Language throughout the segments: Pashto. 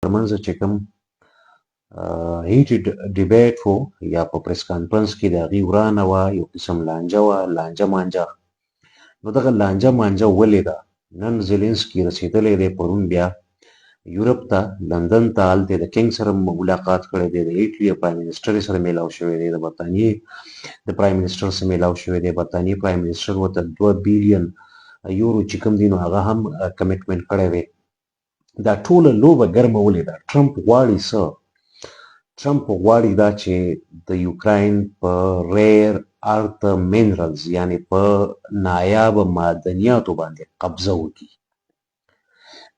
ترمنځ چې کوم هیټډ ډیبیټ وو یا په پریس کانفرنس کې د هغې ورانه وه، یو قسم لانجه وه، لانجه مانجه. نو دغه لانجه مانجه ولې ده؟ نن زیلنسکي رسېدلی دی پرون بیا یورپ ته، لندن ته. هلته د کینګ سره ملاقات کړی دی، د ایټلي پرایم منسټر سره میلاو شوی دی، د برطانیې د پرایم منسټر سره میلاو شوی دی. برطانیې پرایم منسټر ورته 2 بیلیون یورو چې کوم دي نو هغه هم کمیټمنټ کړی دی. دا ټوله لوبه ګرمه ولې ده؟ ټرمپ غواړي څه؟ ټرمپ غواړي دا چې د یوکراین په ریر ارت مینرلز یعنی په نایابه معدنیاتو باندې قبضه وکړي.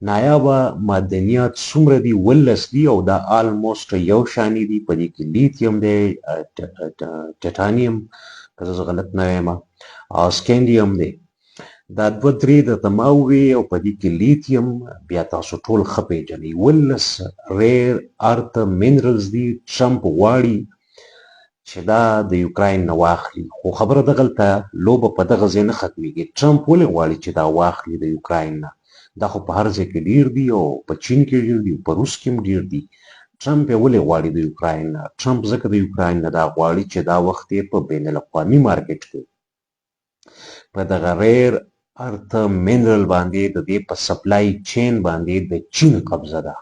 نایابه معدنیات څومره دي؟ 11 دي او دا آلموسټ یو شانې دي. په دې کې لیتیم دی، ټیټانیم که زه غلط نه یم، او سکینډیم دی. دا 2-3 درته ما ووې او په دې کې لیتیم بیا تاسو ټول ښه پېژنئ. 11 ریر ارت مینرلز دي. ټرمپ غواړي چې دا د یوکراین نه واخلي، خو خبره دغلته لوبه په دغه ځای نه ختمېږي. ټرمپ ولې غواړي چې دا واخلي د یوکراین نه؟ دا خو په هر ځای کې ډیر دي، او په چین کې ډیر دي، په روس کې هم ډیر دي. ټرمپ یې ولې غواړي د یوکراین نه؟ ټرمپ ځکه د یوکراین نه دا غواړي چې دا وخت یې په بین الاقوامي مارکیټ کې په دغه ریر ارت مینرل باندې د دې په سپلای چین باندې د چین قبضه ده.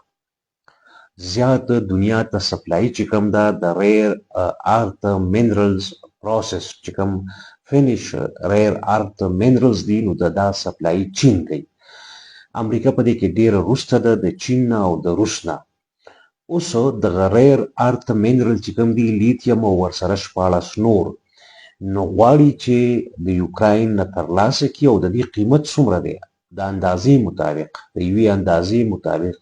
زیات دنیا ته سپلای چې کوم ده د ریر ارت مینرلز پروسس چې کوم فینیش ریر ارت مینرلز دي نو دا سپلای چین کوي. امریکا په دې کې ډیره وروسته ده د چین نه او د روس نه. اوس دغه ریر ارت مینرل چې کوم دي لیتیم او ورسره 14 نور، نو غواړي چې د یوکراین نه ترلاسه کړي. او د دې قیمت څومره دی؟ د اندازې مطابق، د یوې اندازې مطابق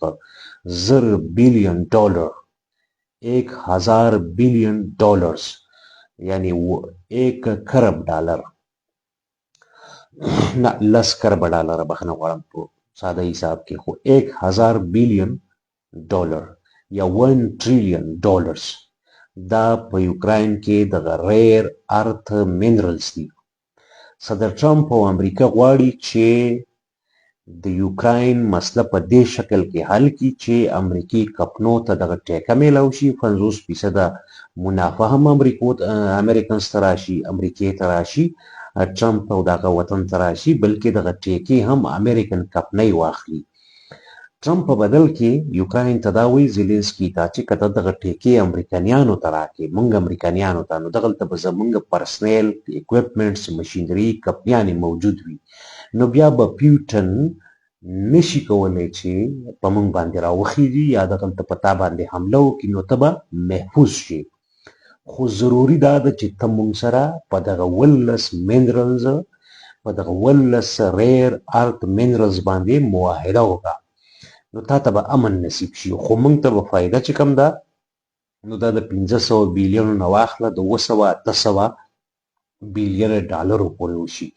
1000 بیلیون ډالر، 1000 بیلیون ډالرز یعنی 1 کرب ډالر نه 10 کرب ډالر، بخښنه غواړم په ساده حساب کې، خو 1000 بیلیون ډالر یا 1 ټریلیون ډالرز دا په یوکراین کې د ریر ارت مینرلز دي. صدر ټرمپ او امریکا غواړي چې د یوکراین مسله په دې شکل کې حل کړي چې امریکي کمپنو ته دغه ټیکه میلاو شي، 50% منافع هم امریکنز ته راشي، امریکې ته راشي، ټرمپ او دغه وطن ته راشي، بلکې دغه ټیکې هم امریکن کمپنۍ واخلي. ټرمپ په بدل کې یوکراین ته دا وایي زیلنسکي ته چې که ته دغه ټیکې امریکایانو ته راکړې، موږ امریکایانو ته، نو دغلته به زموږ پرسنل اکوپمنټس مشینري کمپنیانې موجود وي، نو بیا به پیوټن نشي کولی چې په موږ باندې راوخیږي یا دغلته په تا باندې حمله وکړي، نو ته به محفوظ شي. خو ضروري دا ده چې ته موږ سره په دغه 11 مینرلز، په دغه 11 ریر ارت مینرلز باندې معاهده وکړه، نو تا ته به امن نصیب شي. خو موږ ته به فایده چې کوم ده نو دا د 500 بیلیونو نه واخله د 800 بیلیونه ډالرو پورې وشي.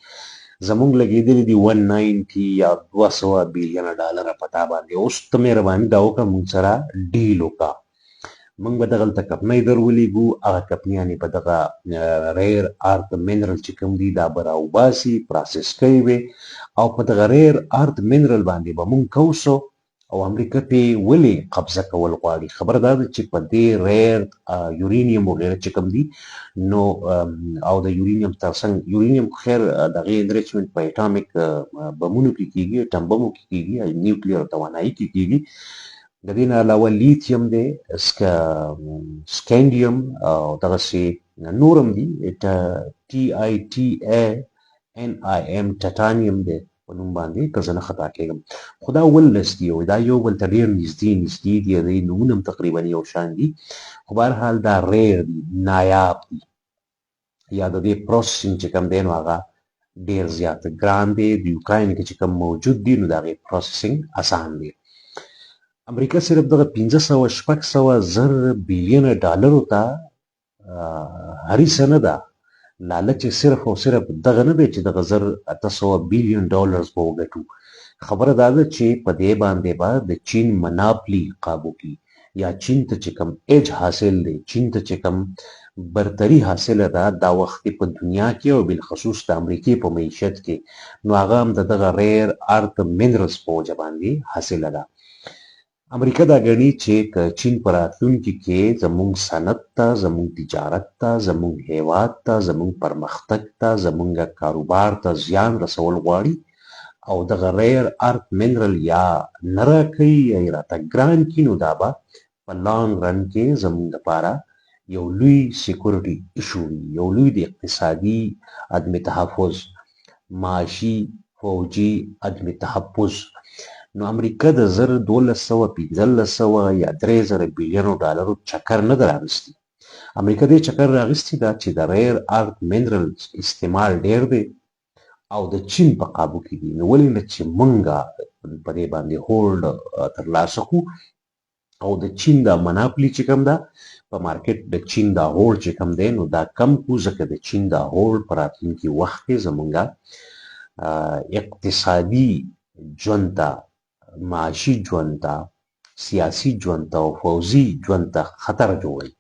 زموږ لګېدلي دي 190 یا 200 بیلیونه ډالره په تا باندې. اوس ته مهرباني دا وکړه موږ سره ډیل وکړه، موږ به دغلته کمپنۍ در ولیږو، هغه کمپنیانې به دغه ریر ارت مینرل چې کوم دي دا به راوباسي، پروسس کوي وي، او په دغه ریر ارت مینرل باندې به موږ کوسو. او امریکا پې ولې قبضه کول غواړي؟ خبره دا ده چې په دې ریر یورینیم وغیره چې کوم دي نو او د یورینیم ترڅنګ، یورینیم خیر دغې انریچمنټ په اټامیک بمونو کې کیږي، اټم بمو کې کیږي، نیوکلیر توانایي کې کیږي. د دې نه علاوه لیتیم دی، سکینډیم او دغسې نور هم دي، TITANIM ټیټانیم دی په نوم باندې که زه نه خطا کېږم. خو دا 11 دي او دا یو بل ته ډېر نږدې دي، د نومونه هم تقریبا یو شان دي، خو بهرحال دا ریر دي، نایاب دي، یا د دې پروسسینګ چې کوم دی نو هغه ډېر زیات ګران دی. د یوکراین کې چې کوم موجود دي نو د هغې پروسسینګ اسان دی. امریکا صرف دغه 500-600 بیلیونه ډالرو ته هریڅه نه ده. لالچ صرف او صرف دغه نه دی چې دغه 1800 بیلیون ډالرز به وګټو. خبره دا ده چې په دې باندې به د چین مناپلي قابو کړي، یا چین ته چې کوم ایج حاصل دی، چین ته چې کوم برتري حاصله ده دا وخت په دنیا کې او بالخصوص د امریکې په معیشت کې، نو هغه هم د دغه ریر ارت مینرلز په وجه باندې حاصله ده. امریکا دا ګڼي چې که چین په راتلونکي کې زموږ صنعت ته، زموږ تجارت ته، زموږ هیواد ته، زموږ پرمختګ ته، زموږ کاروبار ته زیان رسول غواړي او دغه ریر ارث منرل یا نه راکوي یا یې راته ګران کړي، نو دا به په لانګ رن کې زموږ دپاره یو لوی سیکورټي ایشو وي، یو لوی د اقتصادي عدم تحفظ، معاشي، فوجي عدم تحفظ. نو امریکا د 1215 یا 3000 بیلیونو ډالرو چکر نه ده راغستی. امریکا دې چکر راغستی ده چې د ریر ارث منرل استعمال ډیر دی او د چین په قابو کې دي. نو ولې نه چې مونږه په دې باندې هولډ ترلاسه کړو او د چین دا مناپلي چې کوم ده په مارکیټ د چین دا هولډ چې کوم دی نو دا کم کو، ځکه د چین دا هولډ په راتلونکي وخت کې زمونږه اقتصادي ژوند ته، معاشي ژوند ته، سیاسي ژوند ته او فوزي ژوند ته خطر جوړوي.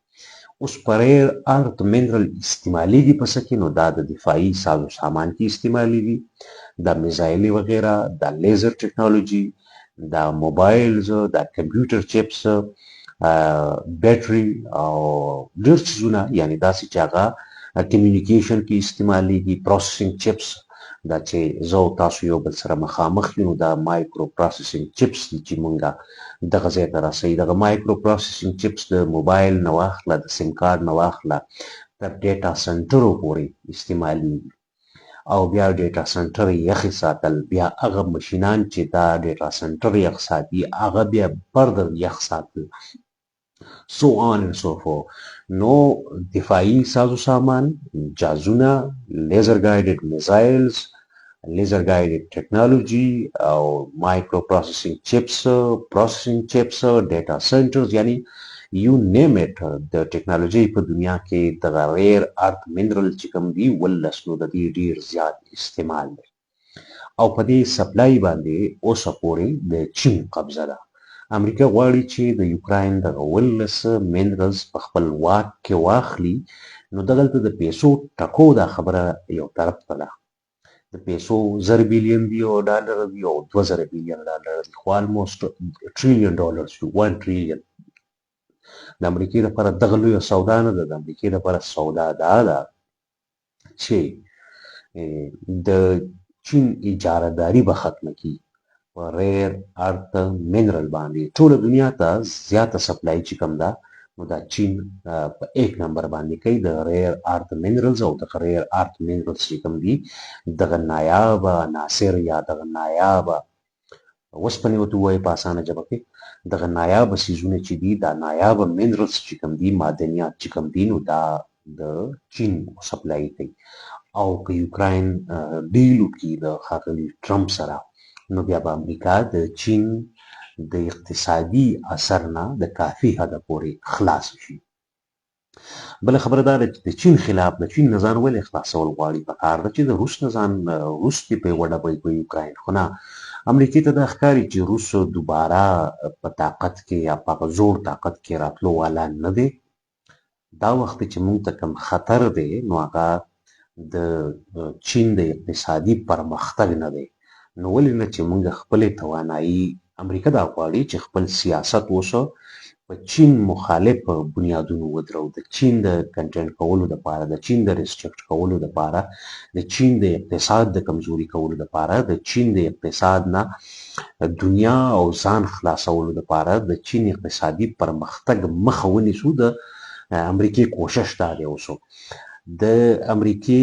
اوس په ریر ارث منرل استعمالیږي په څه کې؟ نو دا د دفاعي سازو سامان کې استعمالیږي، د میزایلې وغیره، د لیزر ټیکنالوژي، د موبایلز، د کمپیوټر چپس، بیټري او ډېر څیزونه، یعنی داسې چې هغه کمیونیکیشن کې استعمالیږي. پروسیسینګ چپس دا چې زه او تاسو یو بل سره مخامخ یو، دا مایکرو پروسیسینګ چپس دي چې مونږه دغه ځای ته رسوي. دغه مایکرو پروسیسینګ چپس د موبایل نه واخله، د سیم کارډ نه واخله، تر ډیټا سنټرو پورې استعمالیږي او بیا ډیټا سنټر یخې ساتل، بیا هغه مشینان چې دا ډیټا سنټر یخ ساتي هغه بیا فردر یخ ساتل، so on and so forth. نو دفاعي سازو سامان، جازونه، لیزر ګایډډ میزایلز، لیزر ګایډډ ټیکنالوژي او مایکرو پروسیسینګ چپس، ډیټا سنټرز، یعنی یو نیم اټ د ټیکنالوژي په دنیا کې د ریر ارث منرل چې کوم دی ولس نو د دې ډیر زیات استعمال دی او په دې سپلای باندې اوسه پورې د چین قبضه ده. امریکا غواړي چې د یوکراین د 12 منرلز په خپل واک کې واخلي. نو دلته د پیسو ټکو دا خبره یو طرف ته ده، د پیسو 1000 بیلیون دی او ډالر دی او 2000 بیلیون ډالر دی، خو الموست ټریلیون ډالر شو، 1 ټریلیون. د امریکې لپاره دغه لویه سودا نه ده. د امریکې لپاره سودا دا ده چې د چین اجارهداري به ختمه کړي په ریر ارث منرل باندې. ټوله دنیا ته زیاته سپلای چې کوم ده نو دا چین په 1 نمبر باندې کوي د ریر ارث منرلز او د ریر ارث منرلز چې کوم دي دغه نایابه عناصر یا دغه نایابه اوسپنې ورته ووایي په اسانه ژبه کې، دغه نایابه څیزونه چې دي، دا نایابه منرلز چې کوم دي، معدنیات چې کوم دي، نو دا د چین سپلای کوي. او که یوکراین ډیل وکړي د ښاغلي ټرمپ سره نو بیا به امریکا د چین د اقتصادي اثر نه د کافي حده پورې خلاص شي. بله خبره دا ده چې د چین خلاف د چین نه ځان ولې خلاصول غواړي؟ په کار ده چې د روس نه ځان روس دې په یوه ډبه په یوکراین، خو نه، امریکې ته دا ښکاري چې روس دوباره په طاقت کې یا په زوړ طاقت کې راتلو والا نه دی. دا وخت چې موږ ته کوم خطر دی نو هغه د چین د اقتصادي پرمختګ نه دی. نو ولې نه چې موږ خپلې توانایي، امریکا دا غواړي چې خپل سیاست اوسه په چین مخالف بنیادونو ودرو، د چین د کنټرول کولو دپاره، د چین د ریسټرکټ کولو دپاره، د چین د اقتصاد د کمزوري کولو دپاره، د چین د اقتصاد نه دنیا او ځان خلاصولو دپاره، د چین اقتصادي پرمختګ مخه ونیسو. د امریکې کوشش دا دی اوسو د امریکې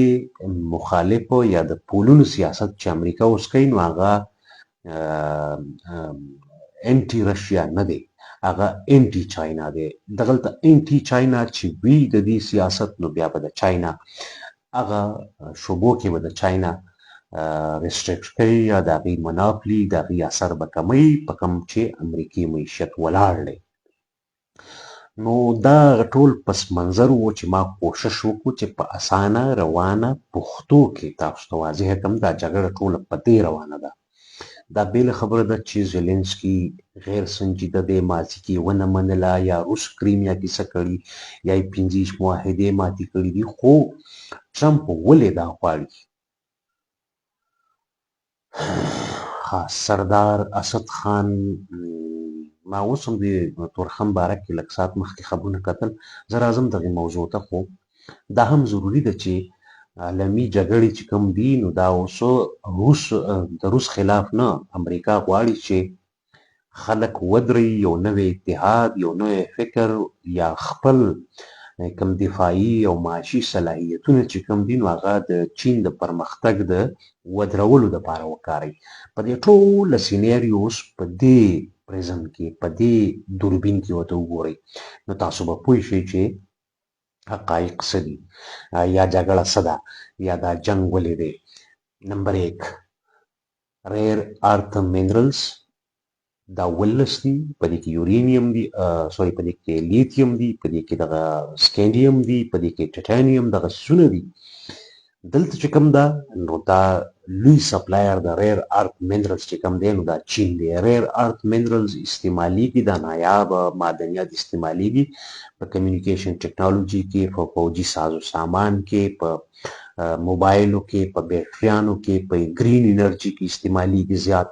مخالفو یا د پولونو سیاست چې امریکا اوس کوي نو هغه انټي رشیا نه دی، هغه انټي چاینا دی. دغلته انټي چاینا چې وي د دې سیاست نو بیا به د چاینا هغه شوبو کې به د چاینا ریسټرکټ کوي یا د هغې مناپلي، د هغې اثر به کمی په کوم چې امریکې معیشت ولاړ دی. نو دا ټول پس منظر و چې ما کوشش وکړو چې په اسانه روانه پښتو کې تاسو ته واضح کړم. دا جګړه ټوله په دې روانه ده. دا بېله خبره ده چې زیلنسکي غیر سنجیده دی، ماضي کې ونه منله، یا روس کریمیا کې څه کړي، یا یې 25 معاهدې ماتې کړي دي. خو ټرمپ ولې دا غواړي؟ سردار اسد خان ما اوس هم د تورخم باره کې لږ ساعت مخکې خبرونه کتل. زه راځم دغې موضوع ته، خو دا هم ضروري ده چې عالمي جګړې چې کوم دي نو دا اوس د روس خلاف نه، امریکا غواړي چې خلک ودرېږي، یو نوی اتحاد، یو نوی فکر یا خپل کوم دفاعي او معاشي صلاحیتونه چې کوم دي نو هغه د چین د پرمختګ د ودرولو دپاره وکاروي. په دې ټوله سیناریوس په دې پریزم کې، په دې دوربین کې ورته وګورئ نو تاسو به پوه شئ چې حقایق څه دي، یا جګړه څه ده، یا دا جنګ ولې دی. نمبر 1 ریر ارث منرلز دا 12 دي. په دې کې یورینیم دي، سوري په دې کې لیتیم دي، په دې کې دغه سکینډیم دي، په دې کې ټیټانیم، دغه څیزونه دي. دلته چې کوم ده نو دا لوی سپلایر د ریر ارث منرلز چې کوم دی نو دا چین دی. ریر ارث منرلز استعمالیږي، دا نایاب معدنیات استعمالیږي په کمیونیکیشن ټیکنالوژي کې، په فوجي سازو سامان کې، په موبایلو کې، په بیټریانو کې، په ګرین انرژي کې استعمالیږي زیات.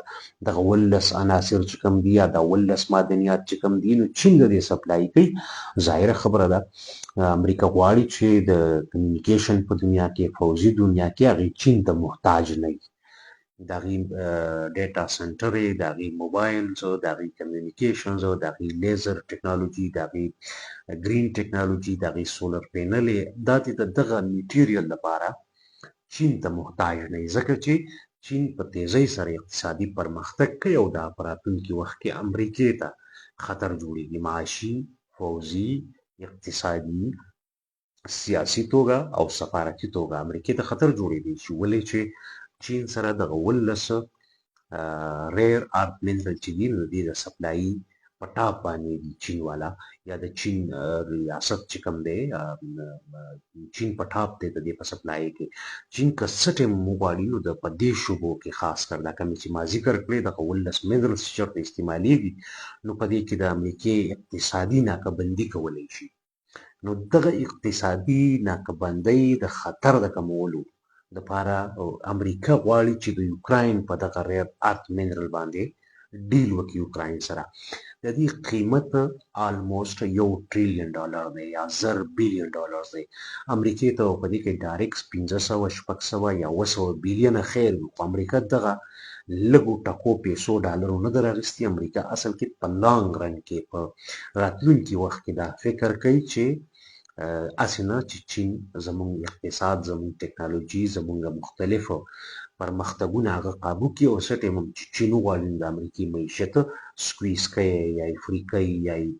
دغه 12 عناصر چې کوم دي یا دا 12 معدنیات چې کوم دي نو چین د دې سپلای کوي. ظاهره خبره ده امریکا غواړي چې د کمیونیکیشن په دنیا کې، فوجي دنیا کې هغې چین ته محتاج نه وي. د هغې ډیټا سنټر یې، د هغې موبایلز، د هغې کمیونیکیشنز، د هغې لیزر ټیکنالوژي، د هغې ګرین ټیکنالوژي، د هغې سولر پینل یې، دا د دغه میټیریل لپاره چین ته محتاج نه وي، ځکه چې چین په تیزۍ سره اقتصادي پرمختګ کوي او دا په راتلونکي وخت کې امریکې ته خطر جوړېږي، معاشي، فوجي، اقتصادي، سیاسي توګه او سفارتي توګه امریکې ته خطر جوړېدی شي. ولې چې چین سره دغه 12 ریر ارث منرل چې دي نو د دې د سپلایي په ټاپ باندې دي چین والا، یا د چین ریاست چې کوم دی چین په ټاپ دی د دې په سپلای کې. چین که څه ټایم وغواړي نو د په دې شوبو کې خاص کر دا کومې چې ما ذکر کړې دغه 12 منرلز چې چېرته استعمالیږي نو په دې کې د امریکې اقتصادي ناکهبندي کولی شي. نو دغه اقتصادي ناکهبندۍ د خطر د کمولو دپاره امریکا غواړي چې د یوکراین په دغه ریر ارث منرل باندې ډیل وکړي یوکراین سره. د دې قیمت آلموسټ $1 ټریلیون دی یا 1000 بلیون ډالرز دی. امریکې ته په دې کې ډایرکټ 500 600 یا 200 بلیونه خیر وي، خو امریکا دغه لږو ټکو پیسو ډالرو نه ده راغستې. امریکا اصل کې په لانګ رن کې په راتلونکي وخت کې دا فکر کوي چې هسې نه چې چین زموږ اقتصاد، زموږ ټیکنالوژي، زموږ مختلفو پرمختګونه هغه قابو کړي او څه ټایم هم چې چین وغواړي د امریکې معیشت سکویز کوي یا یې فري کوي یا یې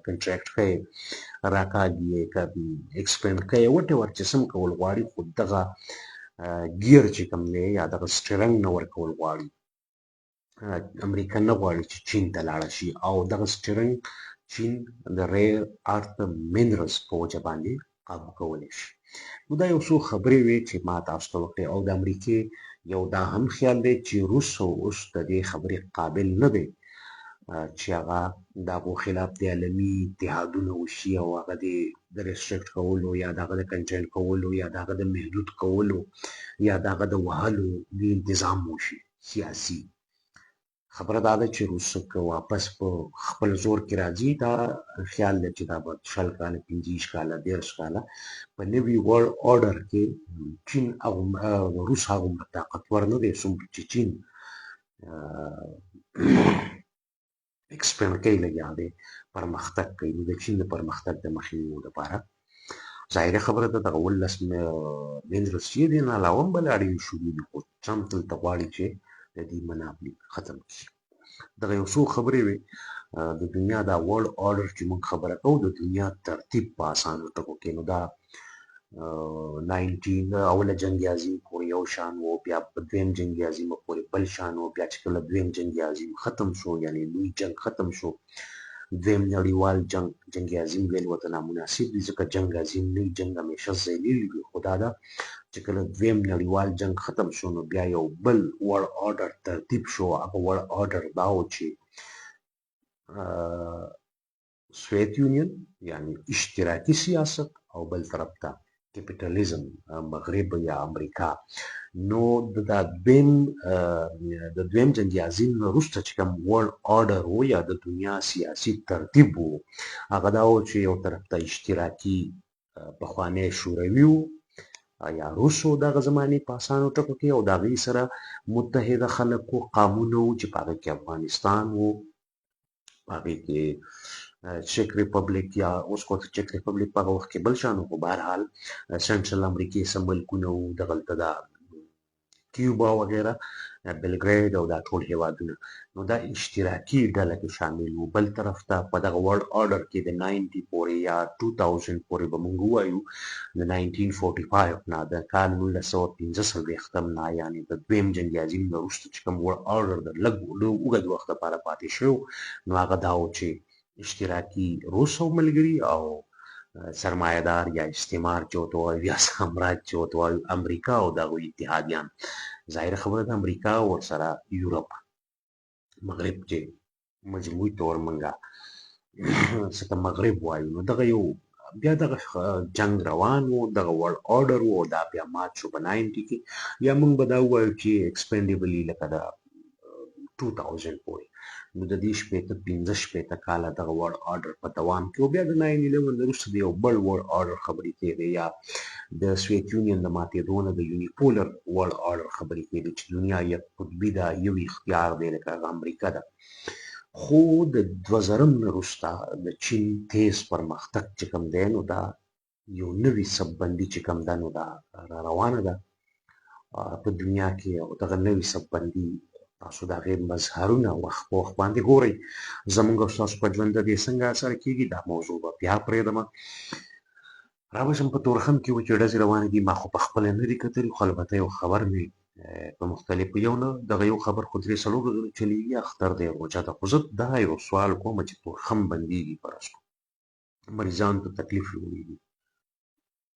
کنټریکټ کوي، راکاږي یې، ایکسپینډ کوي، وټ ایور چې څه کول غواړي، خو دغه ګیر چې کوم دی یا دغه سټرنګ نه ورکول غواړي. امریکا نه غواړي چې چین ته لاړه شي او دغه سټرنګ چین د ریر ارث منرلز په وجه باندې قابو کولی شي. نو دا یو څو خبرې وې چې ما تاسو ته وکړې، او د امریکې یو دا هم خیال دی چې روس اوس د دې خبرې قابل نه دی چې هغه د هغو خلاف د عالمي اتحادونه وشي او هغه د ریسټرکټ کولو یا د هغه د کنټرول کولو یا د هغه د محدود کولو یا د هغه د وهلو د انتظام وشي. سیاسي خبره دا ده چې روس که واپس په خپل زور کې راځي، دا خیال دی چې دا به 20 کاله، 25 کاله، 30 کاله په نوي ورلډ آرډر کې چین او روس هغومره طاقتور نه دی څومره چې چین ایکسپینډ کوي، لګیا دی، پرمختګ کوي. نو د چین د پرمختګ د مخنیوي لپاره ظاهره خبره ده دغه 12 منرلز چې دي نه علاوه هم بل اړین شوي دي، خو ټرمپ دلته غواړي چې د دې منابع ختم کړي. دغه یو څو خبرې وې د دنیا دا ورلډ آرډر چې موږ خبره کوو د دنیا ترتیب په اسانو ټکو کې. نو دا 19 اوله جنګ عظیم پورې یو شان و، بیا په دویم جنګ عظیم پورې بل شان و، بیا چې کله دویم جنګ عظیم ختم شو یعنی لوی جنګ ختم شو، دویم نړیوال جنګ عظیم ویل ورته نامناسب دي ځکه جنګ عظیم نه وي، جنګ همیشه ذلیل وي. خو دا ده چې کله دویم نړیوال جنګ ختم شو نو بیا یو بل ورلډ آرډر ترتیب شو. هغه ورلډ آرډر دا و چې سوویت یونین یعنی اشتراکي سیاست او بل طرف ته کیپیټالیزم مغرب یا امریکا. نو د دویم جنګ عظیم نه وروسته چې کوم ورلد آرډر و یا د دنیا سیاسي ترتیب و، هغه دا و چې یو طرف ته اشتراکي پخوانی شوروي و یا روس و دغه زمانې په اسانو ټکو کې، او د هغې سره متحده خلک و، قامونه و چې په هغې کې افغانستان و، په هغې کې چک ریپبلیک یا اوس کو چک ریپبلیک په هغه وخت کې بل شان و، خو بهرحال سنټرل امریکې څه ملکونه وو، دغلته دا کیوبا وغیره، بلګریډ او دا ټول هیوادونه، نو دا اشتراکي ډله کې شامل وو. بل طرف ته په دغه ورلد آرډر کې د 90 پورې یا 2000 پورې به موږ ووایو د 1945 نه د کال 1945 نه، یعنې د دویم جنګ عظیم نه وروسته چې کوم ورلد آرډر د لږ اوږد وخت لپاره پاتې شو، نو هغه دا و چې اشتراکي روس او ملګري او سرمایه‌دار یا استعمار چې ورته وایو یا سامراج چې ورته وایو امریکا او د هغوی اتحادیان. ظاهره خبره ده امریکا ورسره یورپ مغرب چې مجموعي طور منګه څه ته مغرب وایو، نو دغه یو بیا دغه جنگ روان و، دغه ورلد آرډر و، دا بیا مات شو په 90 کې، یا موږ به دا ووایو چې ایکسپینډیبلي لکه د 2000 پورې. نو د دې 15 کاله دغه ورلد آرډر په دوام کې، او بیا د 9/11 وروسته د یو بل ورلد آرډر خبرې کېدې، یا د سویت یونین د ماتېدو نه د یونیپولر ورلد آرډر خبرې کېدې چې دنیا یک قطبي ده، یو اختیار دی لکه امریکا ده. خو د 2000 نه وروسته د چین تیز پرمختګ چې کوم دی، نو دا یو نوي سببندي چې کوم ده، نو دا را روانه ده په دنیا کې، او دغه نوي سببندي تاسو د هغې مظهرونه وخت په وخت باندې ګورئ. زموږ او ستاسو په ژوند د دې څنګه اثر کېږي، دا موضوع به بیا پرېږدمه. راوشم په تورخم کې و چې ډزې روانې دي، ما خو په خپله نه دي کتلي، خو البته یو خبر مې په مختلفو یو نه دغه یو خبر خو 3-4 ورځې چلېږي، اختر دی، روژه ده، خو زه دا یو سوال کوم چې تورخم بندېږي فرض کړو، مریضانو ته تکلیف جوړېږي،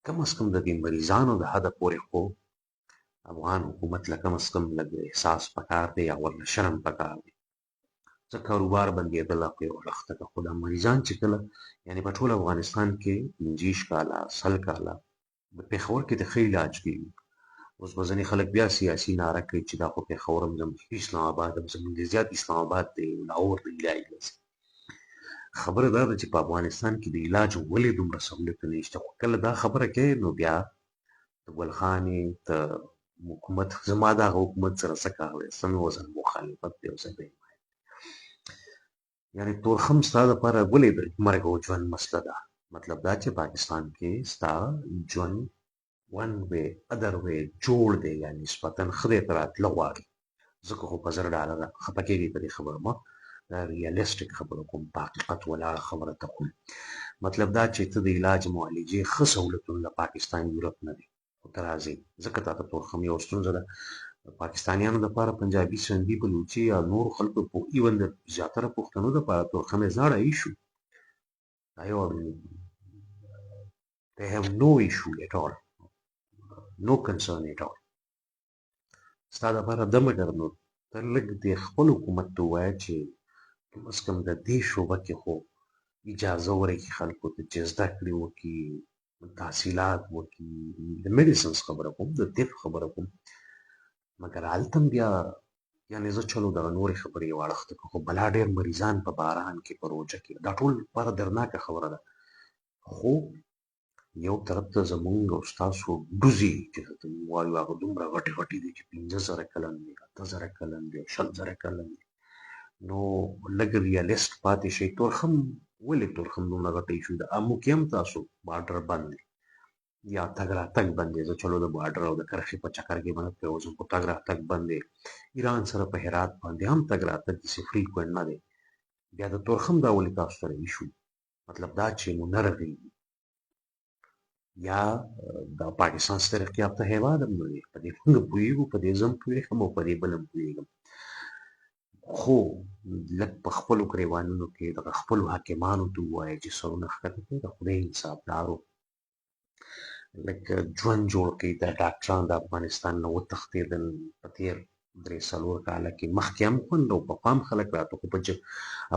کم از کم د دې مریضانو د حده پورې خو افغان حکومت له کم از کم لږ احساس پکار دی یا ورله شرم پکار دی. څه کاروبار بندېدله په یو وخته کې، خو دا مریضان چې کله یعنې په ټول افغانستان کې 25 کاله 100 کاله د پېښور کې د ښه علاج کېږي. اوس به ځینې خلک بیا سیاسي ناره کوي چې دا خو پېښور هم زموږ اسلام آباد هم زموږ د زیات اسلام آباد دی لاهور د علاج لسي. خبره دا ده چې په افغانستان کې د علاج ولې دومره سهولتونه نشته، خو کله دا خبره کوې نو بیا د ګل خانې ته حکومت زما د هغه حکومت سره څه کار دی، څه مې ورسره مخالفت دی او څه دی. یعنې تورخم ستا دپاره ولې د مرګ او ژوند مسله ده، مطلب دا چې پاکستان کې ستا ژوند ون وی ادر وی جوړ دی، یعنې نسبتاً ښه دی ته راتله غواړي. ځکه خو په $1000 خفه کېږي په دې خبره مه، دا ریالسټیک خبره کوم، په حقیقت ولاړه خبره ته کوم. مطلب دا چې ته د علاج معالجې ښه سهولتونه له پاکستان یورپ نه دي، خو ته راځې ځکه تا ته تورخم یو ستونزه ده. پاکستانیانو دپاره پنجابي، سندي، بلوچي یا نورو خلکو ایون د زیاتره پښتنو دپاره تورخم is not an issue. دا یو they have no issue at all, no concern at all. ستا دپاره ده، مګر نو ته لږ د خپل حکومت ته ووایه چې کم از کم د دې شعبه کې خو اجازه ورکړي خلکو ته چې زده کړې وکړي، تحصیلات وکړي. د میډیسنس خبره کوم، د طب خبره کوم، مګر هلته هم بیا یعنې زه چلو دغه نورې خبرې یو اړخته کړو، خو بلا ډېر مریضان په باران کې په روژه کې، دا ټول لپاره دردناکه خبره ده. خو یو طرف ته زمونږ او ستاسو ډوزې چې ته وایو هغه دومره غټې غټې دي چې 15,000 کلن دی، 8,000 کلن دی، 100,000 کلن دی. نو لږ ریالسټ پاتې شئ. تورخم ولې تورخم دومره غټ ایشو ده؟ امو کې هم تاسو بارډر بند دی یا تګ راتګ بند دی. زه چلو د بارډر او د کرښې په چکر کې به نه پرېوځم، خو تګ راتګ بند دی. ایران سره په هرات باندې هم تګ راتګ داسې فریکوینټ نه دی. بیا د تورخم دا ولې تاسو سره ایشو؟ مطلب دا چې مو نه رغېږي، یا د پاکستان سترقي یافته هېواد هم نه دی. په دې موږ پوهېږو، په دې زه هم پوهېږم او په دې بل هم پوهېږم. خو لږ په خپلو ګریوانونو کې دغه خپلو حاکمانو ته ووایه چې سرونه ښکته کړئ، د خدای انصافدارو لږ ژوند جوړ کړئ. دا ډاکټران د افغانستان نه وتښتېدل په تېر 3-4 کاله کې، مخکې هم خوند او په پام خلک راته، خو په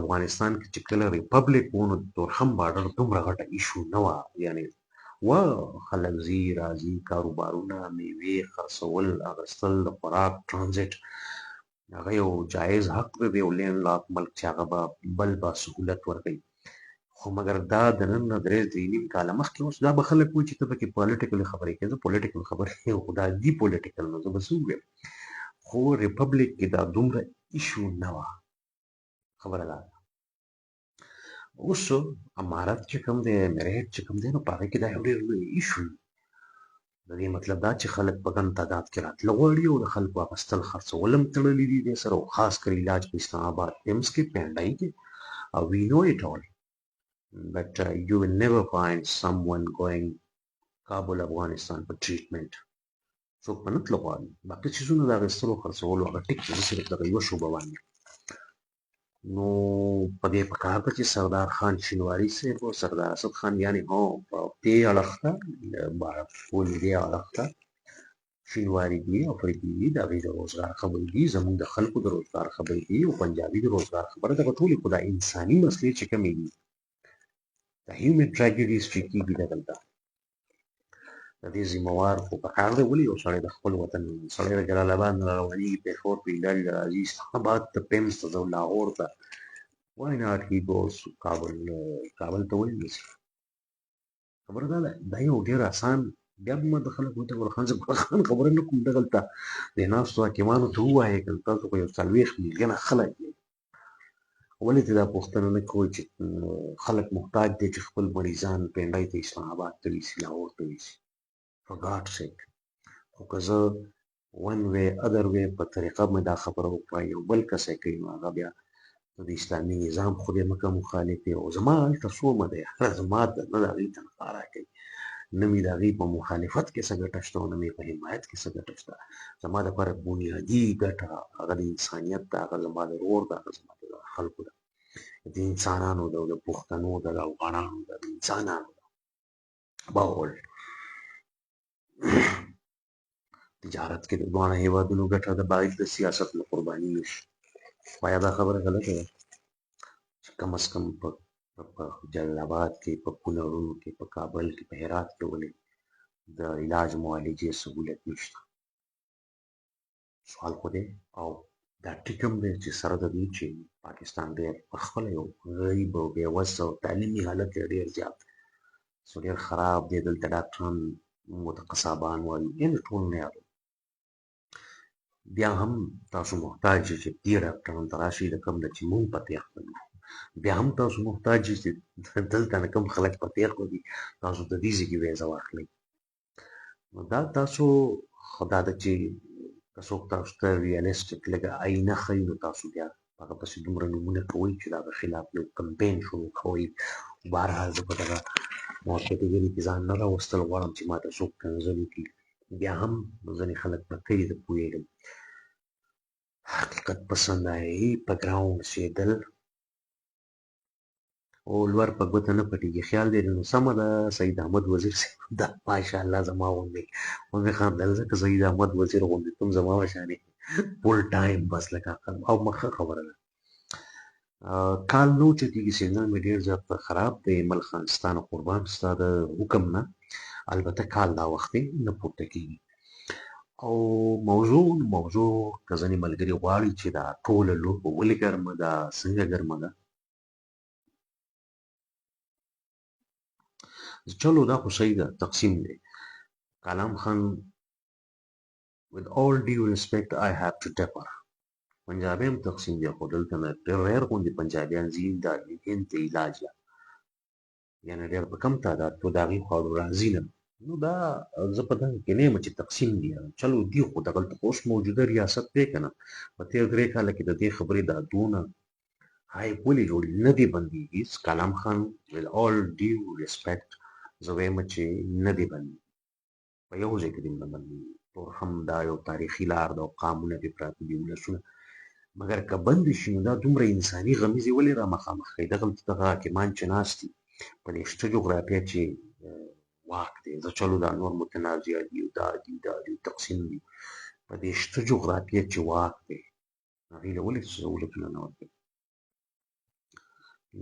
افغانستان کې چې کله ریپبلیک و نو د تورخم بارډر دومره غټه ایشو نه وه. یعنې و خلک ځي راځي کاروبارونه میوې خرڅول اخیستل د خوراک ټرانزیټ هغه یو جایز حق دی د یو لینډ لاک ملک چې هغه به بل به سهولت ورکوي خو مګر دا د نن نه درې نیم کاله مخکې اوس دا به خلک وایي چې ته پکې پالیټیکل خبرې کوې زه پولیټیکل خبرې خو دا دي پولیټیکل نو زه به څه ووایم خو ریپبلیک کې دا دومره ایشو نه وه خبره دا اوس امارت چې کوم دی میریټ چې کوم دی نو په هغې کې دا یو ډېر لوی ایشو د دې مطلب دا چې خلک په ګڼ تعداد کې راتله غواړي او د خلکو اخیستل خرڅول هم تړلي دي دې سره او خاص کر علاج په اسلام آباد ایمز کې پینډای کې we know it all but you will never find someone going کابل افغانستان په ټریټمنټ څوک به نه تله غواړي باقي څیزونه د اخیستلو خرڅولو هغه ټیک دی صرف دغه یوه شوبه باندې نو په دې پکار ده چې سردار خان شینواري صاحب او سردار اسد خان یعنې هو په دې اړخ ته ټول دې اړخ ته شینواري دي افریدي دي د هغوی د روزګار خبرې دي زموږ د خلکو د روزګار خبرې دي او پنجابي د روزګار خبره دغه ټولې خو دا انساني مسلې چې کومې دي د هیومن ټراجډیز چې کېږي دغلته د دې ذمهوار خو پکار دی ولې یو سړی د خپل وطن سړی د جلال آباد نه راروانېږي پېښور ته علاج ته راځي اسلام آباد ته پیمز ته ځو لاهور ته why not he goes کابل ته ولې نه ځي خبره دا ده دا یو ډېر اسان بیا به ما د خلکو ته ګل خان خبره نه کوم دغلته د ناستو حاکمانو ته ووایئ که تاسو خو یو 40 میلیونه خلک یې ولې ته دا پوښتنه نه کوئ چې خلک محتاج دي چې خپل مریضان پینډۍ ته اسلام آباد ته یوسي لاهور ته یوسي for God's sake خو که زه one way other way په طریقه مې دا خبره وکړه یو بل کس یې کوي نو هغه بیا د اسلامي نظام خو دې مکه مخالف دی او زما هلته څومره دی زما نه د هغوی تنخوا راکوي نه مې د هغوی په مخالفت کې څه ګټه شته او نه مې په حمایت کې څه ګټه شته زما دپاره بنیادي ګټه هغه د انسانیت ده هغه زما د ورور ده هغه زما د خلکو ده د انسانانو ده او د پښتنو ده د افغانانو ده د انسانانو ده باول تجارت کې د دواړه هېوادونو ګټه ده باید د سیاست له قرباني نشي باید دا خبره غلطه ده چې کم از کم په جلال آباد کې په کونړونو کې په کابل کې په هرات کې ولې د علاج معالجې سهولت نشته سوال خو دی او دا ټیک هم دی چې سره د دې چې پاکستان ډېر پخپله یو غریب او بېوسه او تعلیمي حالت یې ډېر زیات سو ډېر خراب دی دلته ډاکټران متقصابان وایي یعنې ټول نه یادو بیا هم تاسو محتاج یې چې دې ډاکټرانو ته راشئ د کوم نه چې مونږ په تېښته یو بیا هم تاسو محتاج یې چې دلته نه کوم خلک په تېښته دي تاسو د دې ځای کې ویزه واخلئ نو دا تاسو دا ده چې که څوک تاسو ته ریالسټیک لږه آینه ښیي نو تاسو بیا هغه پسې دومره نومونه کوئ چې د هغه خلاف یو کمپین شروع کوئ بهرحال زه په دغه موقعیتي ځینې کې ځان نه راوستل غواړم چې ما ته څوک کنځل وکړي بیا هم ځینې خلک په کوي زه پوهېږم حقیقت پسندایي په ګراوند اوسېدل او لور په ګوته نه پټېږي خیال دی نو سمه ده سید احمد وزیر صاحب دا ماشاءالله زما غوندې خاندل ځکه سید احمد وزیر غوندې تم زما بشانې فول ټایم بس لکه او مخه خبره ده کال نو چتېږي سیګنل مې ډېر زیات خراب دی مل خان ستا نه قربان ستا د حکم نه البته کال دا وخت دی نه پورته کېږي او موضوع که ځینې ملګري غواړي چې دا ټوله لوبه ولې ګرمه ده څنګه ګرمه ده چلو دا خو صحیح ده تقسیم دی کلام خان with all due respect I have to differ پنجابي هم تقسیم دی خو دلته نه ډېر ریر غوندې پنجابیان ځي دا هند ته علاج له یعنې ډېر په کم تعداد په د هغوی خواړو راځي نه نو دا زه په دغه کې نه یم چې تقسیم دي چلو دي خو دغلته اوس موجوده ریاست دی که نه په تېر 3 کاله کې د دې خبرې دا دونه هایپ ولې جوړي نه دی بندېږي کلام خان with all due respect زه وایم چې نه دی بندېږي په یو ځای کې دې نه بندېږي نور هم دا یو تاریخي لار ده او قامونه پرې پراته دي ولسونه مګر که بند شي نو دا دومره انساني غمیزې ولې را مخامخ کوي دغلته دغه حاکمان چې ناست دي په دې شته جغرافیه چې واک دی زه چلو دا نور متنازعه دي او دا دي تقسیم دي په دې شته جغرافیه چې واک دی هغوی له ولې سهولتونه نه ورکوي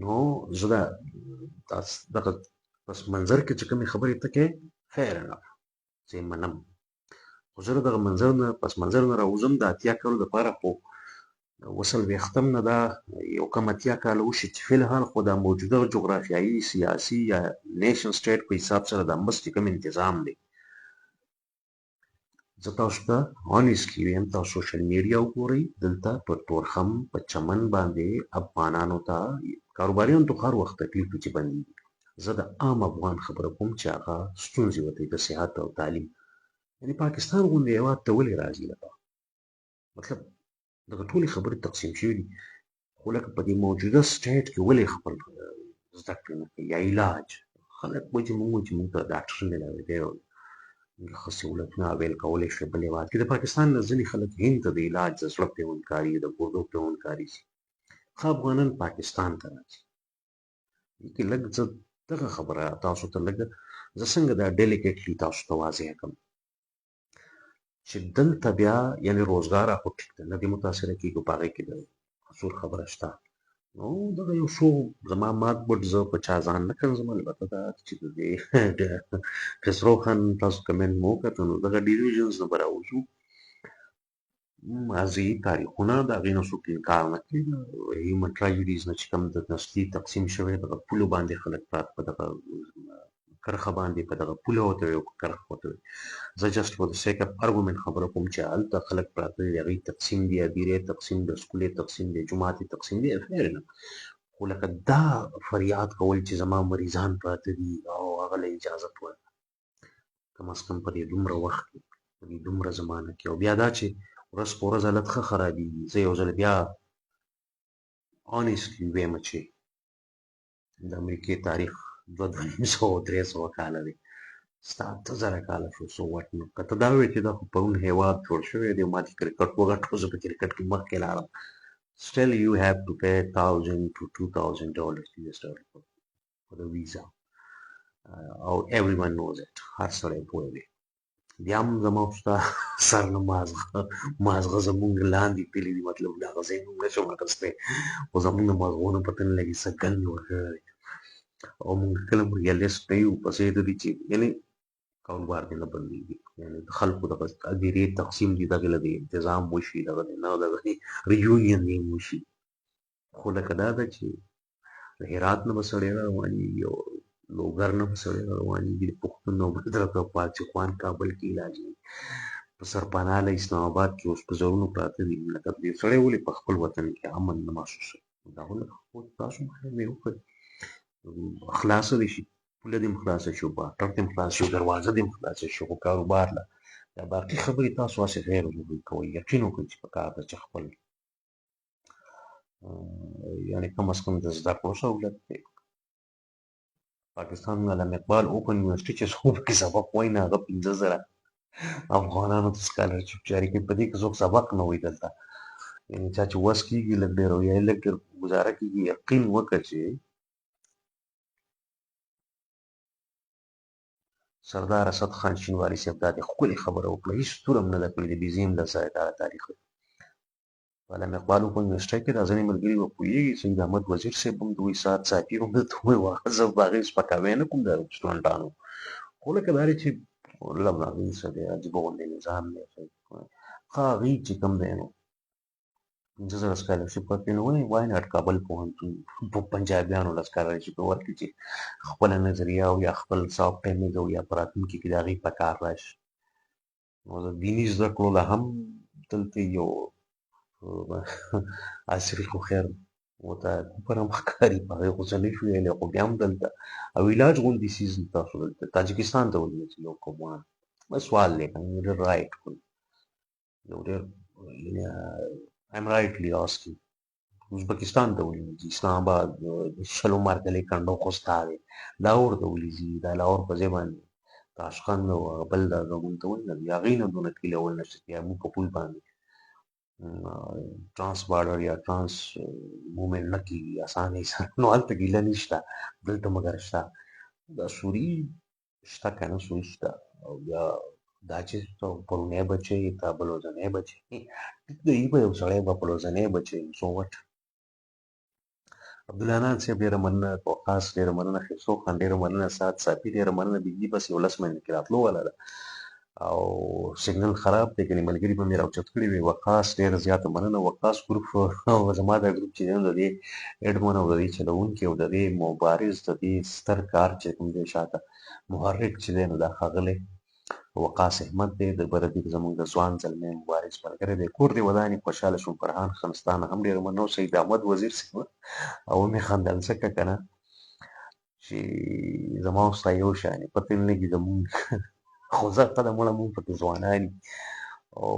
نو زه دغه پس منظر کې چې کومې خبرې ته کې فیر انف زه یې منم، خو زه دغه پس منظر نه راوځم د اتیا کالو دپاره خو اووه څلوېښتم نه دا یو کم اتیا کاله وشي چې فی الحال خو دا موجوده جغرافیایي سیاسي یا نیشن سټیټ په حساب سره دا مست چې کوم انتظام دی، زه تاسو ته آنیسټلی ویم تاسو سوشل میډیا وګورئ، دلته په تورخم په چمن باندې افغانانو ته کاروباریانو ته هر وخت تکلیف وي چې بندېږي. زه د عام افغان خبره کوم چې هغه ستونزې ورته د صحت او تعلیم، یعنې پاکستان غوندې هېواد ته ولې راځي لکه مطلب دغه ټولې خبرې تقسیم شوي دي، خو لکه په دې موجوده سټیټ کې ولې خپل زده کړې نه کوي یا علاج خلک وایي چې موږ ته ډاکټر میلاوي دی، ښه سهولتونه اویل کولی شي بل هېواد کې. د پاکستان نه ځینې خلک هند ته د علاج د زړه پیوندکاري د ګردو پیوندکاري شي، ښه افغانان پاکستان ته راځي. دې کې لږ زه دغه خبره تاسو ته لږ زه څنګه دا ډیلیکیټلی تاسو ته واضح کړم چې دلته بیا یعنې روزګار خو ټیک ده نه دې متاثره کېږو په هغې کې د قصور خبره شته، نو دغه یو څو زما مات بټ زه په چا ځان نه کنځم، البته دا چې د دې خسرو خان تاسو کمنټ مو وکتو نو دغه ډیویژنز نه به راوځو، ماضي تاریخونه د هغې نه څوک انکار نه کوي، هیومن ټراجډیز نه چې کوم د نسلي تقسیم شوی دغه پولو باندې خلک پراته په دغه کرښه باندې په دغه پوله ورته وایي او که کرښه ورته وایي، زه جسټ فور د سیک اف ارګومنټ خبره کوم چې هلته خلک پراته دي د هغوی تقسیم دي هدیرې تقسیم د سکولې تقسیم دی جومات یې تقسیم دی فیر انف، خو لکه دا فریاد کول چې زما مریضان پراته دي او هغه له اجازت ورکړه کم از کم په دې دومره وخت کې په دې دومره زمانه کې، او بیا دا چې ورځ په ورځ حالت ښه خرابېږي، زه یو ځل بیا آنیسټلی ویمه چې د امریکې تاریخ دوه نیم سوه درې سوه کاله دی، ستا 8000 کاله شو سو وټ نو که ته دا وایې چې دا خو پرون هېواد جوړ شوی دی ما چې کرکټ وګټو زه په کرکټ کې مخکې لاړم still you have to pay $1,000 to $2,000 US dollar for the visa او everyone knows it هر سړی پوه دی، بیا هم زما او ستا سر نه مازغه زمونږ لاندې تللي دي، مطلب د هغه ځای موږ نشم اخیستی، خو زمونږ د مازغو نه پته نه لګي څه ګند جوړ کړی دی، او موږ کله ریالسټ نه یو په ځای د دې چې یعنې کاروبار دې نه بندېږي، یعنې د خلکو دغه هدیرې تقسیم دي دغې له دې انتظام وشي دغه دې نه دغه ریونین یې وشي، خو لکه دا ده چې د هرات نه به سړی را روانېږي او لوګر نه به سړی را روانېږي د پښتون او بدرک او پاچخوان کابل کې علاج وي، په سرپناه له اسلام آباد کې اوس په زرونو پراته دي، لکه دې سړی ولې په خپل وطن کې امن نه محسوسوي، دا خو لکه تاسو خیر مې وکړئ خلاصه دې شي پوله دې هم خلاصه شي باټر دې هم خلاص شي دروازه دې هم خلاصه شي خو کاروبار له دا باقي خبرې تاسو هسې غیر ضروري کوئ، یقین وکړئ چې په کار ده چې خپل یعنې کم از کم د زده کړو سهولت دی. پاکستان علامه اقبال اوپن یونیورسټي چې څوک پکې سبق وایي نه هغه 15,000 افغانانو ته سکالرشپ جاري کوي، په دې کې څوک سبق نه وایي دلته، یعنې چا چې وس کېږي لږ ډېر یا لږ ډېر ګزاره کېږي یقین وکړه چې سردار اسد خان شینواري صاحب دا د ښکلې خبره وکړه هېڅ توره هم نه ده کړې د بیزیم له ځایه دا تاریخ دی. په علامه اقبال اوپن یونیورسټۍ کې دا ځینې ملګري به پوهېږي سید احمد وزیر صاحب هم دوی ساعت ساعتي هم درته ووایي واخه زه په هغې سپکاوی نه کوم د سټوډنټانو، خو لکه دا دی چې مطلب د هغوی څه دی عجیبه غوندې نظام دی ښه هغوی چې کوم دی نو 15,000 سکالرشپ ورکړي نو وای ناټ کابل پوهنتون په پنجابیانو له سکالرشپ ورکړي چې خپله نظریه او یا خپل سافټ امیج او یا په راتلونکي کې د هغوی په کار راشي، نو د دیني زده کړو له هم دلته یو عصري خو خیر ورته کوپر هم ښکاري په هغې خو څه نه شو ویلی خو بیا هم دلته او علاج غوندې څیز تاسو دلته تاجکستان ته ولې ځي یو کومان سوال دی که نه ډېر رایټ کړو یو ډېر I'm rightly asking ازبکستان ته ولې ځي اسلام آباد شلو مارکلې کنډو خو ستا دی لاهور ته ولې ځي دا لاهور په ځای باندې تاشقند او بل دا زمونږ ته ولې نه ځي هغوی نه دونه کیله ول نشته چې موږ په پول باندې ترانس بارډر یا ترانس مومنټ نه کېږي اسانۍ سره نو هلته ګیله نشته دلته مګر شته دا سوري شته که نه سوري شته او بیا دا چې پرونی بچی تا بلوزنی بچی ټیک دی به یو سړی به پلوزنی بچی سو وټ عبدالله نان صاحب ډېره مننه، وقاص ډېره مننه، خسرو خان ډېره مننه، سعد صافي ډېره مننه. بجلی بس 11 منټه کې راتلو واله ده او سیګنل خراب دی، کنې ملګري به مې راوچت کړي وي. وقاص ډېره زیاته مننه. وقاص ګروپ او زما دا ګروپ چې دی نو د دې اډمن او د دې چلوونکي او د دې مبارز د دې ستر کار چې کوم دی شاته محرک چې دی نو دا ښاغلی وقاص احمد دی. د بردي زموږ د ځوان زلمی مبارز ملګری دی. کور دی ودانې خوشحاله شوم. فرحان خنستانه هم ډېره مننه. سید احمد وزیر صاحب او مې خندل ځکه که نه چې زما او ستا یو شان یې، پته نه لګي زمونږ خو زه ښه ده مړه مونږ پکې ځوانان یو او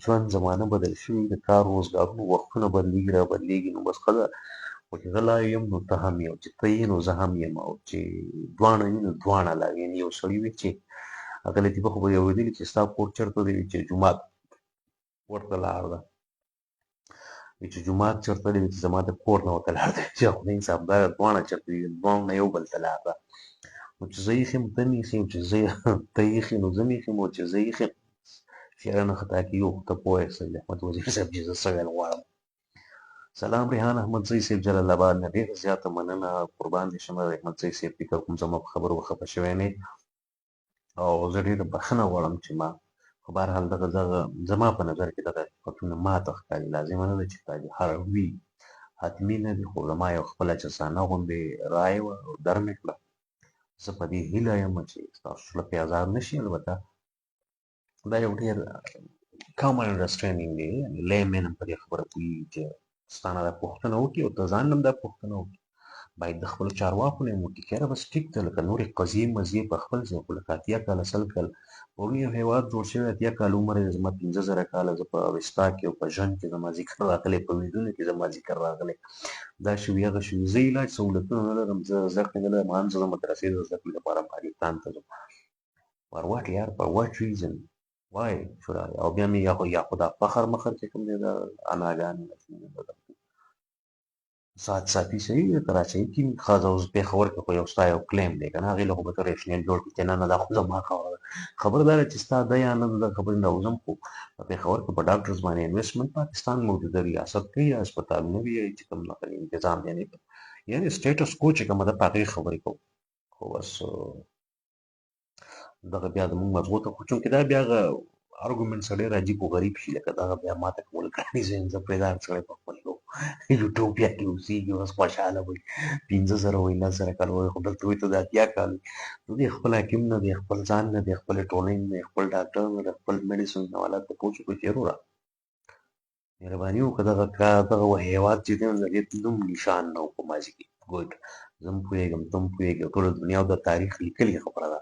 ژوند زمانه بدل شوي، د کار روزګارونو وختونه بدلېږي را بدلېږي. نو بس ښه ده خو چې زه لا یم نو ته هم یې، او چې ته یې نو زه هم یم، او چې دواړه یو نو دواړه لا. یعنې یو سړي وي چې هغه لطیفه خو به یې اورېدلي چې ستا کور چېرته دی چې جومات ورته لار ده، چې جومات چېرته دی چې زما د کور نه ورته لار ده، چې خدای حسابداره دواړه چېرته دي، دواړو نه یو بل ته لار ده. نو چې زه ایښ یم ته مې ایښی، چې زه ته ایښ یې نو زه مې ایښ یم، او چې زه ایښ یم شعره نه خطا کېږي. خو ته پوه یې سید احمد وزیر صاحب چې زه څه ویل غواړم. سلام ریحان احمدزی صاحب جلال آباد نه ډېره زیاته مننه. قربان دې شم احمدزی صاحب فکر کوم زما په خبرو به خفه شوی نه یې او زه ډېره بښنه غواړم چې ما خو بهرحال دغه زما په نظر کې دغه حقیقتونه ماته ښکاري. لازمه نه ده چې هر وي، حتمي نه دي، خو زما یو خپله جسانه غوندې رایه وه او در مې کړه. زه په دې هیله یم چې ستاسو زړه پرې ازار نه شي. البته دا یو ډېر کامن انډرسټینډینګ دی، یعنې لیمن هم په دې خبره پوهېږي چې ستا نه دا پوښتنه وکړي او ته ځان نه هم دا پوښتنه وکړي. باید د خپلو چارواکو نه یې وکړي چې یاره بس ټیک ده، لکه نورې قضیې مضیې په خپل ځای، خو لکه اتیا کاله سل کاله پرون یو هېواد جوړ شوی، اتیا کاله عمر یې زما 15,000 کاله زه په اوستا کې او په ژوند کې زما ذکر راغلی، په ویدونو کې زما ذکر راغلی، دا شوي هغه شوي. زه علاج سهولتونه نه لرم، زه زده کړې نه لرم، هم زه د مدرسې د زده کړې لپاره پاکستان ته ځم. For what یار for what reason why should I؟ او بیا مې یا خو دا فخر مخر چې کوم دی د اناګانې سعد صافي صحیح دی، کراچۍ کې ښځه اوس پېښور کې خو یو ستا یو کلیم دی که نه، هغې له خو به ته ریشنل جوړ کړي چې نه نه دا خو زما خبره ده. خبره دا ده چې ستا ده یا نه ده دا خبرې نه اوزم، خو په پېښور کې په ډاکټرز باندې انویسټمنټ پاکستان موجوده ریاست کوي، یا هسپتالونه وي، چې کوم نظام دی یعنې سټیټس کو چې کومه ده په هغې خبرې کوو. خو بس دغه بیا زموږ مضبوط خو چونکې دا بیا هغه ارګومنټ سړی عجیب و غریب شي، لکه دغه بیا ماته کول ګران دي. زه پرې دا سړی په خپل یوټوپیا کې اوسېږي، اوس خوشحاله وي، 15,000 وایي 10,000 کاله وایي، خو دلته وایي ته د اتیا کال نو دی خپل حکیم نه دی، خپل ځان نه دی، خپلې ټولنې نه دی، خپل ډاکټر نه دی، خپل میډیسن نه والا ته پوه شو چې وروره مهرباني وکړه دغه کار دغه هېواد چې دی نو د دې نوم نشان نه و په ماضي کې. ګوډ زه هم پوهېږم ته هم پوهېږې، ټوله دنیا او د تاریخ لیکلې خبره ده.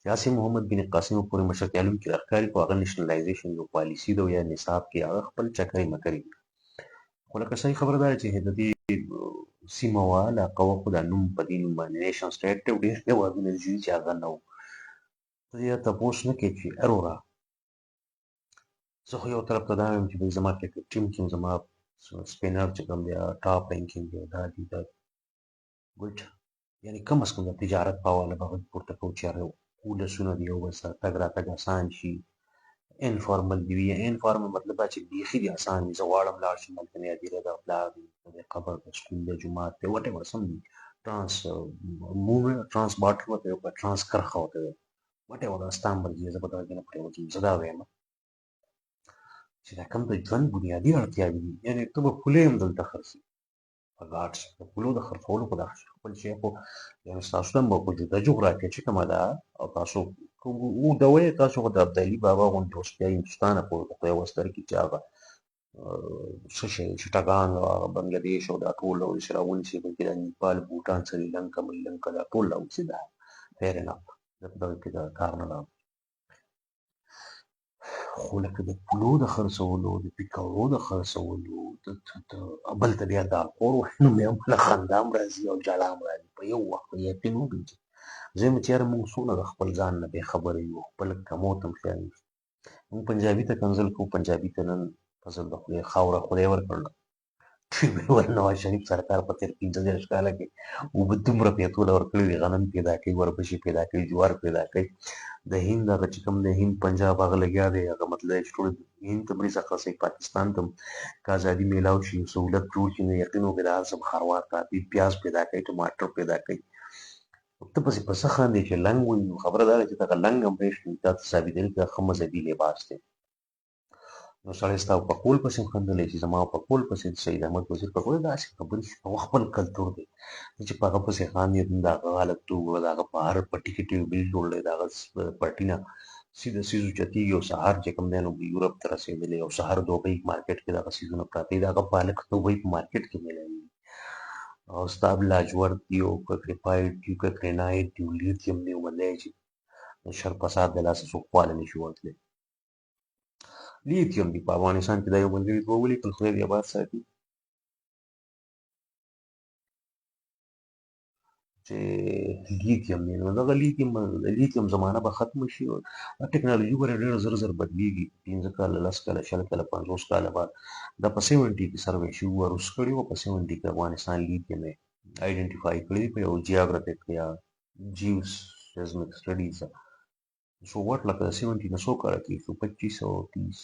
یاسین محمد بن قاسم پورې مشرق عالم کې راښکاري، خو هغه نېشنلایزېشن یو پالیسي ده یا نصاب کې هغه خپل چکرې مکرې دي. خو لکه صحیح خبره ده چې د دې سیمه وه علاقه وه، خو دا نوم په دې نوم باندې نیشن سټیټ دی، ډېر هېوادونه دي چې هغه نه و. ته دې تپوس نه کوې چې اروره زه خو یو طرف ته دا وایم چې زما کرکټ ټیم کې زما سپینر چې کوم دی ټاپ رینکینګ دی دا دي دا ګوډ، یعنې کم از کم د تجارت په حواله به غږ پورته کوو چې یاره ولسونه د یو بل سره تګ راتګ اسان شي. انفارمل دی وي، انفارمل مطلب دا چې بیخي دې اسان وي. زه غواړم لاړ شم هلته مې هدیره ده، پلار دی، د قبر ده، سکول دی، جومات دی، وټ ایور سم دي، ټرانسپورټ ورته وایي، ټرانس کرښه ورته وایي، وټ ایور ستا مرضي، زه په دغه کې نه پرېوځم. زه دا وایم چې دا کوم د ژوند بنیادي اړتیاوې دي، یعنې ته به پولې هم دلته خرڅوي په ګاډ شي، د پولو د خرڅولو خو دا خپل شی خو یعنې ستاسو هم به موجوده جغرافیه چې کومه ده او تاسو اوږدوئ، تاسو خو د ابدالي بابا غوندې اوس بیا هندوستانه پورې د خدای وسلر کې چې هغه څه شی چټګان او هغه بنګلادیش او دا ټول ورسې راونیسي، بلکې دا نیپال، بوټان، سریلنکا، مریلنکا دا ټول راونیسي. دا فیر انف زه په دغه کې دا کار نه لرم. خو لکه د پولو د خرڅولو، د پیکاوو د خرڅولو، بل ته بیا دا کور وایي نو بیا بله خندا هم راځي او ژړا هم راځي په یو وخت. یقین وکړئ چې زه یم چې یاره مونږ څومره د خپل ځان نه بې خبره یو، خپل کمو ته هم خیال نه مونږ پنجابي ته کنځل کوو، پنجابي ته نن فضل د خدای خاوره خدای ورکړله نواز شریف سرکار په تېر 15 کاله کې اوبه دومره پیتوله ورکړي دي، غنم پیدا کوي، وربشې پیدا کوي، جوار پیدا کوي، د هند هغه چې کوم د هند پنجاب هغه لګیا دی هغه مطلب چې ټول هند ته مري څخه صحیح پاکستان ته که ازادي میلاو شي سہولت جوړ شي نو یقین وکړئ د هر څه خروار کافي پیاز پیدا کوي ټماټر پیدا کوي ته پسې په څه خاندې چې لنګ وایي نو خبره دا ده چې دغه لنګ هم پرېږدي تا ته ثابتوي چې دا ښه مذهبي لباس دی نو سړی ستا په کول پسې هم خندلی چې زما په کول پسې سید احمد وزیر په کول داسې خبرې چې په خپل کلتور دی چې په هغه پسې خاندې د هغه حالت وګوره د هغه په هر پټي کې ټي وي بل جوړ دی د هغه پټي نه سیده سیزو چتېږي او سهار چې کوم دی نو یورپ ته رسېدلی او سهار دوبۍ مارکېټ کې دغه سیزونه پراته دي د هغه پالک دوبۍ په مارکېټ کې میلاوي او ستا لاجورد دي او که ګریفایټ دي که ګرینایټ دي لیتیم دي ومنلی چې شر فساد د لاسه څوک خواله نه شي ورتلی لیتیم دي په افغانستان کې دا یو ملګري دوه ولیکل خدای دې آباد ساتي چې لیتیم دی نو دغه لیتیم زمانه به ختمه شي او ټکنالوژي ګوره ډېره زر زر بدلېږي 15 کاله 10 کاله 20 کاله 50 کاله بعد دا په 70 کې سروې شوي وه روس کړي وه په 70 کې افغانستان لیتیم یې آیډنټیفای کړي په یو جیوګرافیک یا جیو سیزمیک سټډیز سو واټ لکه د 70 نه څو کاله تېر شو 2530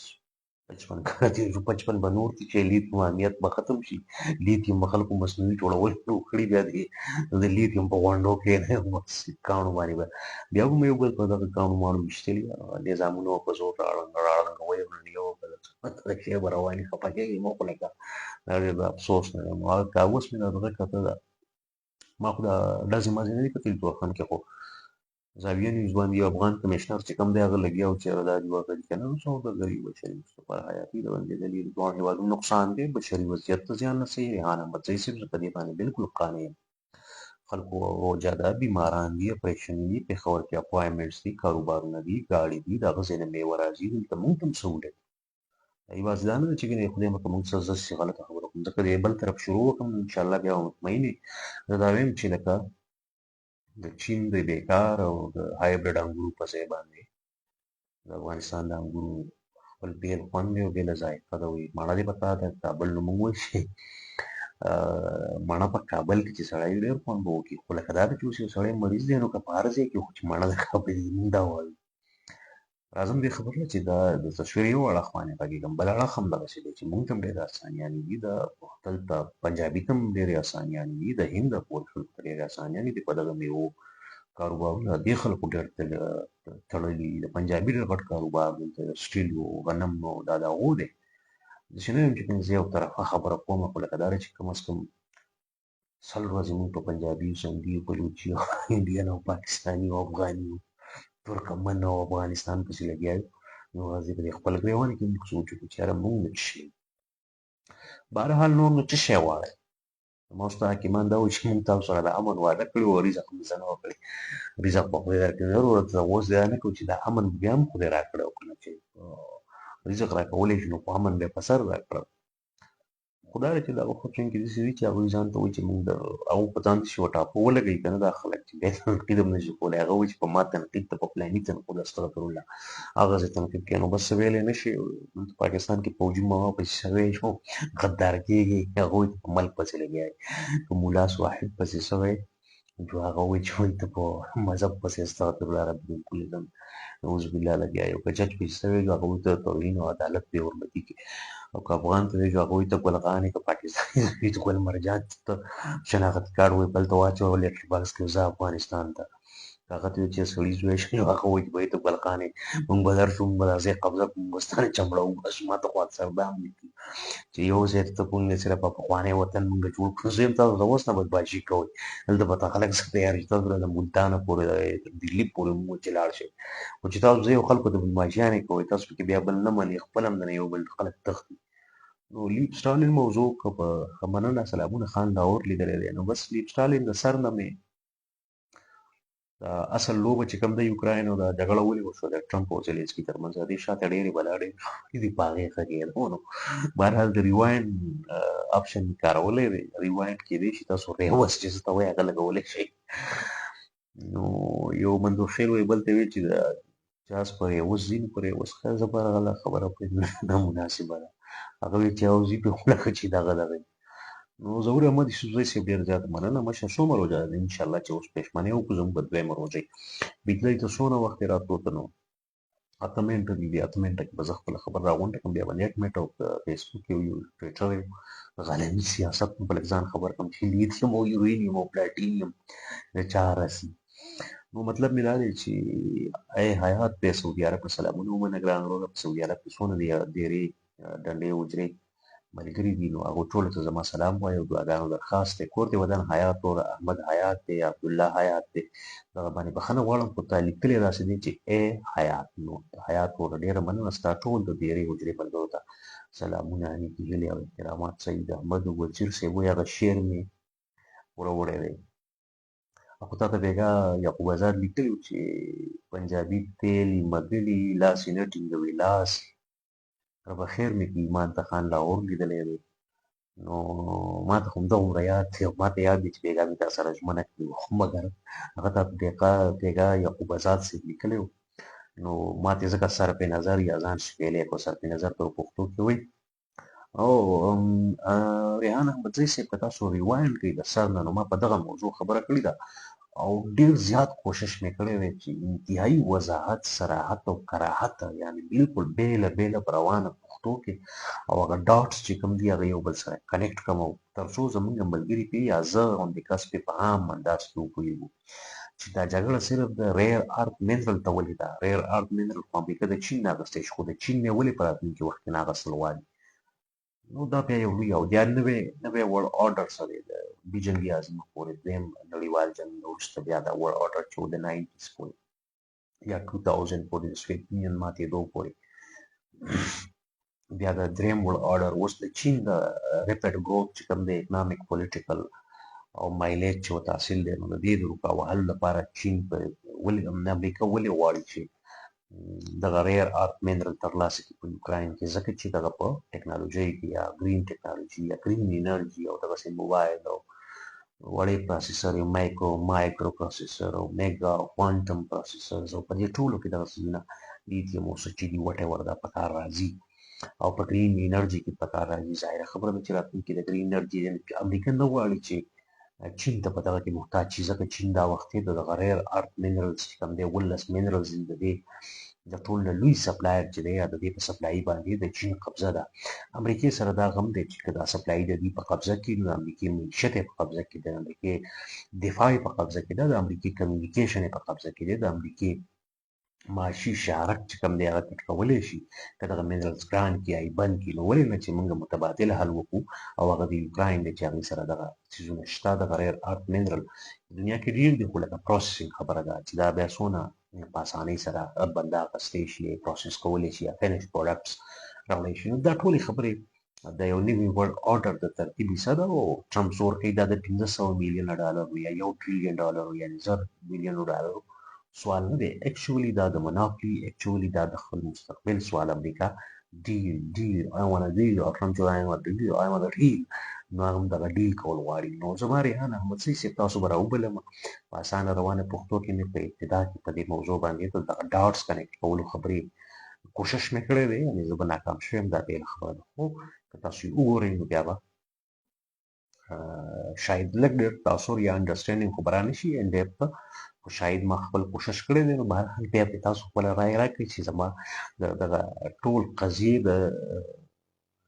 55 کاله تېر شو 55 به نور دي چې لیتیم اهمیت به ختم شي لیتیم به خلکو مصنوعي جوړول وکړي بیا د لیتیم په غونډو کې بس کاڼو باندې به بیا به مو یو بل په دغه کاڼو ماڼو ویشتلي نظامونه به په زور راړنګوئ او نن یو بل دغه شی به رواني خفه کېږي ما خو لکه دا ډېر د افسوس نه دی که اوس مې دغه کته ده ما خو دا ډزې مزې نه دي کتلي تورخم کې خو زاویه نیوز باندې یو افغان کمیشنر چې کوم دی هغه لګیا و چې یاره دا جوړه که نه نو سوداګري بشري مصطفی حیاتي د بندېدلي د دواړو هېوادونو نقصان دی بشري وضعیت ته زیان رسوي ریحان احمدزی صاحب زه په دې باندې بالکل قانع یم خلکو روجه ده بیماران دي اپریشن دي پېښور کې اپوایمنټس دي کاروبارونه دي ګاړې دي د هغه ځای نه میوه راځي دلته موږ ته هم سهولت یوازې دا نه ده چې خدای مکه موږ څه زه چې غلطه خبره کوم ځکه د بل طرف شروع وکړم انشاءالله بیا به مطمئن یې زه دا وایم چې لکه د چین د بیکار او د هایبریډ انګورو په ځای باندې د افغانستان د انګورو خپل بېل خوند دی او بېله ذایقه ده وایي مڼه دې په تا د کابل نوم ووایي چې مڼه په کابل کې چې سړی ډېر خوند به وکړي خو لکه دا ده چې اوس یو سړی مریض دی نو که په هر ځای کې خو چې مڼه د کابل وي موږ دا وایو راځم دې خبرې ته چې دا د تصویر یو اړخ باندې غږېږم بل اړخ هم دغسې دی چې موږ ته هم ډېرې اسانیانې دي د دلته پنجابي ته هم ډېرې اسانیانې دي د هند د کور خلکو ته ډېرې اسانیانې دي په دغه میوو کاروبارونه دې خلکو ډېر تړلي د پنجابي ډېر غټ کاروبار دلته د سټیلو غنمو دا د هغو دی داسې نه یم چې کوم زه یو طرفه خبره کوم خو لکه دا ده چې کم از کم 100 ورځې موږ په پنجابي سندي بلوچي او انډین او پاکستاني او افغاني او ترکمن او افغانستان پسې لګیا یو نو ورځې په دې خپل ګرېوان کې موږ سوچ وکړو چې یاره موږ نو څه شی بهرحال نور نو څه شی غواړئ زما ستا حکیمان دا وایي چې موږ تاسو سره د امن وعده کړې وه رزق مو زه نه وکړې رزق به خدای درکړي ضرور ورته اوس دا نه کوو چې دا امن بیا هم خدای راکړی او که نه چې رزق راکولی شي نو خو امن به یې په سر راکړه خو دا دی چې دغه خو چونکې داسې دي چې هغوی ځان ته وایي چې موږ د هغو په ځان تشې ټاپو ولګوي که نه دا خلک چې بیا تنقید هم نشي کولی هغه وایي چې په ما تنقید ته په فلاني تنقید استغفرالله هغه ځای تنقید کوي نو بس څه ویلی نه شي دلته پاکستان کې فوجي ماما پسې سوی شو غدار کېږي هغه وایي په ملک پسې لګیا یې که ملا صاحب پسې سوی جو هغه وایي چې وایي ته په مذهب پسې استغفرالله رب الکل زم نعوذ بالله لګیا یو که جج پسې سوی جو هغه وایي ته توهین او عدالت بې حرمتي کې او که افغان ته دی جو هغه وایي ته ګلغانې که پاکستاني وایي ته ګل مرجان ته شناخت کارت وایي بل ته واچوه لیټر باکس کې زه افغانستان ته که هغه ته وایي چې سړي زوی شي نو هغه وایي ته ګلغانې موږ به درشو موږ به دا ځای قبضه کړو موږ به ستانه چمړوو بس ما ته خو سردام لیکي چې یو ځای ته موږ صرف په پخوانی وطن موږ جوړ کړو زه یم تاسو اوس نه بدماشي کوئ دلته به خلک څه تیار شي تاسو د ملتانه پورې دلي پورې موږ چې لاړ شئ خو چې تاسو زه یو خلکو ته بدماشیانې کوئ تاسو پکې بیا بل نه منئ خپل هم د یو بل خلک تښتي نو لیپ سټالین موضوع که په ښه مننه سلامونه خان لاهور لیدلی دی نو بس لیپ سټالین د سر نه مې دا اصل لوبه چې کوم د یوکراین او د جګړه ولې وشوه د ټرمپ او زیلنسکي ترمنځ د دې شاته ډېرې بلا ډېرې خبرې دي په هغې غږېدو نو بهرحال د ریوایند آپشن مې کارولی دی ریوایند کېدی شي تاسو ریوس چې څه ته وایي هغه لګولی شئ نو یو منظور وایي بل ته ویل چې د جاز په ریوس ځي نو په ریوس زه په هغه خبره پرې نامناسبه ده هغه وایي چې او ځي په خو لکه چې دغه نو ظهور احمد یوسفزۍ صاحب ډېر زیاته مننه مشر څومره روژه ده انشاءالله چې اوس پېشمنۍ وکړو زموږ به دویمه روژه بجلی ته څونه وخت یې راتلو ته نو 8 منټه دي 8 منټه کې به زه خپله خبر راغونډه کړم بیا به نیټ میټ او په فیسبوک یو ټویټر یو غلمي سیاست مو په لږ ځان خبر کړم چې لیتیم او یورینیم او پلاټینیم د چا رسي نو مطلب مې دا دی چې ای حیات دی سعودي عرب ته سلامونه ومنه ګران وروره په سعودي عرب کې څونه ډېرې ډنډې حجرې ملګري دي نو هغو ټولو ته زما سلام وایه او دعاګانو درخواست دی کور دې ودان حیات وروره احمد حیات دی عبدالله حیات دی دغه باندې بخښنه غواړم خو تا لیکلي داسې دی چې ای حیات نو حیات وروره ډېره مننه ستا ټول د ډېرې حجرې ملګرو ته سلامونه نیکې هیلې او احترامات سید احمد وزیر صاحب وایي هغه شعر مې وروړی دی خو تا ته بېګا یعقوب ازاد لیکلي وو چې پنجابي تیل مګلي لاس یې نه ټینګوي لاس ربه خیر مې کړي ایمان ته خان لاهور لیدلی دی نو ما ته خو همدغومره یاد دی او ما ته یاد دی چې بېګا مې تا سره ژمنه کړې وه خو مګر هغه ته بېګا یعقوب ازاد صاحب لیکلی و نو ما ته ځکه صرف نظر یا ځان شپېلی کړو صرف نظر ته پښتو کې وایي او ریحان احمدزی صاحب که تاسو ریوایند کړئ د سر نه نو ما په دغه موضوع خبره کړې ده او ډیر زیات کوشش مې کړی دی چې انتهایی وضاحت صراحت او کراحت یعنی بالکل بیله بیله په روانه پښتو کې او هغه ډاټس چې کوم دي هغه یو بل سره کنیکټ کړم او تر څو زموږ ملګري پرې یا زه غوندې کس پرې په عام انداز کې وپوهېږو چې دا جګړه صرف د ریر ارت منرل ته ولې ده ریر ارت منرل خو امریکا د چین نه اخیستی شي خو د چین نه ولې په راتلونکي وخت کې نه اخیستل غواړي نو دا بیا یو لوی او بیا نوی ورلډ آرډر سره د بي جنګي اعظمه پورې دویم نړیوال جنګ نه وروسته بیا دا ورلډ آرډر چې و د 90s پورې یا 2000 پورې د سوویت یونین ماتېدو پورې بیا د دریم ورلډ آرډر اوس د چین د ریپډ ګروث چې کوم د اکنامک پولیټیکل او مایلیج چې ورته حاصل دی نو د دې د روکا وهلو لپاره چین په ولې امریکا ولې غواړي چې دغه ریر ارت منرل ترلاسه کړي په یوکراین کې ځکه چې دغه په ټیکنالوژۍ کې یا ګرین ټیکنالوژي یا ګرین انرژي او دغسې موبایل او وړې پروسیسر یو مایکرو پروسیسر او میګا او کوانټم پروسیسرز او په دې ټولو کې دغه څیزونه لیتیم او څه چې دي وټ ایور دا په کار راځي او په ګرین انرژي کې په کار راځي ظاهره خبره ده چې راتلونکي د ګرین انرژي امریکا نه غواړي چې چین ته په دغه کې محتاج شي ځکه چین دا وخت د دغه ریر ارت منرلز چې کوم دی 11 منرلز دي د دې د ټول نه لوی سپلایر چې دی د دې په سپلای باندې د چین قبضه ده امریکای سره دا غم دی چې دا سپلای د دې په قبضه کې نو امریکای معیشت په قبضه کې ده امریکای دفاع په قبضه کې ده د امریکای کمیونیکیشن په قبضه کې ده د امریکای معاشي شارک چې کوم دی هغه کټ کولی شي که دغه منرلز ګران کړي یا بند کړي نو ولې نه چې موږ متبادل حل وکړو او هغه د یوکراین دی چې هغې سره دغه څیزونه شته دغه ریر ارت منرل دنیا کې ډېر دي خو لکه پروسسینګ خبره ده چې دا بیا څونه په اسانۍ سره بنده اخیستی شي پروسس کولی شي یا فینش پروډکټس راوړی شي نو دا ټولې خبرې د یو نوي ورلډ آرډر د ترتیب حصه ده او ټرمپ زور کوي دا د 1500 میلیونه ډالرو یا 1 ټریلیون ډالرو یعنې 1000 بلیونو ډالرو سوال نه دی اکچولی دا د مناپلي اکچولی دا د خپل مستقبل سوال امریکا ډیل I want a deal او ټرمپ چې I want a deal I want a deal نو هغه هم دغه ډیل کول غواړي نو زما ریحان احمدزی صاحب تاسو به راوبلم په اسانه روانه پښتو کې مې په ابتدا کې په دې موضوع باندې د دغه ډاټس کنیکټ کولو خبرې کوشش مې کړی دی یعنې زه به ناکام شویم دا بېله خبره ده خو که تاسو یې وګورئ نو بیا به شاید لږ ډېر تاثر یا انډرسټینډینګ خو به رانشي ان ډیپت خو شاید ما خپل کوشش کړی دی نو بهرحال بیا پرې تاسو خپله رایه راکړئ چې زما د دغه ټول قضیې د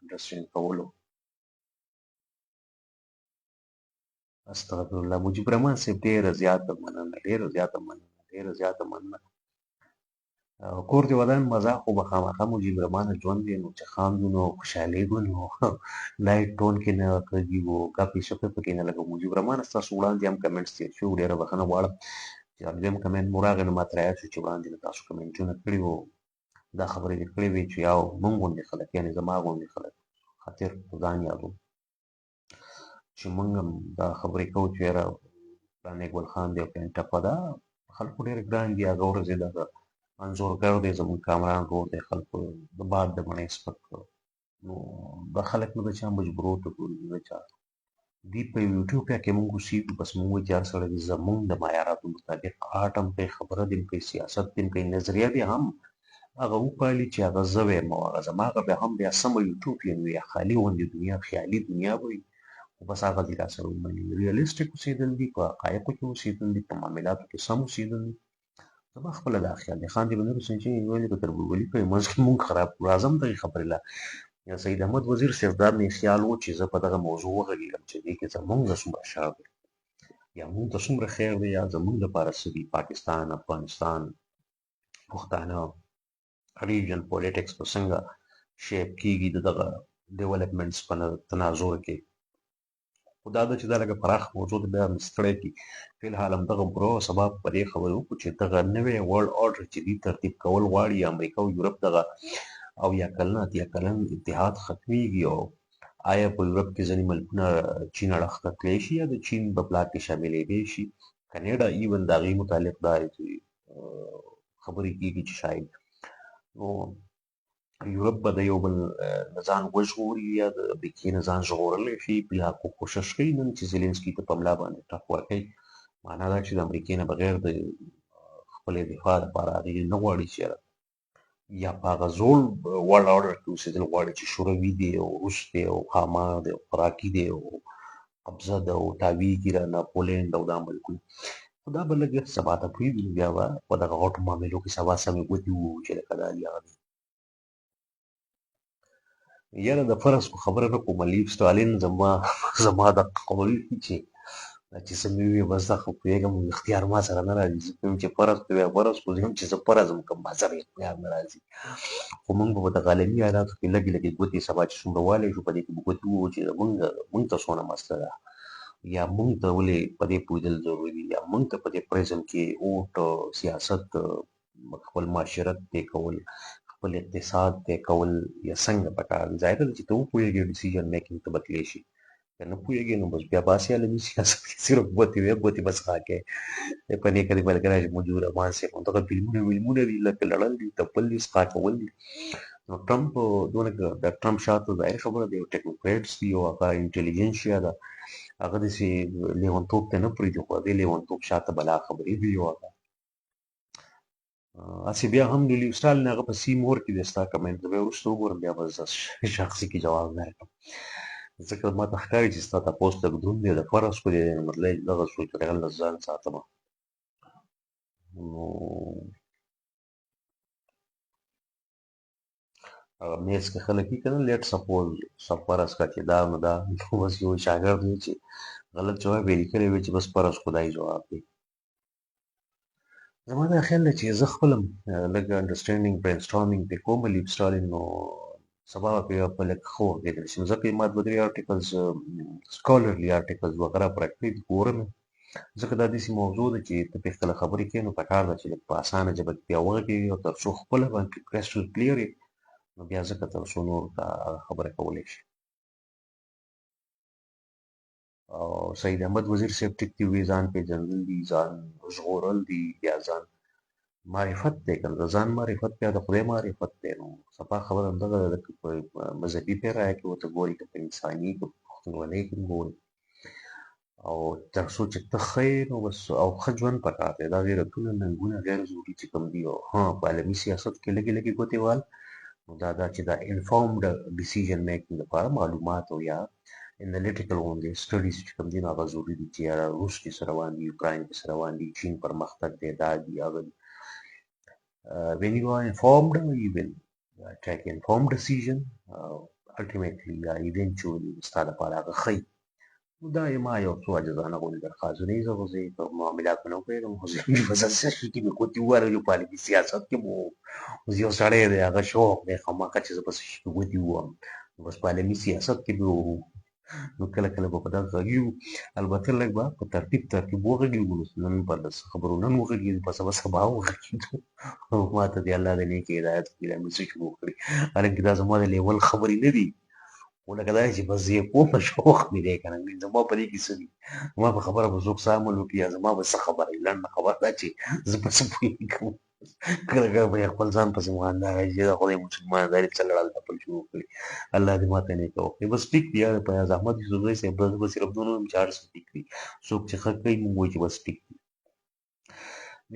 انډرسټینډ کولو استغفرالله مجيب رحمان صاحب ډېره زیاته مننه ډېره زیاته مننه کور دې ودان مزاح خو به خامخا مجيب رحمانه ژوند دی نو چې خاندو نو خوشحالېږو نو لایټ ټون کې نه کږېږو ګپې شپې پکې نه لګو مجيب رحمانه ستاسو وړاندې هم کمنټس تېر شوي ډېره بښنه غواړم چې دویم کمنټ مو راغی نو ما ته رایاد شو چې وړاندې مې تاسو کمنټونه کړي وو دا خبرې دې کړې وې چې یو موږ غوندې خلک یعنې زما غوندې خلک خاطر ځان یادوم چې موږ هم دا خبرې کوو چې یاره فلانی ګل خان دی او فلاني ټپه ده خلکو ډېر ګران دي هغه ورځې دغه انځورګر دی زموږ کامران ورور دی خلکو د باد د مڼې سپک نو دا خلک نه د چا مجبورو ته ګوري د چا دی په یوټیوب کې موږ اوسېږو بس موږ وایو چې هر سړی دې زموږ د معیاراتو مطابق آرټ هم کوي خبره دې هم کوي سیاست دې هم کوي نظریه دې هم هغه وپالي چې هغه زه وایم او هغه زما هغه بیا هم بیا سمه یوټوپین وي یا خالي غوندې دنیا خیالي دنیا به وي خو خو بس هغه دي راسره ومني ریالسټیک اوسېدل دي په حقایقو کې اوسېدل دي په معاملاتو کې سم اوسېدل دي زما خپله دا خیال دی خان دې به نه رسېږي چې ولې به تربورګلي کوي منځ کې مونږ خراب کړو راځم دغې خبرې لا یا سید احمد وزیر صاحب دا مې خیال و چې زه په دغه موضوع وغږېږم چې دې کې زمونږ څومره شر دی یا مونږ ته څومره خیر دی یا زمونږ لپاره څه دي پاکستان افغانستان پښتانه ریجن پولیټکس په څنګه شیپ کېږي د دغه ډیولپمنټس په تناظر کې خو دا ده چې دا لږه پراخ موضوع ده بیا مې ستړی کړي فی الحال همدغه برو سبا په دې خبرې وکړو چې دغه نوی ورلډ اورډر چې دوی ترتیب کول غواړي امریکا او یورپ دغه او یا کلن اتیا کلن اتحاد ختمیږي او آیا په یورپ کې ځینې ملکونه چین اړخ ته تللی شي یا د چین په پلاټ کې شاملېدی شي کنیډا ایون د هغې متعلق دا چې خبرې کېږي چې شاید نو یورپ به د یو بل نه ځان وژغوري یا د امریکې نه ځان ژغورلی شي بیا خو کوښښ کوي نن چې زیلنسکي ته په ملا باندې ټپ ورکوي معنا دا چې د امریکې نه بغیر د خپلې دفاع لپاره هغې نه غواړي چې یا په هغه زوړ ورلډ اورډر کې اوسېدل غواړي چې شوروي دی او روس دی او خاما دی او خوراکي دی او قبضه ده او تاویږي را ناپولینډ او دا ملکونه خو دا به لږ سبا ته پرېږدي بیا به په دغه غټو معاملو کې سبا سمې ګوتې ووهو چې لکه دا دي هغه دي یاره د فرض خو خبره نه کومه لیف ستالین زما د قول چې چې څه مې ووایي بس دا خو پوهېږم اختیار ما سره نه راځي زه کوم چې فرض ته وایه فرض خو زه یم چې زه فرض م کوم ما سره اختیار نه راځي خو موږ به په دغه عالمي حالاتو کې لږې لږې ګوتې سبا چې څومره والی شو په دې کې به ګوتې ووهو چې موږ ته څونه مسله ده یا موږ ته ولې په دې پوهېدل ضروري دي یا موږ ته په دې پریزم کې اوټ سیاست خپل معاشرت طی کول خپل اقتصاد طی کول یا څنګه پکار دي ظاهره ده چې ته وپوهېږې ډیسیژن میکینګ ته بدلی شي که نه پوهېږې نو بس بیا باسې عالمي سیاست کې صرف ګوتې وې ګوتې بس خاکې په نیکه دې ملګری چې موجود رحمان صاحب همدغه فلمونه دي لکه لړل دي تپل دي څښا کول دي نو ټرمپ دونه د ټرمپ شاته ظاهر خبره دی ټیکنوکریټس دي او هغه انټلیجنسیا ده هغه داسې لیونتوب ته نه پرېږدي خو دې لیونتوب شاته بلا خبرې دي او هغه هسې بیا هم د لیو سټالین هغه په سیم ور کې دی ستا کمنټ زه بیا وروسته وګورم بیا به زه شخصي کې جواب درکړم ځکه ما ته ښکاري چې ستا تپوس لږ دروند دی د فرض خو دی مطلب دغه سوچ هغه له ځان ساتمه نو هغه میز کې خلک وي که نه لیټ سپوز فرض کړه چې دا نو دا بس یو شاګرد وي چې غلط جواب یې لیکلی وي چې بس فرض خدای جواب دی زما دا خیال دی چې زه خپل هم لږ انډرسټینډینګ برین سټارمینګ پرې کوم لیو سټالین نو سبا به په لږ ښه وغږېدلی شم ځکه یې ما دوه درې ارټیکلز سکالرلي ارټیکلز وغیره پوره کړي دي ګورم یې ځکه دا داسې موضوع ده چې ته پرې خپله خبرې کوې نو پکار ده چې لږ په اسانه ژبه کې بیا وغږېږي او تر څو خپله باندې کرسټل کلیر یې نو بیا ځکه تر څو نورو ته هغه خبره کولی شي او سید احمد وزیر صاحب ټیک دي وایي ځان پېژندل دي ځان ژغورل دي بیا ځان معرفت دی که نه د ځان معرفت بیا د خدای معرفت دی نو صفا خبره همدغه ده که په مذهبي پیرایه کې ورته ګوري که په انساني که په پښتونولۍ کې ګوري او تر څو چې ته ښه یې نو بس او ښه ژوند پکار دی دا غیرتونه ننګونه غیر ضروري چې کوم دي او په عالمي سیاست کې لږې لږې ګوتې وال نو دا دا چې دا انفارمډ ډیسیژن میکینګ لپاره معلومات او یا انالیټیکل غوندې سټډیز چې کوم دي نو هغه ضروري دي چې یاره روس کې څه روان دي یوکراین کې څه روان دي چین پرمختګ دی دا دي هغه دي when you are informed you will take informed decision ultimately eventually ستا لپاره هغه ښه نو دا یې ما یو څو عاجزانه غوندې درخواستونه دي زه خو زه په معاملاتو نه پوهېږم خو زه په داسې شي کې مې ګوتې ووهلې په عالمي سیاست کې مو یو سړی دی هغه شوق دی خامخا چې زه په څه شي کې ګوتې ووهم نو بس په عالمي سیاست کې مې ووهو نو کله کله به په دغه غږېږو البته لږ به په ترتیب وغږېږو نن په داسې خبرو نن وغږېږو په سبا وغږېږو ما ته دې الله د نیکې هدایت وکړي دا مسج مو وکړي حالانکې دا زما د لیول خبرې نه دي خو لکه دا چې بس یې کومه شوق مې دی که نه زما په دې کې څه دي زما په خبره به څوک څه عمل وکړي یا زما به څه خبره وي لنډه خبره دا چې زه په څه پوهېږم کله کله به یې خپل ځان پسې مهانداره چې دا خدای مسلمانداري څه لړل تپل شروع کړي الله دې ماته نیکه وکړي بس ټیک دی یاره په احمد یوسفزۍ صاحب به صرف دونه ویم چې هر څه ټیک دي څوک چې ښه کوي موږ وایو چې بس ټیک دي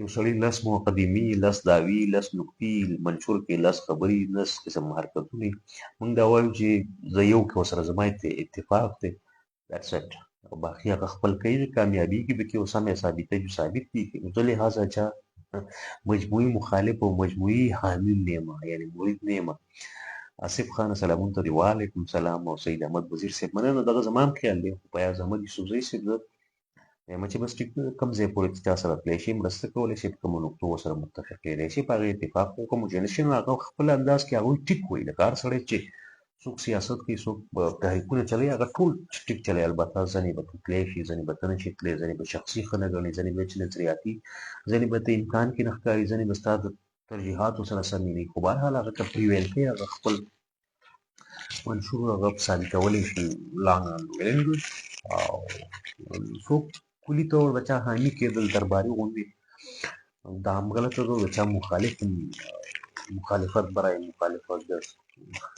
یو سړي لس مقدمې لس دعوې لس نکتې منشور کې لس خبرې لس قسم حرکتونه موږ دا وایو چې زه یو کې ورسره زما اتفاق دی That's it. او باقي هغه خپل کوي کامیابی کې به کې اوس هم ثابته جو ثابت دي نو زه لهذا چا مجموعي مخالف او مجموعي حامی نیمه یعنی مرید نیمه آصف خان سلامون ته دی وعلیکم سلام او سید احمد وزیر صاحب مننه دغه زمام خیال دی په یا زمد یوسفزئی صاحب زه یم چې بس ټیک کم ځای پورې چې چا سره تللی شي مرسته کولی شي په کومو نقطو ورسره متفق کېدی شي په هغې اتفاق وکړو چې نه شي نو هغه خپل انداز کې هغوی ټیک وایي لکه هر سړی چې څوک سیاست کوي څوک تحریکونه چلوي هغه ټول ټیک چلوي البته ځینې به تللی شي ځینې به ته نه شي تللی ځینې به شخصي ښه نه ګڼي ځینې به چې نظریاتي ځینې به ته امکان کې نه ښکاري ځینې به ستا د ترجیحاتو سره سم نه وي خو بهرحال هغه که پریویل کوي هغه خپل منشور هغه ثابتولی شي لانګ او څوک کلي طور د چا حامي کېدل درباري غوندې دا هم غلطه ده د چا مخالفت برای مخالفت د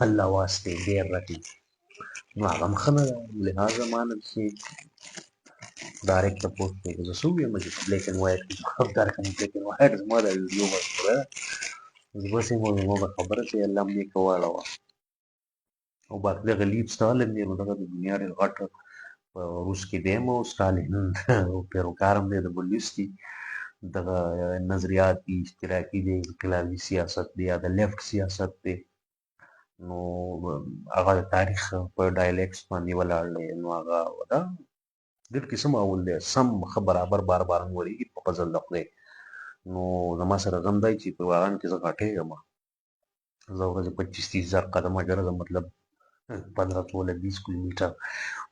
الله واسطې ډېر رټي نو هغه هم ښه نه ده لهذا ما نه چې ډایرکټ تپوس کوي زه څه ووایم چې بلیک اینډ وایټ ډایرکټ بلیک اینډ وایټ زما د ویډیو بس پوره زه بس یم زما به خبره چې الله مې یې واړوه او باقي دغه لیب ستالین دی نو دغه د دنیا ډېر غټ په روس کې دی او ستالین پیروکار هم دی د بلوسکي دغه نظریات دي اشتراکي دی انقلابي سیاست دی یا د لیفټ سیاست دی نو هغه د تاریخ په ډایلیکټس باندې ولاړ دی نو هغه دا ډېر قسم اول دی سم ښه برابر بار بار ورېږي په فضل د خدای نو زما سره غم دی چې په واغان کې زه غټېږم زه ورځې 25-30 زره قدمه ګرځم مطلب 15-16-20 کیلومتر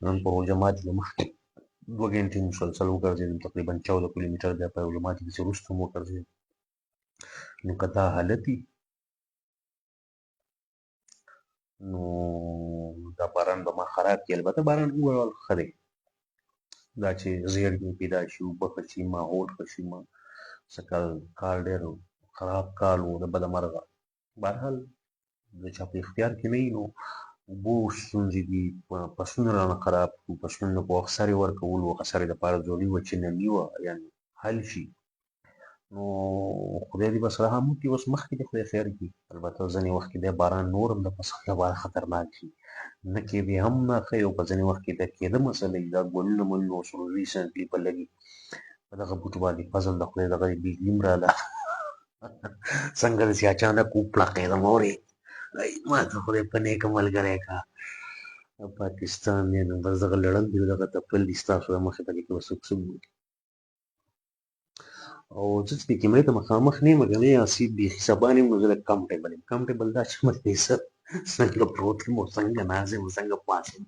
نن په روژه ماتي نه مخکې 2 غنټې مسلسل وګرځېدم تقریبا 14 کیلومتر بیا په روژه ماتي پسې وروسته هم وګرځېدم نو که دا حالت وي نو دا باران به ما خراب کړي البته باران وویل ښه دی دا چې زیړ پیدا شي اوبه ښه شي ماحول ښه شي کال ډېر خراب کال و د بدمرغه بهرحال د چا په اختیار کې نه وي نو اوبو ستونزې دي فصلونه رانه خراب کړو فصلونه په وخت سرې ورکول وخت سرې دپاره ضروري وه چې نمي وه یعنې حل شي نو خدای دې بس رحم وکړي اوس مخکې دې خدای خیر کړي البته ځینې وخت کې دی باران نور هم د فصل لپاره خطرناک شي نه کېدې هم نه ښه او په ځینې وخت کې دا کېده مسله وي دا ګلونه ملونه اوس ریسنټلي په لږي په دغه بوټو باندې فضل د خدای دغه بجلي هم راله څنګه داسې اچانک وپړقېدم اورې ما ته خدای په نیکه ملګری کا پاکستان دی نو بس دغه لړل دي دغه تپل دي ستاسو د مخې ته کې به څوک څه وکړي او زه چې د کیمرې ته مخامخ نه یم کنه یا بیخي سبا نه یم نو زه لږ کمفټیبل یم کمفټیبل دا چې مطلب زه څنګه پروت یم او څنګه ناست یم او څنګه پاس یم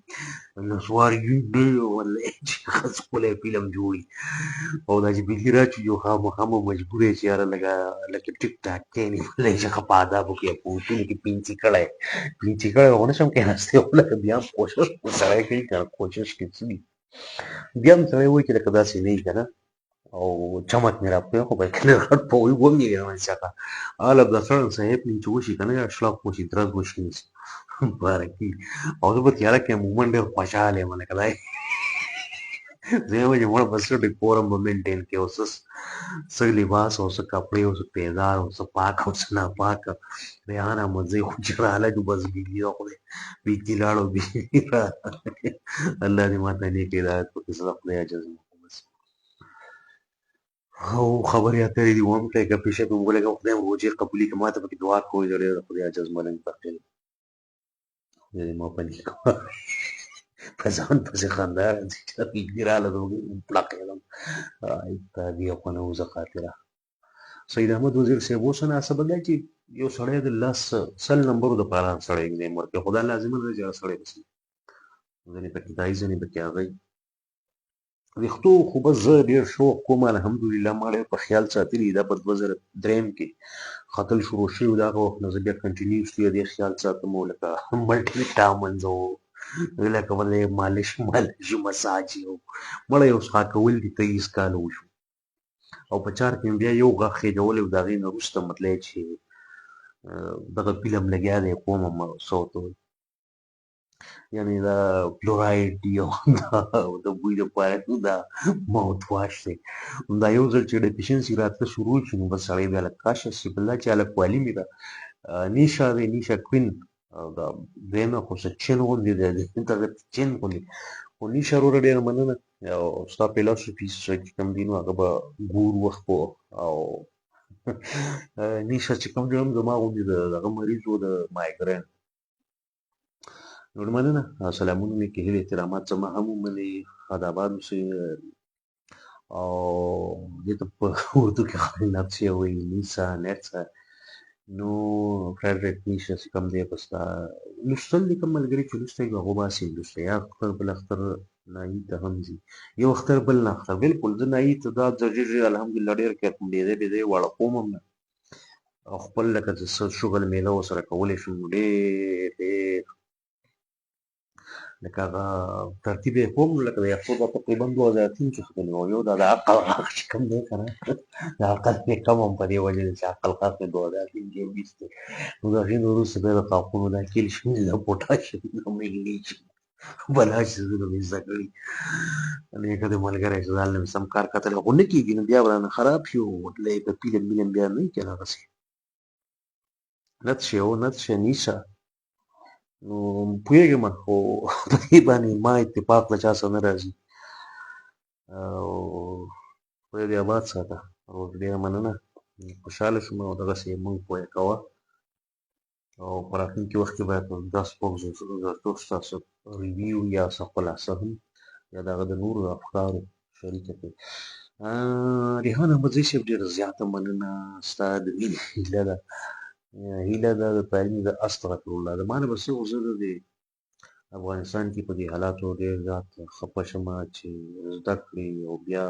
نسوار ډېر والله چې ښه ښکلی فلم جوړي او دا چې بجلي راچوي یو خامخا به مجبور یې چې یاره لکه ټیک ټاک کښېنې لږ چې ښه په آدابو کې په اصولو کې پینچي کړی خو نه شم کېناستی خو لکه بیا هم کوشش سړی کوي که نه کوشش کې څه دي بیا هم سړی وایي چې لکه داسې نه وي که نه او چمک مې راپرېښود خو باید کله غټ په وی ومیرم چاته حالا دفتر صاحب نیم چې وشي که نه یا شلاق وشي درز وشي نشي بارکي او زه په تیاره کې عموما ډېر خوشحاله یم لکه دا زه یم چې مړه بس ډیکورم به مینټین کړې او څه لباس او څه کپړې او څه پیزار او څه پاک او څه ناپاکه ریحانه مزې خو چې راغله جو بس بجلي راخدای بجلي لاړ او بجلي راغله الله دې ماته نیک هدایت وکړي زه د خدای عجز یم او خبرې اترې دي وم کړئ ګپې شپې مو ولګوم خدای مو روجې قبولي کړي ما ته پکې دعا کوئ د ډېر د خدای عجز ملنګ فقیر خدای دې ما په نیک په ځان پسې خندا راځي چې بجلي راغله زه پړقېدم تا دې خوانه وزه خاطره سید احمد وزیر صاحب اوس ناسبه ده چې یو سړی د سل نمبرو دپاره سړی ایګزام ورکوي خو دا لازمه نه ده چې هغه سړی بسي ځینې پکې دای ځینې پکې هغه ویښتو خو بس زه ډېر شوق کوم الحمدلله ما ډېر په خیال ساتلي دا په 2003 کې ختل شروع شوي د هغه وخت نه زه بیا کنټینیوسلی د دې خیال ساتم او لکه ملټي ویټامنز او لکه ولې مالش مساج او مړه یو څښاک کول دي 23 کاله وشو او په چار کې بیا یو غاښ خېجولی و د هغې نه وروسته مطلب چې دغه فلم لګیا دی کوم څه ورته یعنې دا فلوراید دی او د بوی دپاره دا ماوت واش دی دا یو ځل چې ډیفیشنسي راتله شروع شي نو بس سړی بیا لکه کاشه چې بالله چې هلک والي مې ده نیشا دی نیشا کوین دا دویمه خو څه چین غوندې دی دغه چین غوندې خو نیشه وروره ډېره مننه او ستا فلسفي چې کوم دي نو هغه به ګورو وخت په وخت او نیشه چې کوم دی هم زما غوندې د دغه مریض و د مایګرین نو مننه سلامونه مې کې هیلې احترامات زما هم ومنئ ښاد آباد اوسئ او دې ته په اردو کې خپل نقشې وایي نیسه نیټسه نو فریډریک نیشه چې کوم دی په ستا لوستل دي کوم ملګري چې لوستی وي هغو باسي لوستی یا اختر بل اختر نایي ته هم ځي یو اختر بل نه اختر بلکل زه نایي ته دا ضروري الحمدلله ډېر کوم بېځای بېځای واړه کوم هم نه او خپل لکه چې څه شغل میله ورسره کولی شم نو ډېر ډېر لکه هغه ترتیب یې کوم لکه د یو به تقریبا 2003 کې ختلي وو یو دا د عقل غاښ چې کوم دی که نه د عقل یې کم هم په دې وجه دی چې عقل غاښ مې 2003 کې ویستی نو د هغې نه وروسته بیا د غاښونو دا کیلشیم د پوټاشیم د میګنیشیم بلا شیزونه مې زده کړي نیکه د ملګری چې ځان له مې سم کار کتلی خو نه کېږي نو بیا به رانه خراب شي او په پیلم بیلم بیا نه وي که نه هغسې نتشه او نتشه نیشه نو پوهېږم خو په دې باندې ما اتفاق له چا سره نه راځي او خدای دې آباد ساته او ډېره مننه خوشحاله شوم او دغسې موږ پوهه کوه او په راتلونکي وخت کې باید داسې پوه ستاسو ریویو یا څه خلاصه هم یا د هغه د نورو افکارو شریکه کړئ ریحان احمدزی صاحب ډېره زیاته مننه ستا د مینې هیله ده د تعلیم د استغفرالله د ما نه به څه خو زه د دې افغانستان کې په دې حالاتو ډېر زیات خفه شم چې زده کړې او بیا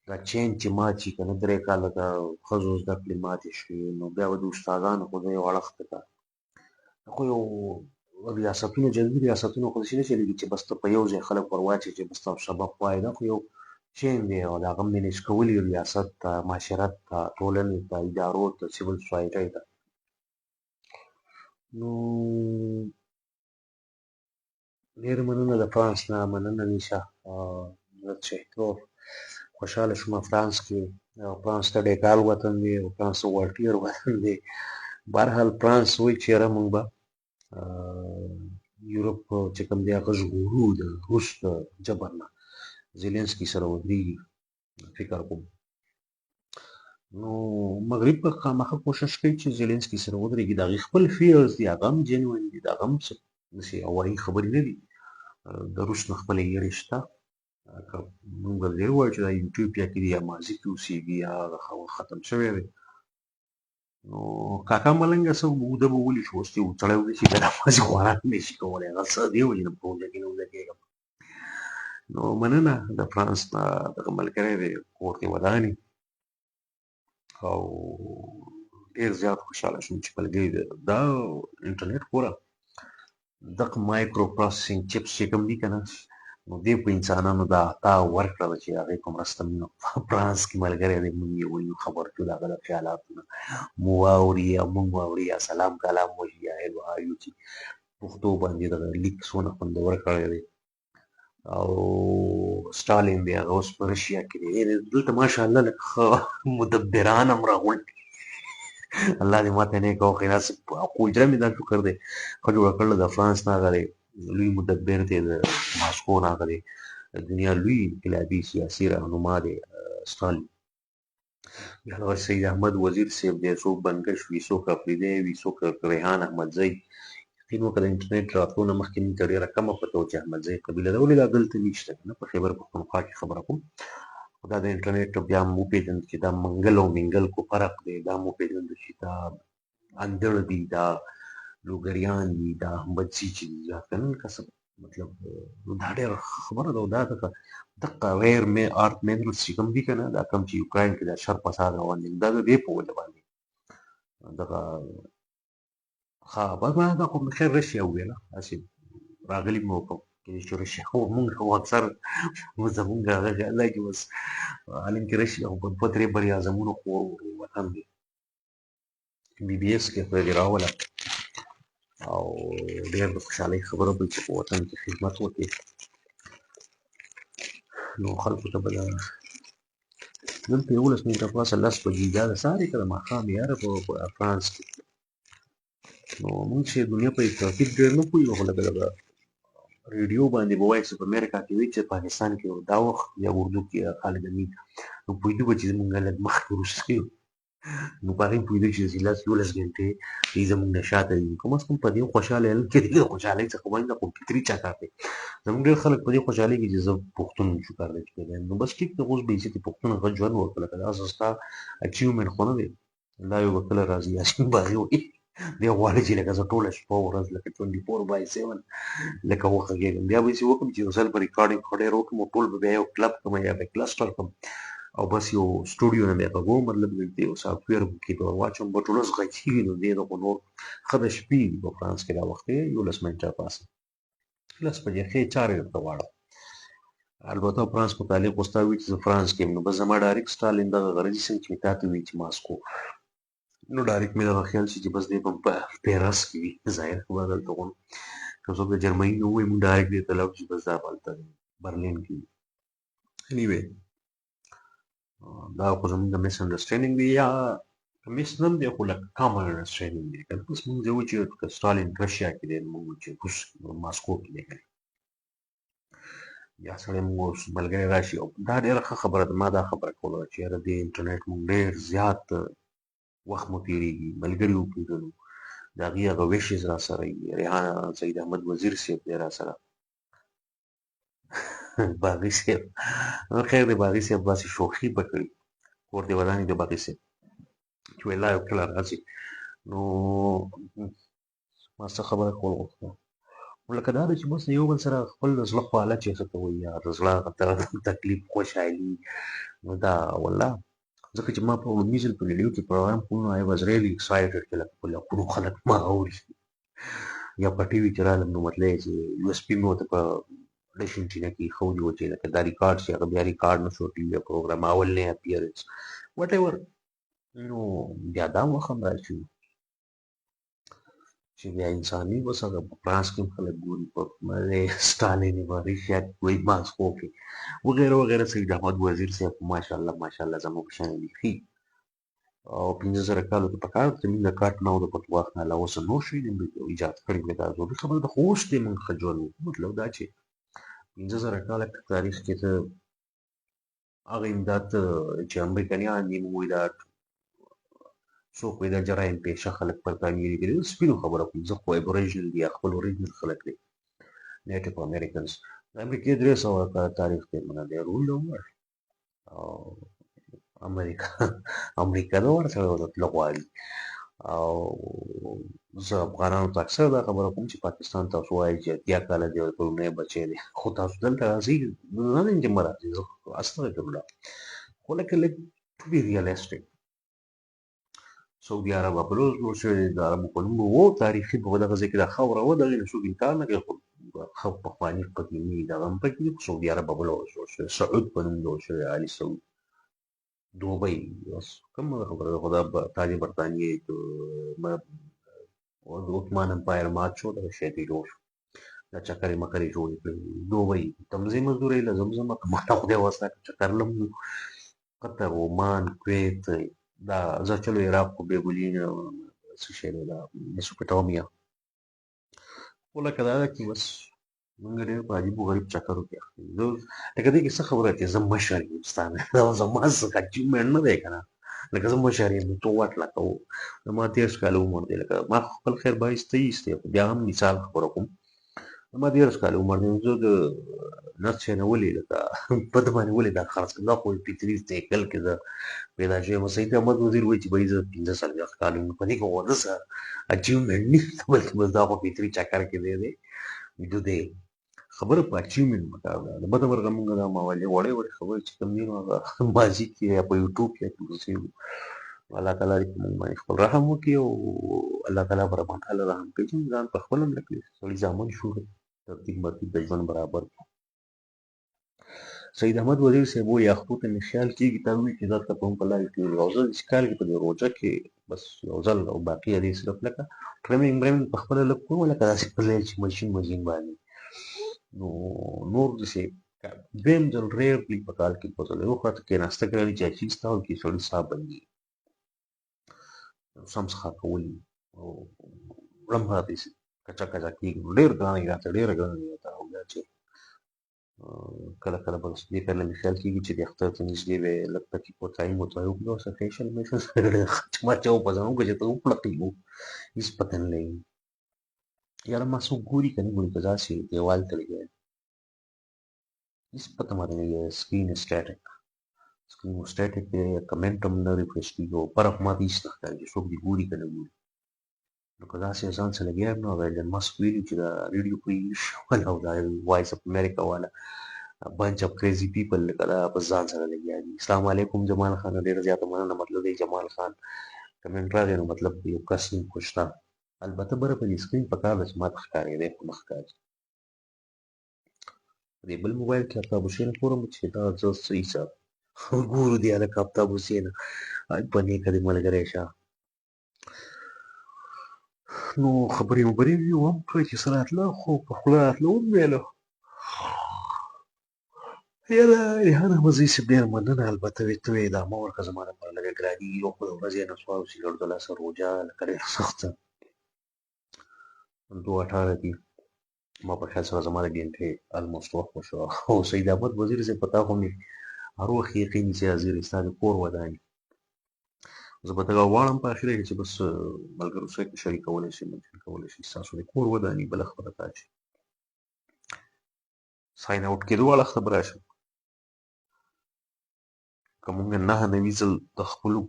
دا چین چې مات شي که نه 3 کاله د ښځو زده کړې ماتې شوې نو بیا به د استادانو خو زه یو اړخ ته کا خو یو ریاستونه جنوبي ریاستونه خو داسې نه چلېږي چې بس ته په یو ځای خلک ور واچوې چې بس ته سبق وایې دا خو یو چین دی او د هغه مینېج کول یې ریاست ته معاشرت ته ټولنې ته ادارو ته سیول سوسایټۍ ته نو ډېره مننه د فرانس نه مننه نیشه خوشحاله شوم فرانس کې فرانس ته ډېکال وطن دی او فرانس ته والټیر وطن دی بهرحال فرانس وایي چې یاره موږ به یورپ چې کوم دی هغه ژغورو د روس د جبر نه زیلنسکي سره ودرېږي فکر کوم نو مغرب به خامخا کوشش کوي چې زیلنسکي سره ودرېږي د هغې خپل فیرز دي هغه هم جنوین دي د هغه هم داسې هوایي خبرې نه دي د روس نه خپله یېرې شته که موږ به ډېر ووایو چې دا یوټوپیا کې دي یا ماضي کې اوسېږي یا هغه ختم شوی دی نو کاکا ملنګه څه اوده به ولي چې اوس چې سړی وایي چې بیا داسې خوراک نه شي کولی هغه څه دې وجې نه په اوده کې نه اوده کېږم نو مننه د فرانس نه دغه ملګری دی کور کې ودانې او ډېر زیات خوشحاله شوم چې ملګري دا انټرنیټ ګوره دغه مایکرو پروسسینګ چپس چې کوم دي که نه نو دې په انسانانو دا عطا ورکړه ده چې هغې په مرسته موږ فرانس کې ملګری دی موږ یې وایو خبر شو د هغه د خیالاتو نه مو واوري یا موږ واوري یا سلام کلام وایي یا هلو هایو چې پښتو باندې دغه لیک څونه خوندور کړی دی او سټالین دی هغه اوس په رشیا کې دی دلته ماشاءالله لکه ښه مدبران هم راغونډ الله دې ماته نیک او خلاص اجره مې دا شکر دی ښه جوړه کړله د فرانس نه هغه دی لوی مدبر دی د ماسکو نه هغه دی د دنیا لوی انقلابي سیاسي رهنما دی سټالین بیا هغه سید احمد وزیر صاحب دی څوک بنګش وي څوک افریدی وي څوک ریحان احمدزی یقین وکړه د انټرنیټ راتلو نه مخکې موږ ته ډېره کمه پته وه چې احمدزی قبیله ده ولې دا دلته نشته که نه په خیبر پښتونخوا کې خبره کوم خو دا د انټرنیټ بیا مو وپېژند چې دا منګل او منګل کو فرق دی دا مو وپېژند چې دا اندړ دي دا لوګریان دي دا احمدزي چې دي یا که نه لکه څه مطلب دا ډېره خبره ده او دا دقه ریر آرت مینرلز چې کوم دي که نه دا کوم چې یوکراین کې دا شر فساد روان دي دا د دې په وجه باندې دغه ښه بس دا خو مې خیر رشیا وویله هسې راغلي مې وکړم کېدای شي رشیا خو مونږ خو اکثر زمونږ هغه خیال دی چې بس حالانکې کې رشیا خو په 2-3 بر اعظمونو خور وطن دی بي بي اس کې خدای دې راوله او ډېر د خوشحالۍ خبره به چې په وطن کې خدمت وکړي نو خلکو ته به دلته 11 منټه پاسه 10 بجې دا د سهارې که د ماښام یاره په فرانس کې نو موږ چې دنیا په ترتیب ډېر نه پوهېږو خو لکه دغه ریډیو باندې به وایي چې په امریکا کې وي چې پاکستان کې دا وخت یا اردو کې خالد امید نو پوهېدو به چې زمونږ لږ مخکې وروسته یو نو په هغې پوهېدو چې لس 11 ګنټې دوی زمونږ نه شاته دي کم از کم په دې خوشحاله یم چې د خوشحالۍ څخه باندې خو فطري چکر دی زمونږ ډېر خلک په دې خوشحالۍ کې چې زه پښتون شو کار دی چې نو بس ټیک دی اوس به عزتي پښتون هغه ژوند ورکړه که دا ستا اچیومنټ خو نه دی دا یو به کله راځي یاسین به هغې وایي دی غواړي چې لکه زه ټوله شپه ورځ لکه 24/7 لکه وغږېږم بیا به یې وکړم چې یو ځل به ریکارډینګ خو ډېر وکړم او ټول به بیا یو کلب کړم یا به کلسټر کړم او بس یو سټوډیو نه بیا غږوم مطلب دلته یو سافټویر کې به واچوم به ټول ورځ غږېږي نو دې دغه نور ښه د شپې دي په فرانس کې دا وخت دی 11 منټه پاسه 10 بجې ښې چارې درته غواړم البته فرانس متعلق خو ستا وي چې زه فرانس کې یم نو بس زما ډایرکټ سټالین دغه غرضي څنګه چې مې تا ته وي چې ماسکو نو ډایرکټ مې دغه خیال شي چې بس دی به په پیرس کې وي ظاهر خو به دلته غواړم که څوک د جرمني نه ووایي مونږ ډایرکټ دې ته لاړو چې بس دا به هلته برلین کې وي anyway دا خو زموږ د مس انډرسټینډینګ دی یا مس نه هم دی خو لکه کامن انډرسټینډینګ دی که بس مونږ یو چې سټالین رشیا کې دی مونږ چې اوس ماسکو کې دی یا سړی مونږ اوس ملګری راشي او دا ډېره ښه خبره ده ما دا خبره کوله چې یاره دې انټرنیټ مونږ ډېر زیات وخت مو تېرېږي ملګري وپېژنو د هغې هغه ویشز را سره وي ریحانه سید احمد وزیر صاحب دی را سره باغي صاحب خیر دی باغي صاحب داسې شوخي به کړي کور دې ودانې د باغي صاحب چې وایي لا یو کله راځي نو ما څه خبره کول غوښته لکه دا ده چې بس یو بل سره خپل د زړه خواله چې څه ته وایي یا د زړه تکلیف خوشحالي نو دا والله ځکه چې ما په لومړي ځل په ریډیو کې پروګرام کوم نو آی واز ریلی اکسایټډ چې لکه په لکونو خلک ما اوري یا په ټي وي کې رالم نو مطلب یې چې یو اس پي مې ورته په ډشنټینه کې ایښودي وو چې لکه دا ریکارډ شي هغه بیا ریکارډ نه شو ټي وي پروګرام اول نه اپیرنس وټ ایور نو بیا دا وخت هم راشي چې بیا انساني بس هغه په فرانس کې هم خلک ګوري په سټالین په رشیا کې وایي ماسکو کې وغیره وغیره سید احمد وزیر صاحب ماشاءالله ماشاءالله زموږ په شان لیکي او 15,000 کالو ته پکار چې موږ د کاټ نه او د پتواخ نه علاوه څه نور شي ایجاد کړي مې دا ضروري خبره ده خو اوس دې موږ ښه ژوند مطلب دا چې 15,000 کاله تاریخ کې ته هغه امداد چې امریکایان دي موږ دا څوک وایي دا جرایم پیشه خلک پر تعمیر کړي سپینو خبره کوم زه خو ابوریجنل دي خپل اوریجنل خلک دي نیټیو امریکنز د امریکې 300 کاله تاریخ دی موږ دی رول او امریکا دا ورسره تلل غواړي او زه افغانانو ته اکثر دا خبره کوم چې پاکستان تاسو وایي چې اتیا کاله دی او کلونه بچی دی خو تاسو دلته راځئ نه دی چې مه راځئ زه استغفرالله خو لکه لږ ټو بي ریالسټک سعودي عرب بلوز جوړ شوی دی د عربو په نوم و تاریخي په دغه ځای کې دا خاوره وه دغې نه څوک انکار نه کوي خو ښه پخواني قدیمي دغه هم پکې دي خو سعودي عرب بلوز جوړ شوی سعود په نوم جوړ شوی علي سعود دوبۍ اوس کومه خبره ده خو دا تاج برطانیې عثمان امپایر مات شو دغه شی ته جوړ شو دا چکرې مکرې جوړې کړې دوبۍ تمځای مزدورۍ له زمزمه که ماته خدای واسطه که چکر لم قطر عمان کویت دا زه چلو عراق خو بیبولین څه شی دی دا میسوپټامیا خو لکه دا ده چې بس موږ ډېر په عجیب و غریب چکرو کې اخته یو زه لکه دې کې څه خبره چې زه مشر یم ستا نه دا زما څه اچیومنټ نه دی که نه لکه زه مشر یم تو واټ لکه زما 13 کاله عمر دی لکه ما خپل خیر به ایسته ایستی خو بیا هم مثال خبره کوم زما 13 کاله عمر دی زه د نرس شی نه ولې لکه په ده باندې ولې دا خرڅ کړم دا خو فطري سایکل کې زه پیدا شوی یم سید احمد وزیر وایي چې بهی زه 15 کاله یم په دې کې خو ده څه اچیومنټ نشته بلکې بس دا خو فطري چکر کې دی ویده دی خبره په اچیومنټ پکار ده د بده مرغه موږ دا ماوالې وړې وړې خبرې چې کوم دي نو هغه ماضي کې یا په یوټیوب کې ورسې الله تعالی دې په موږ باندې خپل رحم وکړي او الله تعالی به رحمت الله رحم کوي چې ځان په خپل هم نکړي سړي زامن شو ترتیب مرتیب د ژوند برابر کړي سید احمد وزیر صاحب وایي اخبو ته مې خیال کېږي تا وایي چې ځان ته په هم په لارې کې او زه چې کال کې په دې روژه کې بس یو ځل او باقي دې صرف لکه ټرمینګ برمینګ په خپله لږ کوم لکه داسې په لیل چې ماشین باندې نو نور داسې دویم ځل ریرلی په کال کې په ځل یو خواته کېناسته کړلې چې چیز تا او کې سړي ساه بندي سم څخه کولي او وړم راته کچا کچا کېږي نو ډېر ګرانه یې راته ډېره ګرانه یې راته او بیا کله کله به دې کله مې خیال کېږي چې د اختر ته نږدې به لږ پکې کوتاهي موتاهي وکړو اوسه فیشل میشل چې ما چا وپځوم که چې ته وپړقېږو هېڅ پته نه لګي یاره ما څوک ګوري که نه ګوري که داسې دیوال ته لګیا یم هېڅ پته ماته نه لګي سکرین سټیټک دی کمنټ هم نه ریفرش کېږي او فرق ماته هېڅ نه ښکاري چې څوک دې ګوري که نه ګوري نو که داسې ځان سره لګیا یم نو ایلن مسک ویلي چې دا ریډیو فري والا او دا وایس اف امریکا والا bunch of crazy people لکه دا په ځان سره لګیا دي السلام علیکم جمال خان ډېره زیاته مننه مطلب دی جمال خان کمنټ راغی نو مطلب یو کس نیم خو شته البته بره په دې سکرین په کار ده چې ماته ښکارېدی خو نه ښکاري په دې بل موبایل کې افتاب حسین ګورم چې دا زه څه حساب ګورو دی هلکه افتاب حسین په نیکه دې ملګری شه نو خبرې مبرې مې هم کړې چې څه راتله خو په خوله راتله ومویله یاره ریحانه مزي صاحب ډېره مننه البته ته وې دا مه ورکړه زما لپاره لږه ګرانېږي یو خو د ورځې نسوار او سګرټ د لاسه روژه لکه ډېره سخته 2:18 دي ما په خیال سره زما د ګنټې الموسټ وخت وشو او سید احمد وزیر صاحب په تا خو مې هر وخت یقین چې حاضر ستا د کور وداني زه به دغه غواړم په اخره کې چې بس ملګرو سره کې شریکولی شي منشن کولی شي ستاسو د کور وداني بله خبره دا چې ساین آوټ کېدو والا خبره راشم که مونږ 9 ځل د خپلو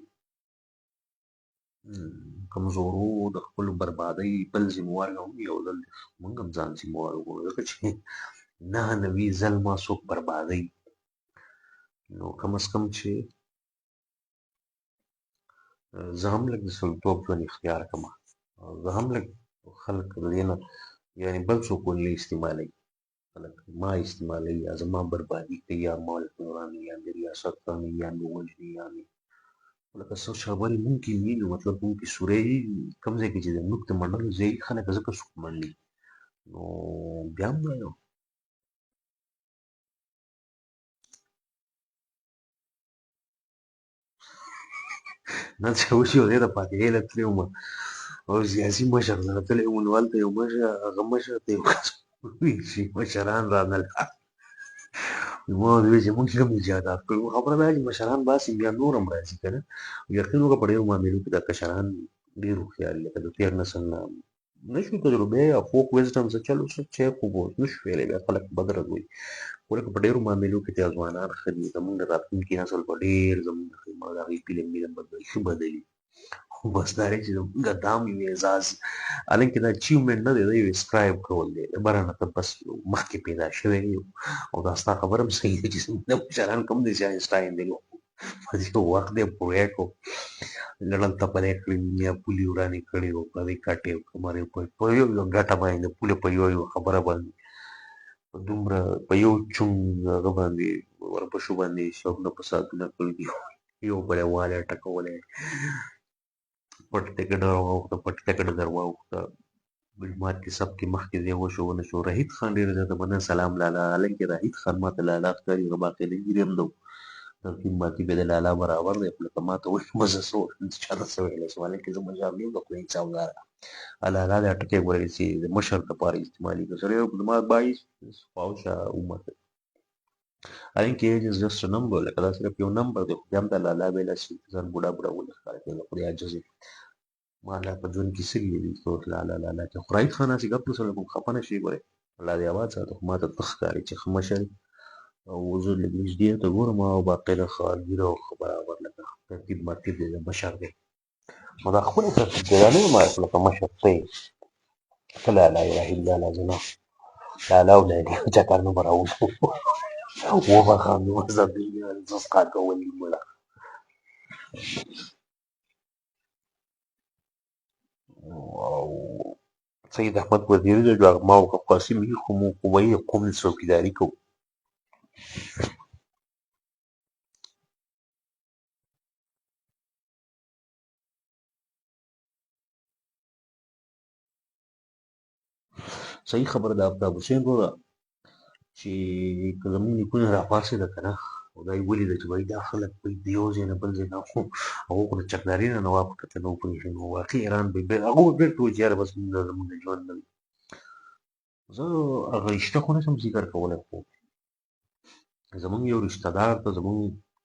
کمزورو د خپلو بربادۍ بل ذموار هم یو ځل مونږ هم ځان ذموار وګڼو ځکه چې 9 ځل ما څوک بربادۍ نو کم از کم چې زه هم لږ د سړیتوب ژوند اختیار کړم زه هم لږ خلک د دې نه یعنې بل څوک ونه استعمالوي خلک ما استعمالوي یا زما بربادي کوي یا مال ورانوي یا مې ریاست ورانوي یا مې وژني یا مې لکه څه خبرې ممکن وي نو مطلب ممکن سوری وي کوم ځای کې چې د موږ د منلو ځای خلک ځکه څوک منلي نو بیا هم وایم نن چې اوس یو ځای ته فاتحې له تللی وم او سیاسي مشر سره تللی وم نو هلته یو مشر هغه مشر ته یو کس وویل چې مشران رانه ما ورته وویل چې موږ کوم ایجادات کړو خبره دا چې مشران باسي بیا نور هم راځي که نه یقین وکړه په ډېرو معاملو کې دا کشران ډېر هوښیار دي لکه د تېر نسل نه نشوي تجربې یا فوک وزډم څه چلو څه چې خو به نشو ویلی بیا خلک بد رد وایي خو لکه په ډېرو معاملو کې چې ځوانان ښه دي زموږ د راتلونکي نسل به ډېر زموږ د د هغوی فلم علم بدلوي ښه بدلوي خو بس دا دی چې زموږ دا هم یو اعزاز حالانکه دا اچیومنټ نه دی دا یو اسکرایب کول دی د بره نه ته بس مخکې پیدا شوی یو او دا ستا خبره هم صحیح ده چې زموږ د مشران کوم دی چې آینسټاین دی په دې وخت دی پوهه کو لړل ته پرې کړی یا پولي ورانې کړی او په دې کاټې کمرې په یو ګټه باندې پوله په یو خبره باندې په دومره په یو چونګ هغه باندې ورپسې باندې شوق نه په ساعتونه کړي دي یو بل واله ټکولې پټ ټکټ راوخته پټ ټکټ درواوخته مات کې سب کې مخکې دی وشو ونه شو رهید خان ډېر زیاته مننه سلام لالا حالانکه رهید خان ماته لالا ښکاري هغه باقي لنګري هم ده ترتیب ماتي به د لالا برابر دی خو لکه ماته وایي مزه څه چاته څه ویلی شم حالانکې زه مجاب نه یم د خدای چاوداره لالا دا ټکی ګورئ چې د مشر دپاره استعمالېږي سړی زما بایس خواوشا عمر دی حالانکه ایج از جسټ ا نمبر لکه دا صرف یو نمبر دی خو بیا هم دا لالا ویلی شي ځان بوډا بوډا ولې ښکاره کوي د خدای عاجز یم ما لا په ژوند کې څه لیدلي څوک لالا لالا چې خو راهید خان هسې ګپ سره کوم خفه نه شي ګورئ الله دې آباد ساته خو ماته ته ښکاري چې ښه مشر او زه لږ نږدې ته ګورم او باقاعده ښه ږیره او ښه برابر لکه ترتیب مرتیب دی د مشر دی نو دا خپله ترتیب دی دا نه یم عارف لکه مشر ته یې ته لالا یې راهید لالا زه نه لالا او لایلي چکر نه به راوځو وبخه نو زه زه څښاک کول دي مړه او سید احمد وزیری د ما او قاسم یې خو مو قوه قوم څوکیداري کوو صحیح خبره ده آفتاب حسین وروره چې که زموږ نیکونه راپاڅېده که نه او دا یې ولیده چې وایي دا خلک وایي د یو ځای نه بل ځای نه هغو خو د چکداري نه نواب کته نه وپوهېږي نو واقعي ایران به هغه به بېرته وایي چې یاره بس زموږ د ژوند نه وي زه هغه رشته خو نه شم ذکر کولی خو زمونږ یو رشته دار ته زمونږ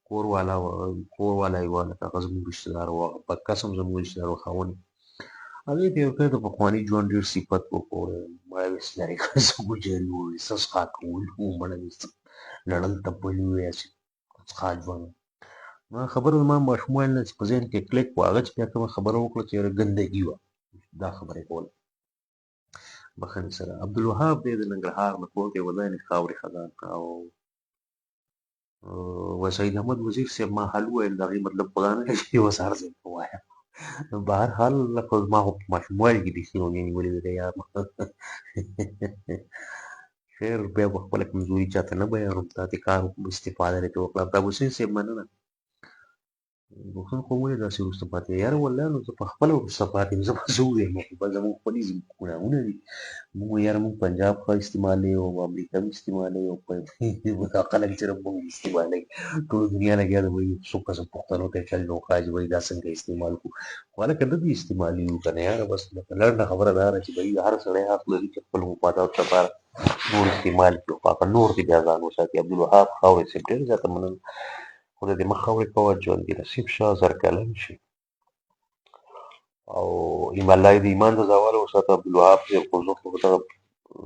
کور والا یې وه، لکه هغه زمونږ رشته دار و، په قسم زمونږ رشته دار و خاوند یې. هغې ته یو کس د پخواني ژوند ډېر صفت وښود. مړی ویې سلري کړ، څه ګوجري وویل، څه څښاک کول وو، مړی ویې لړل تپلي وو، هسې څښاک ژوند و. ما خبره زما ماشوم ویل نه چې په ذهن کې کلک وه، هغه چې بیا کومه خبره وکړه چې یاره ګندګي وه، دا خبره یې کوله بخښنې سره. عبدالوهاب دی د ننګرهار نه، کور ته یې ودانې خاورې خزان او سید احمد وزیر صاحب ما حال وویل، د هغې مطلب خو دا نه دی چې اوس هر ځای ته ووایه. به هر حال لکه زما خو په ماشوموالي کې بیخي روژې نیولې وې د یار. خیر بیا به خپله کمزوري چاته نه بیانوم، تاته کار وکړم، استفاده دې ترې وکړه. عبدالحسین صاحب مننه. بخښن خو ولې داسې وروسته پاتې یې؟ یاره والله نو زه په خپله وروسته پاتې یم، زه به څه ووایم؟ خو زموږ خپلې ګناهونه دي. موږ یاره موږ پنجاب ښه استعمالوي او امریکا هم استعمالوي او دا خلک چې موږ استعمالوي، ټوله دنیا لګیا ده وایي څو کسه پښتنو ته چل نوښه چې وایي دا څنګه استعمال کړو. خو هلکه نه دي استعمالوي که نه یاره. بس لکه لنډه خبره دا ده چې بهي هر سړی حق لري چې خپل مفاداتو لپاره نور استعمال کړي، خو هغه نور دې بیا ځان وساتي. عبدالوهاب خاورې صاحب ډېر زیاته مننه. خدای دې مخ خاورې کوه، ژوند دې نصیب شه، زر کلن شي او الله دې ایمان د زوال وساته. عبدالوهاب صاحب خو زه خو دغه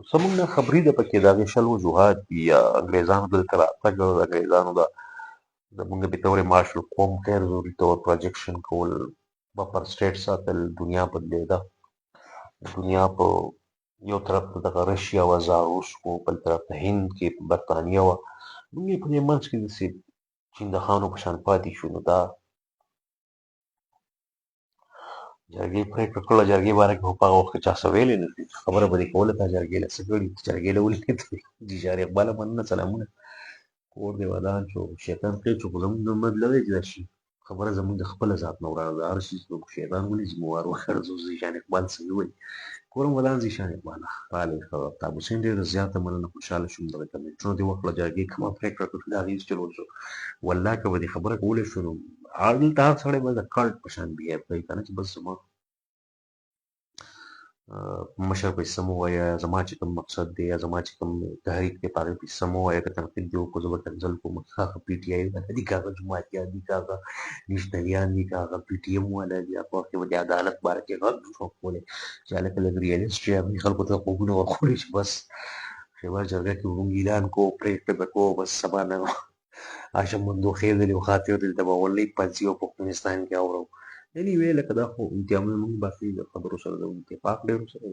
څه موږ نه خبري ده پکې، د هغې شل وجوهات دي. یا انګریزانو دلته راتګ، د انګریزانو د زمونږ بطور معاشر قوم غیر ضروري طور پروجکشن کول، بفر سټیټ ساتل، دنیا بدلېده. دنیا په یو طرف ته دغه رشیا وه، زار روس و، بل طرف ته هند کې برطانیه وه، موږ یې په دې منځ کې داسې چندخانو په شان پاتې شو. نو دا جرګې پرېکړه کړله، جرګې باره کې خو په هغه وخت کې چا څه ویلې نه دي، خبره به دې کوله تا جرګې له څه کړي، جرګې له ولې نه دي. جیشار اقباله مننه، سلامونه. کور دې ودان شو، شیطان قید شو، خو زموږ د مطلب دی چې دا شي خبره زموږ د خپله ذات نه ولاړه ده. هر شي زموږ شیطان ولې ذمهوار وګرځو. زیشان اقبال صحیح وایي. کور مو ودان زیشان اقباله راغلی ښه. افتاب حسین ډېره زیاته مننه، خوشحاله شوم. دغه کمنټونه دې وکړه، جرګې کومه پرېکړه کړه د هغې چلول شو. والله که به دې خبره کولی شو نو دلته هر سړی به د کلټ په شان بیهیو کوي که نه، چې بس زما مشر په حصه مو ووایه، زما چې کوم مقصد دی یا زما چې کوم تحریک دی په هغې په حصه مو ووایه. که تنقید دې وکړو زه به کنځل کوم، که هغه پي ټي آی والا دي، که هغه جماعتیان دي، که هغه نېشنلیان دي، که هغه پي ټي ایم والا دي، هغه وخت کې به د عدالت باره کې غږ نشو کولی چې هلکه لږ ریالسټ شي. هغوی خلکو ته خوبونه ورښودي چې بس شېبه جرګه کې به مونږ اعلان کوو، پرېکړه به کوو، بس سبا نه هاشم مندوخېل دلې و خاطر دلته به ولۍ پنسي او پښتونستان کې اورو. یعنې ویې لکه دا خو امتیازونه مونږ باقي د خبرو سره د اتفاق ډېرو سره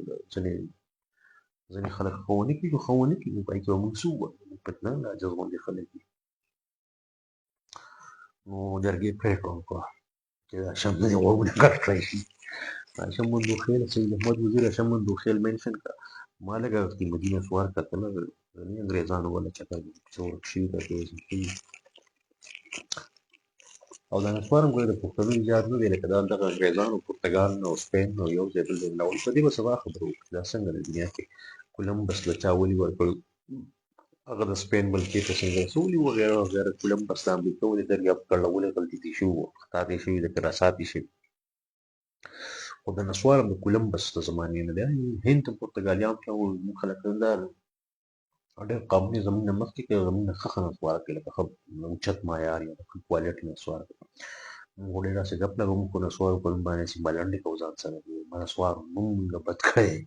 ځینې خلک ښه ونه کړي، خو ښه ونه کړي نو په هغې کې به مونږ څه ووایو؟ مونږ فتنه عاجز غوندې خلک دي. نو جرګې پرېکړه وکړه چې د هاشم نه دې غوږونه کټ کړی شي. هاشم مندوخېل، سید احمد وزیر هاشم مندوخېل مینشن کړه. ما لږه قیمتي نسوار کتله، انګریزانو والا چکر چې ورک شوي ده، وژل شوي. او دا نسوار هم ګوره د پښتنو ایجاد نه دی، لکه دا دغه انګریزانو، پرتګال او سپین او یو ځای بل ځای ملاول. په دې به سبا خبرې وکړو دا څنګه د دنیا کې کولمبس له چا ولې ورکړ، هغه د سپین ملکې ته څنګه څه ولې وغیره وغیره. کولمبس د امریکا ولې دریاب کړله، ولې غلطي دې شوي وه، خطا دې شوي ده، که رسا دې شوي. خو د نسوار هم د کولمبس د زمانې نه دی، هند هم پرتګالیان ته زموږ خلک دا ډېر قومونه زموږ نه مخکې کوي او زموږ نه ښه نسوار کوي، لکه ښه اوچت معیار یا ښه کوالټي نسوار کوي. موږ خو ډېر داسې ګپ لګوو، موږ خو نسوار په نوم باندې هسې ملنډې کوو ځان سره، نسوار نوم موږ بد کړی دی.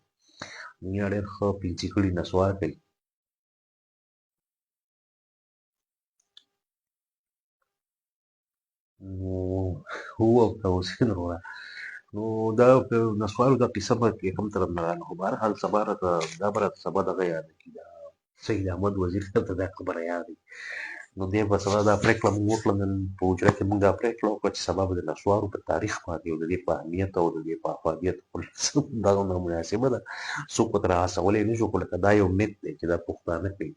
دنیا ډېر ښه پنسي کړي نسوار کوي. نو هو او حسین وروره، نو دا نسوارو دا قصه به کوم طرف نه راغله. خو بهرحال سبا راته دا به راته سبا دغه یاده کړي، دا سید احمد وزیر صاحب ته دا خبره یاد وي. نو دی به سبا دا پرېکړه موږ وکړه، نن په حجره کې موږ دا پرېکړه وکړه چې سبا به د نسوارو په تاریخ باندې او د دې په اهمیت او د دې په افادیت دغه نامناسبه ده، څوک ورته راهڅولی نه شو. خو لکه دا یو میت دی چې دا پښتانه کوي،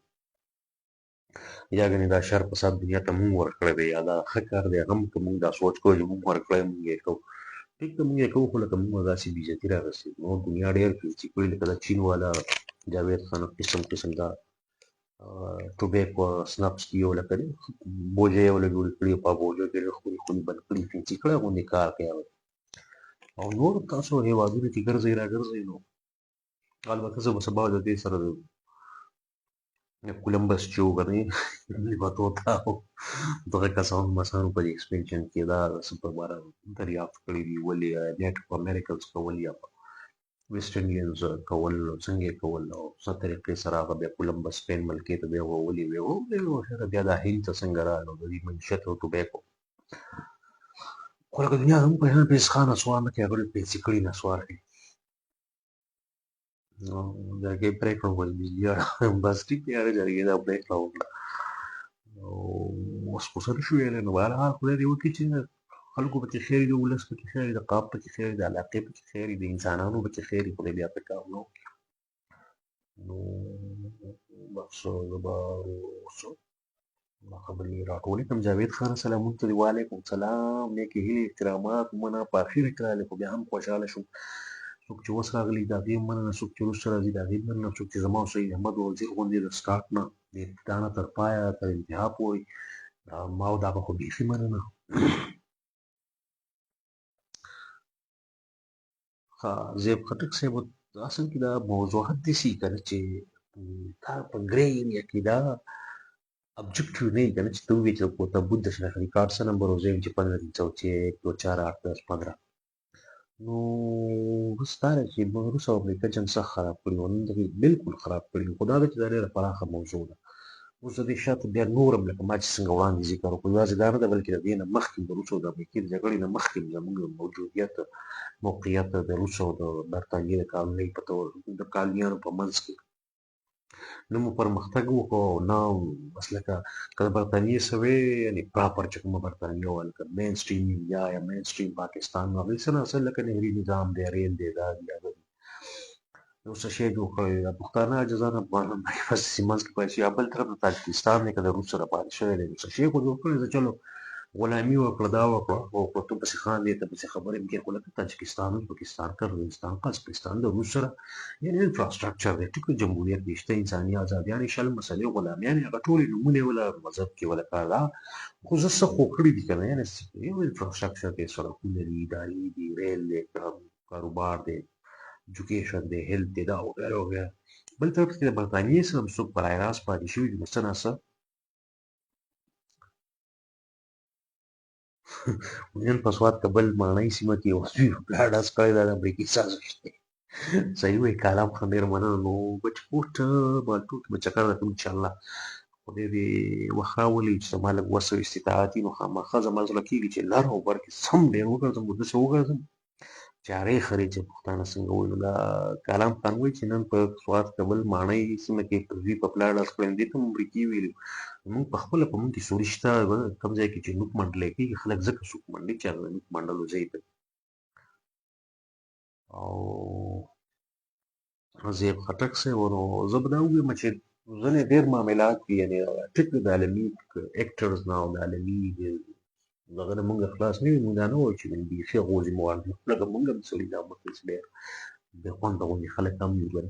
یا ګنې دا شر فساد دنیا ته موږ ورکړی دی، یا دا ښه کار دی هغه که موږ دا سوچ کوو چې موږ ورکړی موږ یې کوو. ټیک ده موږ یې کوو، خو لکه موږ داسې بې عزتي رارسېږي. نور دنیا ډېر پنسي کړي، لکه دا چین والا جاوید خان قسم قسم دا ټوبیکو سنپس کې یو لکه دی بوجه یې وله جوړې کړي، په بوجو کې خونې خونې بند کړي، پنسي کړی غوندې کار کوي. او نور تاسو هېوادونو کې ګرځئ را ګرځئ. نو البته زه به سبا د دې سره کولمبس چې وګڼي لیوه او دغه کسانو مسانو په ایکسپینشن کې دا څه په باره دریافت کړي دي ولې نیټیف امریکنز کول یا ویسټ انډینز کول څنګه یې کول او څه طریقې سره هغه بیا کولمبس سپین ملکې ته بیا ولې بیا دا هند ته څنګه راغلو د دې منشیت او ټوبیکو خو لکه دنیا زموږ په شان پیسې خان نسوار نه کوي هغوی پیسې کړي نسوار کوي نو جرګې پرېکړه وکړه بیا بس ټیک دی هغه جرګې دا پرېکړه وکړه او اوس خو څه نه شو ویلی نو بهرحال خدای دې وکړي چې خلکو پکې خیر وي د ولس پکې خیر وي د قام پکې خیر وي د علاقې پکې خیر وي د انسانانو پکې خیر وي خدای بیا پرې کار ونه وکړي نو بس زه به اوس دا خبرې راټولې کړم جاوید خان سلامونه ته دې وعلیکم سلام نیکې هیلې احترامات مننه په اخره کې راغلې خو بیا هم خوشحاله شوم څوک چې اوس راغلي د هغې مننه څوک چې وروسته راځي د هغې مننه څوک چې زما او سید احمد وزیر غوندې د سټارټ نه د ابتدا نه تر پایه تر انتها پورې ما او دا به خو بیخي مننه زیب خټک صاحب اصل کې دا موضوعات داسې که نه چې دا په ګرې ایریا کې دا ऑब्जेक्टिव नहीं करना चाहिए तो भी चलो पोता बुद्ध से ना कार्ड से नंबर हो जाए मुझे 15 दिन चौथे 1 2 4 8 10 15 نو ستاره چې روس او امریکا جنګ څخه خراب کړي و نن دغه بالکل خراب کړي خو دا چې دا ډېره پراخه موضوع ده اوس د دې شاته بیا نورم لکه ما چې څنګه وړاندې ذکر وکړو یوازې دا نه ده بلکې د دې نه مخکې د روس او د امریکې د جګړې نه مخکې زموږ موجودیت موقعیت د روس او د برټانیې د کالونۍ په تور د کالنیانو په منځ کې نه مو پرمختګ وکړو نه بس لکه که د برټانیې سوی یعنې پراپر چې کومه برټانیه وه لکه مین سټریم انډیا یا مین سټریم پاکستان نو هغوی څه نه اصل لکه نهري نظام دی ریل دی دا دی هغه دی یو څه شی جوړ کړی دی پښتانه عاجزان افغانان بس منځ کې پاتې شي یا بل طرف د تاجکستان دی که د روس سره پاتې شوی دی نو څه شی خو جوړ کړی دی چلو غلامي وکړه دا وکړه او تو پسې خاندې ته پسې خبرې مې کې خو لکه تاجکستان پاکستان قرغیزستان قزقستان د روس سره یعنې انفراسټرکچر دی ټیک جمهوریت دی شته انساني ازادیانې شل مسلې غلامیانې هغه ټولې نومونه یې وله مذهب کې وله کار دا خو زه څه خو کړي دي که نه یعنې یو انفراسټرکچر دی سړکونه دي ادارې دي ریل دی کاروبار دی ایجوکیشن دی هیلث دی دا وغیره وغیره بل طرف کې د برطانیې سره هم څوک برای راست پاتې شوي دي نو څه نه څه نن په سوات کې بل ماڼۍ سیمه کې یو سوي پلاډاس کړی دا د امریکې سازش دی صحیح وایي کالام خان ډېر مننه نو بچ پورته بالټو کې به چکر درکړم انشاءالله خدای دې وخت راولي چې زما لږ وس او استطاعت وي نو خامخا زما زړه کېږي چې لر او بر کې سم ډېر وګرځم او داسې وګرځم چې هغې خرې چې پښتانه څنګه وایي نو دا کالام خان وایي چې نن په سوات کې بل ماڼۍ سیمه کې زوی په پلاډاس کړی دې ته هم امریکې ویلي موږ په خپله په موږ کې سوري شته کوم ځای کې چې نوک منډلی کېږي خلک ځکه څوک منډي چې هغه د نوک منډلو ځای ته او زیب خټک صاحب نو زه به دا ووایم چې ځینې ډېر معاملات دي یعنې ټیک د عالمي اکټرز نه او د عالمي دغه نه موږ خلاص نه وي موږ دا نه وایو چې بیخي غوځي موال لکه موږ هم سړي دا مخلص ډېر بې خونده غوندې خلک هم یو ګوره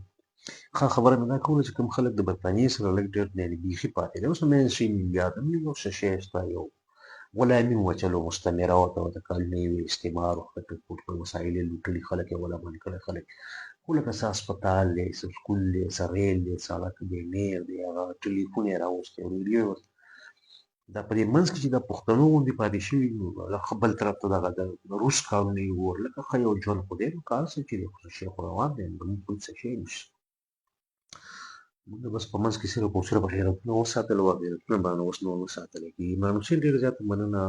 ښه خبره مې دا کوله چې کوم خلک د برطانیې سره لږ ډېر یعنې بیخي پاتې دي اوس مین سټریم انډیا ته یو څه شی شته یو غلامي وه چلو مستمره وه د کالنۍ وي استعمار وخته ټول وسایل یې لوټلي خلک یې غلامان کړي خلک خو لکه څه هسپتال دی څه سکول دی څه ریل دی سړک دی میر دی هغه ټلیفون یې راوستی او ریډیو یې دا په دې منځ کې چې د پښتنو غوندې پاتې شوي نو بل طرف ته دغه د روس کالونۍ وور لکه ښه یو ژوند خو دی نو کار څه چې دی خو څه شی خو روان دی زموږ بل څه شی نشته موږ بس په منځ کې صرف او صرف غیرتونه وساتل او غیرتونه باندې اوس نور وساتلی کېږي ایمان حسین ډېره زیاته مننه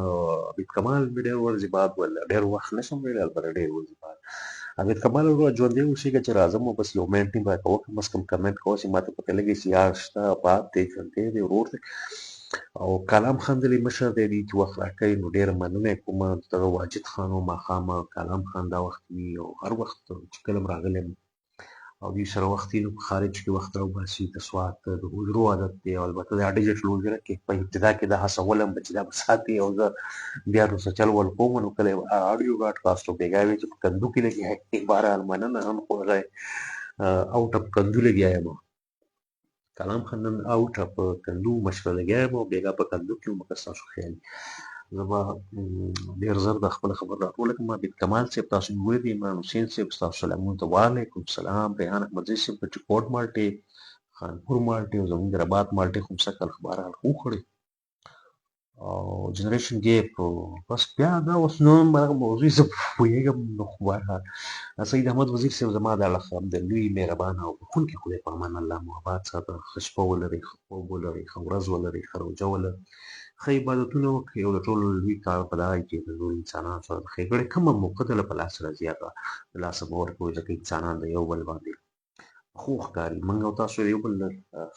عبید کمال مې ډېر ورځې بعد ولا ډېر وخت نه شم ویلی البته ډېر ورځې بعد عبید کمال ورو ژوندی اوسېږه چې راځم او بس یو منټ مې راته وکړه بس کوم کمنټ کوه چې ماته پته لګي چې یار شته باد دی ژوندی دی ورور دی او کلام خان دلې مشر دی چې وخت راکوي نو ډېره مننه یې کومه دغه واجد خان و ماښامه کلام خان دا وخت وي او هر وخت چې کله هم راغلی یم او دوی سره وخت نو په خارج کې وخت راوباسي د سوات د حجرو عادت دی او البته دا ډیجیټل حجره کې په ابتدا کې دا هڅولم چې دا به ساتي او زه بیا وروسته چل ول کوم نو کله اډیو براډکاسټ او بېګا وي چې په کندو کې لګیا یم بهرحال مننه هم خو هغه اوټ اف کندو لګیا یم کلام خان نن اوټ اف کندو مشره لګیا یم او بېګا په کندو کې وم که ستاسو خیال زه به ډېر زر د خپله خبره راټوله کړم عبید کمال صاحب تاسو مې ولیدې عمران حسین صاحب ستاسو سلامونه ته وعلیکم سلام ریحان احمدزی صاحب په چې کوټ مالټې خانپور مالټې او زموږ د رباط مالټې خو سږ کال بهرحال ښه وخوړې او جنریشن ګیپ بس بیا دا اوس نو هم هغه موضوع زه پوهېږم نو خو بهرحال سید احمد وزیر صاحب زما د اړخ د لوی مهربانه او بخښونکي خدای په امان الله مو اباد ساته ښه شپه ولرئ ښه خوب ولرئ ښه ورځ ولرئ ښه روژه ولرئ ښه عبادتونه وکړئ او د ټولو لوی کار په دا دی چې د نورو انسانانو سره د ښېګړې کومه موقع ده په لاس راځي هغه د لاسه مه ورکوئ ځکه انسانان د یو بل باندې ښه ښکاري موږ او تاسو د یو بل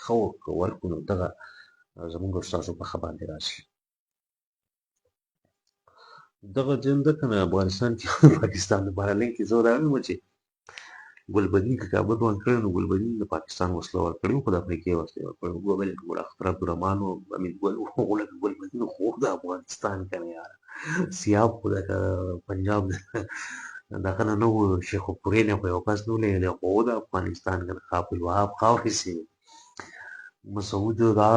ښه ورکړو نو دغه زموږ او ستاسو په ښه باندې راشي دغه جن ده که نه افغانستان کې پاکستان د بهرنۍ کې زه دا وایم چې ګلبدین که کابل وران کړی نو ګلبدین د پاکستان وسله ورکړې وه خو د افریقې وسلې ورکړې وه ګل اختر عبدالرحمن و امید ګل غلک ګلبدین خو د افغانستان که نه یاره سیاب خو د پنجاب دغه نه نه و شیخ پورې نه خو یو کس نه و لیدلی خو و د افغانستان که نه خاف الوهاب خاورې سیمې مسعود دا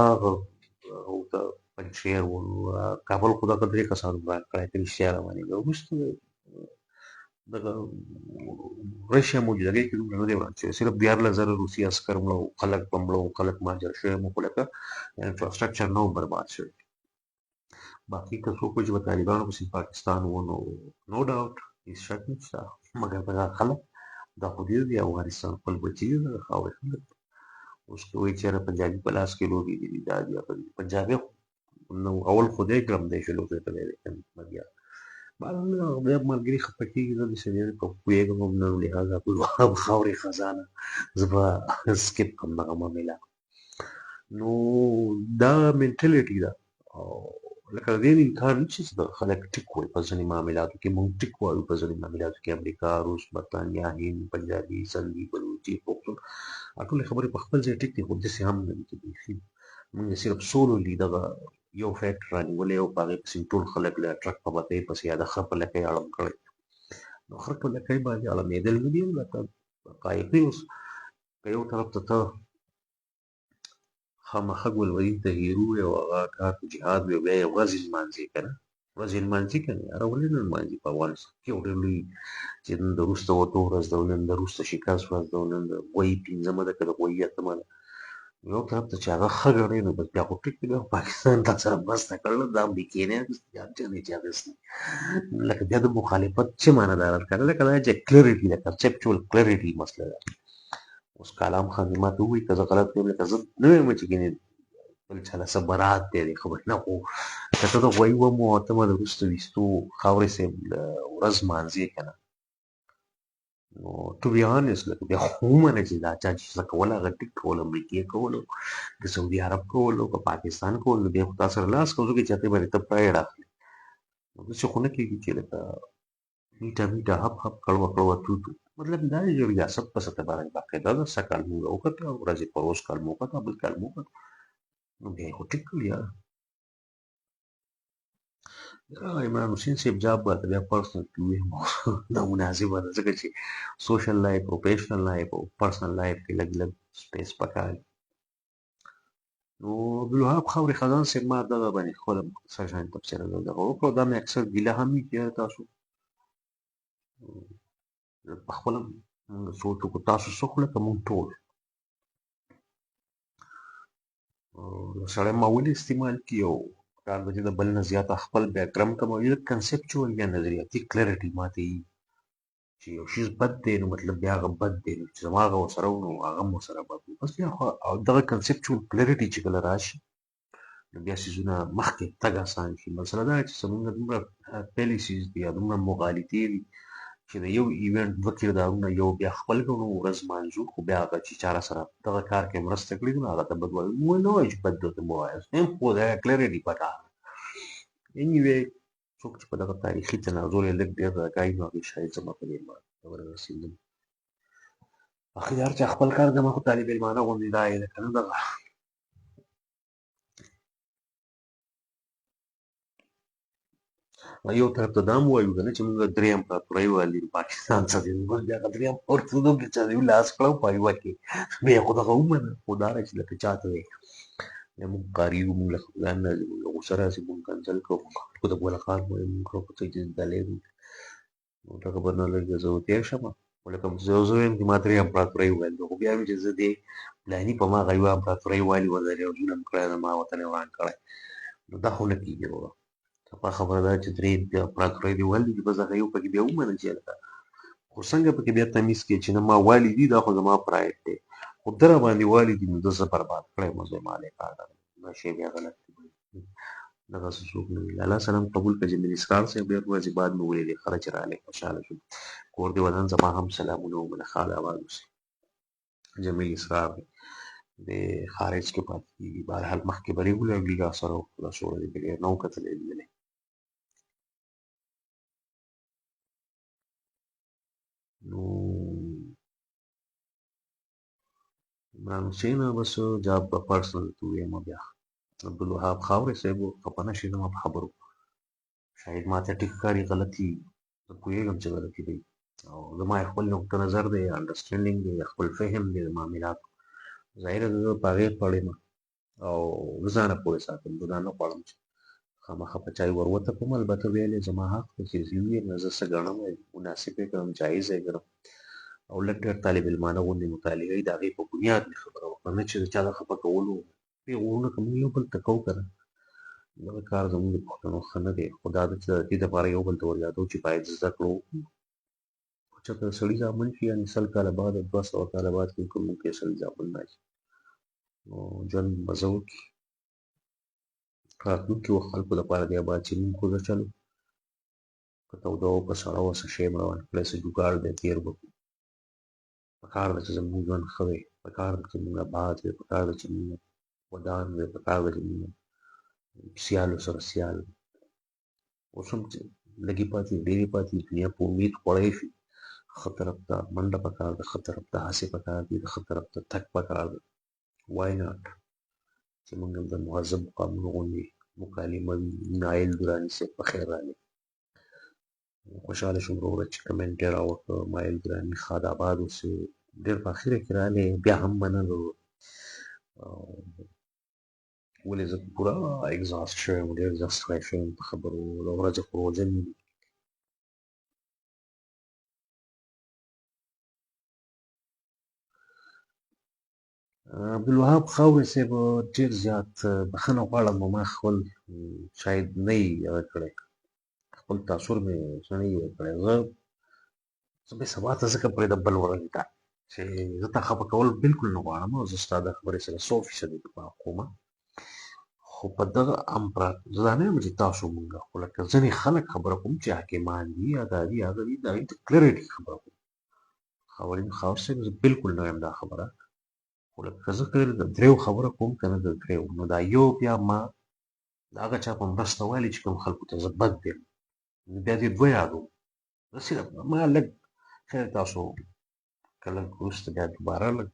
او د پنجشیر و کابل خو دغه درې کسانو وران کړی که رښتیا روانې ده وروسته دغه رشیا موجودګۍ کې دومره نه دی وران شوی صرف 14,000 روسي عسکر مړه وو خلک به مړه وو خلک مهاجر شوي وو خو لکه انفراسټرکچر نه و برباد شوی باقي که څوک وایي چې به طالبانو پسې پاکستان و نو نو ډاوټ هېڅ شک نشته مګر دغه خلک دا خو دې د افغانستان خپل بچي دي دغه خاورې خلک اوس که وایي چې یاره پنجابي په لاس کې لوبې دي دا دي هغه دي پنجابي نو اول خدای ګرم دی چې لوبې کړی دی بیا بیا ملګري خفه کېږي زه داسې ډېر پوهېږم هم نه لحاظه عبدالوهاب خاورې خزانه زه به سکپ کړم دغه معامله نو دا منټلیټي ده او لکه د دې انکار نشته چې خلک ټیک وایي په ځینې معاملاتو کې موږ ټیک وایو په ځینې معاملاتو کې امریکا روس برطانیا هند پنجابي سندي بلوچي پښتون ټولې خبرې په خپل ځای ټیک دي خو داسې هم نه دي چې بیخي موږ صرف سولولي دغه یو فیکټ رانیولی او په هغې پسې ټول خلک له ټرک په بتۍ پسې یا د خر په لکۍ اړم کړی نو خر په لکۍ باندې اړمېدل نه دي لکه حقایقي اوس که یو طرف ته ته خامخا ګلبدین ته هیرو وي او هغه کار په جهاد وي او بیا یې ورځې لمانځي که نه ورځې لمانځي که نه یاره ولې نه لمانځي په افغانستان کې یو ډېر لوی چې نن د وروسته وتو ورځ ده او نن د وروسته شکست ورځ ده او نن د غویي پنځمه ده که د غویي اتمه ده یو طرف ته چې هغه ښه ګڼې نو بس بیا خو ټیک دی بیا پاکستان تا سره مرسته کړله دا امریکې نه اخیستې هر چا نه چې اخیستې لکه بیا د مخالفت څه معنی داره ښکاره لکه دا چې کلریټي ده کنسپچوال کلریټي مسله ده اوس کلام خان دې ما ته ووایي که زه غلط یم لکه زه نه وایم چې ګینې بل چا له څه برات دی دې خبرې نه خو که ته د غویي اوومه او اتمه د وروسته ویستو خاورې صاحب ورځ مانځې که نه نو ټو بي آنست لکه بیا خو ومنه چې دا چا چې څه کول هغه ټیک کول امریکې کول د سعودي عرب کول او که پاکستان کول نو بیا خو تا سره لاس کوزو کې چې هغې باندې ته پرایډ اخلي نو داسې خو نه کېږي چې لکه میټه میټه هپ هپ کړوه کړوه تو تو مطلب دا دی چې ریاست په سطح باندې باقاعده ده څه کال موږ وکړه ورځې پروز کال مو وکړه بل کال مو وکړه نو بیا یې خو ټیک کړي یاره عمران حسین صاحب جاب به بیا پرسنل کې ووایم دا مناسبه ده ځکه چې سوشل لایف پروفیشنل لایف او پرسنل لایف کې لږ لږ سپیس پکار نو عبدالوهاب خاورې خزان صاحب ما دغه باندې خپله سرشان تبصره دغه وکړو دا مې اکثر ګیله هم وي چې یاره تاسو په خپله موږ سوچ وکړو تاسو څه خو لکه موږ ټول سړی معمولي استعمال کړي او کار به چې د بل نه زیاته خپل بیکګراوند کموي د کنسپچوال یا نظریاتي کلیرټي ماته وي چې یو شیز بد دی نو مطلب بیا هغه بد دی نو چې زما هغه ورسره و نو هغه هم ورسره بد و بس بیا خو دغه کنسپچوال کلیرټي چې کله راشي نو بیا څیزونه مخکې تګ اسان شي مسله دا چې زموږ دومره پالیسیز دي یا دومره مغالطې دي چې د یو ایونټ دوه کردارونه یو بیا خپل کړو ورځ مانځو خو بیا هغه چې چا راسره دغه کار کې مرسته کړې نو هغه ته بد وایو موږ نه وایو چې بد درته مه وایاست هم خو د کلیرټي پکار ده انیوې څوک چې په دغه تاریخي تناظر یې لږ ډېر راکاږي نو هغې شاید زما په دې ورسېدم اخر هر چا خپل کار زما خو طالب علمانه غوندې دا یې ده که نه دغه یو طرف ته دا هم وایو که نه چې موږ درې امپراتورۍ والي پاکستان څخه دي بس بیا هغه درې امپراتورۍ کې چا یو لاس کړه په یوه کې بیا خو دغه ومنه خو دا ده چې لکه چا ته وایي یا موږ قاري یو موږ له خفګان راځي موږ له غوسه راځي موږ کنسل کوو خو د ګل خان وایي موږ خو ته چې دلې نو ته خبر نه لګي زه تېر شم لکه زه وایم چې ما درې امپراتورۍ وویل خو بیا مې چې زه دې پلاني په ما یوه امپراتورۍ والي ورته یو ظلم کړی ده ما وطن یې وران کړی نو دا خو نه کېږي وروره صفا خبره ده چې درې امپراتورۍ دې والي دي بس هغه یو پکې بیا ومنه چې هلکه خو څنګه پکې بیا تمیز کړې چې نه ما والي دي دا خو زما پرایډ دی خو ده راباندې والي دي نو ده زه برباد کړی یم زه ما علیه کار دا شی بیا غلط دی دغسې څوک نه وي الله سلام قبول کړه جمیل اسرار صاحب ډېر ورځې بعد مې ولیدې ښه ده چې راغلی خوشحاله شوم کور دې ودان زما هم سلامونه ومنه ښاد آباد اوسئ جمیل اسرار دی د خارج کې پاتې کېږي بهرحال مخکې به ریګولرلي راسره و خو دا څو ورځې بغیر نه و کتلی لیدلی نو عمران حسین بس جاب به پرسنل ته ووایم بیا عبدالوهاب خاورې صاحب خفه نه شي زما په خبرو شاید ماته ټیک ښکاري غلطي زه پوهېږم چې غلطي دی او زما یې خپل نقطه نظر دی انډرسټینډینګ دی خپل فهم دی د معاملاتو ظاهره زه په هغې پړ یم او زه ځانه پورې ساتم زه دا نه غواړم چې خامخا په چای ور وتپم البته ویل یې زما حق دی چې زه ووایم زه څه ګڼم مناسب یې ګڼم جایز یې ګڼم او لږ ډېر طالب علمانه غوندې مطالعه یې د هغې په بنیاد مې خبره وکړه نه چې د چا د خفه کولو پیغورونه که موږ یو بل ته کوو که نه دغه کار زموږ د پښتنو ښه نه دی خو دا ده چې د دې دپاره یو بل ته ور یادوو چې باید زده کړو وکړو خو چېرته د سړي زامن شي یعنې 100 کاله بعد 200 کاله بعد کې کوم کې سړي زامن راشي نو ژوند مزه وکړي راتلونکي وخت خلکو دپاره دی اباد چې موږ خو زه چلو که توده وه که سړه وه څه شی م روان کړی څه جوګاړ دی تېر به کړو پکار ده چې زموږ ژوند ښه دی پکار ده چې موږ اباد وي پکار ده چې موږ ودان وي پکار ده چې موږ سیالو سره سیال اوس هم چې لږې پاتې ډېرې پاتې دنیا په امید خوړی شي ښه طرف ته منډه پکار ده ښه طرف ته هڅې پکار دي د ښه طرف ته تګ پکار ده وای ناټ چې موږ هم د مهذب مقامونو غوندې مکالمه وي نایل دراني صاحب په خیر راغلی خوشحاله شوم وروره چې کمنټ یې راوکړ مایل دراني ښاد آباد اوسې ډېر په اخره کې راغلی بیا هم مننه ولې زه پوره اګزاست شوی یم ډېر زیات ستړی شوی یم په خبرو د ورځې خو روژه مې وي عبدالوهاب خاورې صاحب ډېر زیات بښنه غواړم ما خپل شاید نه یې هغه کړی خپل تاثر مې څه نه یې کړی زه به سبا ته ځکه پرېږدم بل ورځ ته چې زه تا خفه کول بالکل نه غواړم او زه ستا د خبرې سره 100% اتفاق کوم خو په دغه زه دا نه یم چې تاسو مونږ خو لکه ځینې خلک خبره کوم چې حاکمان دي یا دا دي هغه دي د هغې ته کلیرټي خبره کوم خاورین خاور صاحب زه بالکل نه یم دا خبره خو لکه زه د دریو خبره کوم که نه د دریو نو دا یو بیا ما د هغه چا په مرسته والي چې کوم خلکو ته زه بد یم نو بیا دې دوه یادوم زه صرف ما لږ خیر تاسو که لږ وروسته بیا دوباره لږ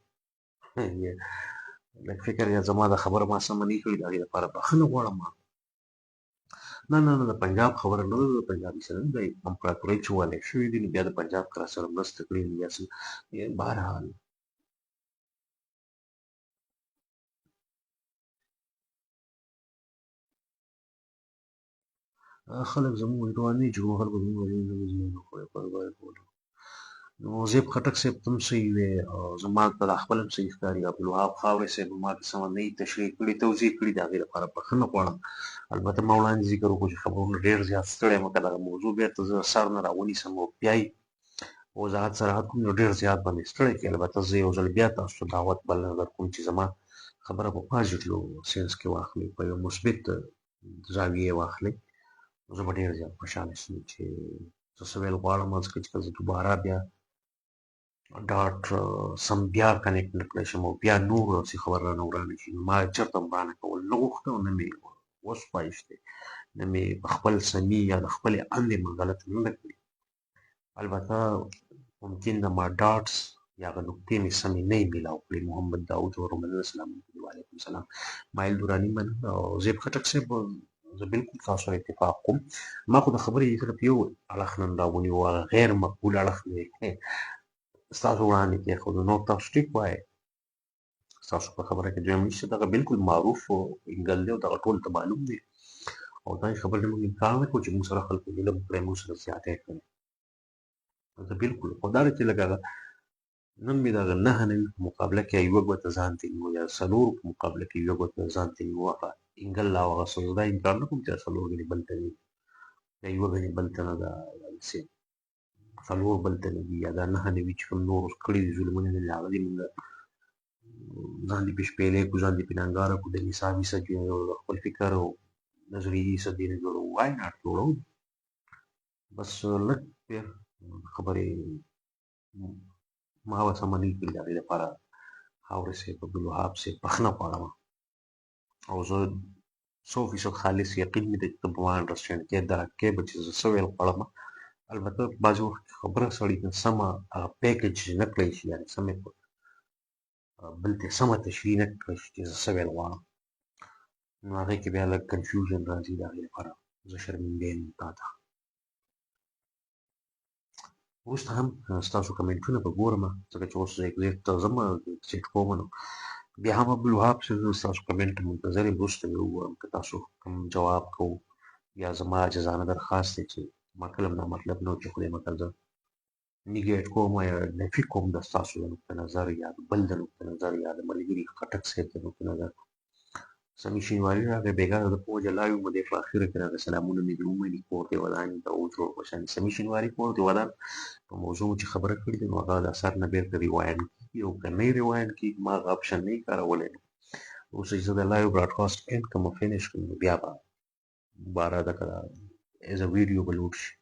فکر یا زما د خبره ما سمه نه کړې د هغې لپاره بښنه غواړم ما نه نه نه د پنجاب خبره نه ده د پنجابي سره د امپراتورۍ چې والی شوي دي نو بیا د پنجاب که راسره مرسته کړې نو بیا څه بهرحال خلک زموږ ویډیوان نه چې کوم خلکو زموږ ویډیو نو زیب خټک صاحب ته هم صحیح وی او زما ته خپل هم صحیح ښکاري عبدالوهاب خاورې صاحب ما ته سمه نه تشریح کړي توضیح کړي د هغې لپاره بښنه غواړم البته ما وړاندې ذکر وکړو چې خبرونه ډېر زیات ستړی یم که دغه موضوع بېرته زه سر نه راونیسم او بیا یې وضاحت سراحت کوم نو ډېر زیات به مې ستړی کړي البته زه یو ځل بیا تاسو ته دعوت بل نه درکوم چې زما خبره په پازیټیو سینس کې واخلئ په یو مثبت زاویې واخلئ زه به ډېر زیات خوشحاله شم چې زه څه ویل غواړم ځکه چې که زه دوباره بیا ډاټ سم بیا کنیکټ نه کړی شم او بیا نور داسې خبر رانه ورانه شي نو ما چېرته هم رانه کول نه غوښته او نه مې وسپایش دی نه مې په خپل سمي یا د خپلې اندې ما غلط نه ده کړي البته ممکن د ما ډاټس یا هغه نقطې مې سمې نه یې میلاو کړې محمد داود او رومنه السلام وعلیکم السلام مایل دراني مننه او زیب خټک صاحب زه بالکل تاسو سره اتفاق کوم ما خو د خبرې صرف یو اړخ نن راونیو هغه غیر مقبول اړخ مې ستاسو وړاندې کېښودو نور تاسو ټیک وایئ ستاسو په خبره کې دویم نشته دغه بالکل معروف انګل دی او دغه ټولو ته معلوم دی او دا خبرې موږ انکار نه کوو چې موږ سره خلکو ظلم کړی موږ سره زیاتی کړی زه بالکل خو دا دی چې لږ هغه نن مې دغه 9 نوي په مقابله کې یوه ګوته ځان ته نیو یا 4 په مقابله کې یوه ګوته ځان ته نیو هغه انګل او هغه څه دا انکار نه کوم چې 4 ګنې بل ته وي یا یوه ګنې بل ته نه ده یا داسې 4 بل ته نه دي یا دا 9 نوي چې کوم نور کړي دي ظلمونه دي هغه دې مونږ ځان دې په شپېلې کړو ځان دې په ننګاره کړو د نصاب حصه خپل فکر او نظریې حصه دې نه جوړو وای ناټ جوړو بس لږ بیا خبرې ما ورته منلي کړي د هغې لپاره خاورې صاحب عبدالوهاب صاحب بخښنه غواړم او زه 100% خالص یقین مې دی چې ته به ما انډرسټینډ کې درک کې به چې زه څه ویل غواړم البته بعضې وخت خبره سړي ته سمه هغه پیکج نه کړی شي یعنې سمې بل ته سمه تشریح نه کړی شي چې زه څه ویل غواړم نو هغې کې بیا لږ کنفیوژن راځي د هغې لپاره زه شرمنده یم تا ته وروسته هم ستاسو کمنټونه به ګورم ځکه چې اوس اګزیټ ته ځم چیک کوم نو بیا هم عبدالوهاب صاحب زه ستاسو کمنټ منتظر یم وروسته به وګورم که تاسو کوم جواب کوو یا زما عاجزانه درخواست دی چې ما کله دا مطلب نه و چې خدای مکړه زه نیګیټ کوم یا نفي کوم د ستاسو د نقطه نظر یا د بل د نقطه نظر یا د ملګري خټک صاحب د نقطه نظر سمي شینواري راغی بېګانه د په وجه لا وم دی په اخره کې راغی سلامونه مې دې ومني کور دې ودان ته وجوړ بشان سمي شینواري کور دې ودان په موضوع چې خبره کړې ده نو هغه د اثر نه بیرته ریوایډ کېږي او که نه یې ریوایډ کېږي ما هغه اپشن نه یې کارولی نو اوس چې زه د لایو براډکاسټ اینډ کوم فینش کړم نو بیا به دوباره دغه ایز ا ویډیو به لوډ شي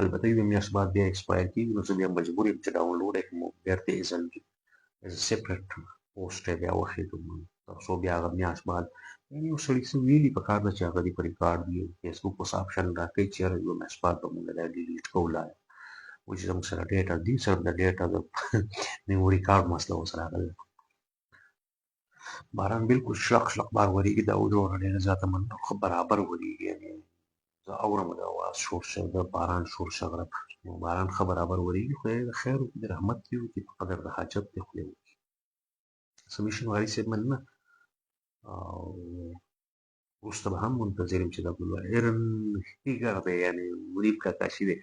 البته یوه میاشت بعد بیا ایکسپایر کېږي نو زه بیا مجبور یم چې ډاونلوډ یې کړم او بیرته ایز ا سیپریټ پوسټ یې بیا وښیږم تر څو بیا هغه میاشت بعد یعنې یو سړي څه ویلي پکار ده چې هغه دې په ریکارډ وي فیسبوک اوس آپشن راکوي چې یاره یوه میاشت بعد به مونږ دا ډیلیټ کوو لا which زموږ سره ډیټا دي صرف د ډیټا د میموري کارډ مسله ورسره راغلې باران بالکل شلق شلق بار ورېږي دا وجوړه ډېره زیاته مننه خو برابر ورېږي یعنې زه اورم د اواز شور شغ د باران شور شغرب نو باران ښه برابر ورېږي خدای د خیر وکړي د رحمت دې وکړي په قدر د حاجت دې خدای وکړي سمي شینواري صاحب مننه او وروسته به هم منتظر یم چې د عبدالواحد فکر دی یعنې منیب کاکاشي دی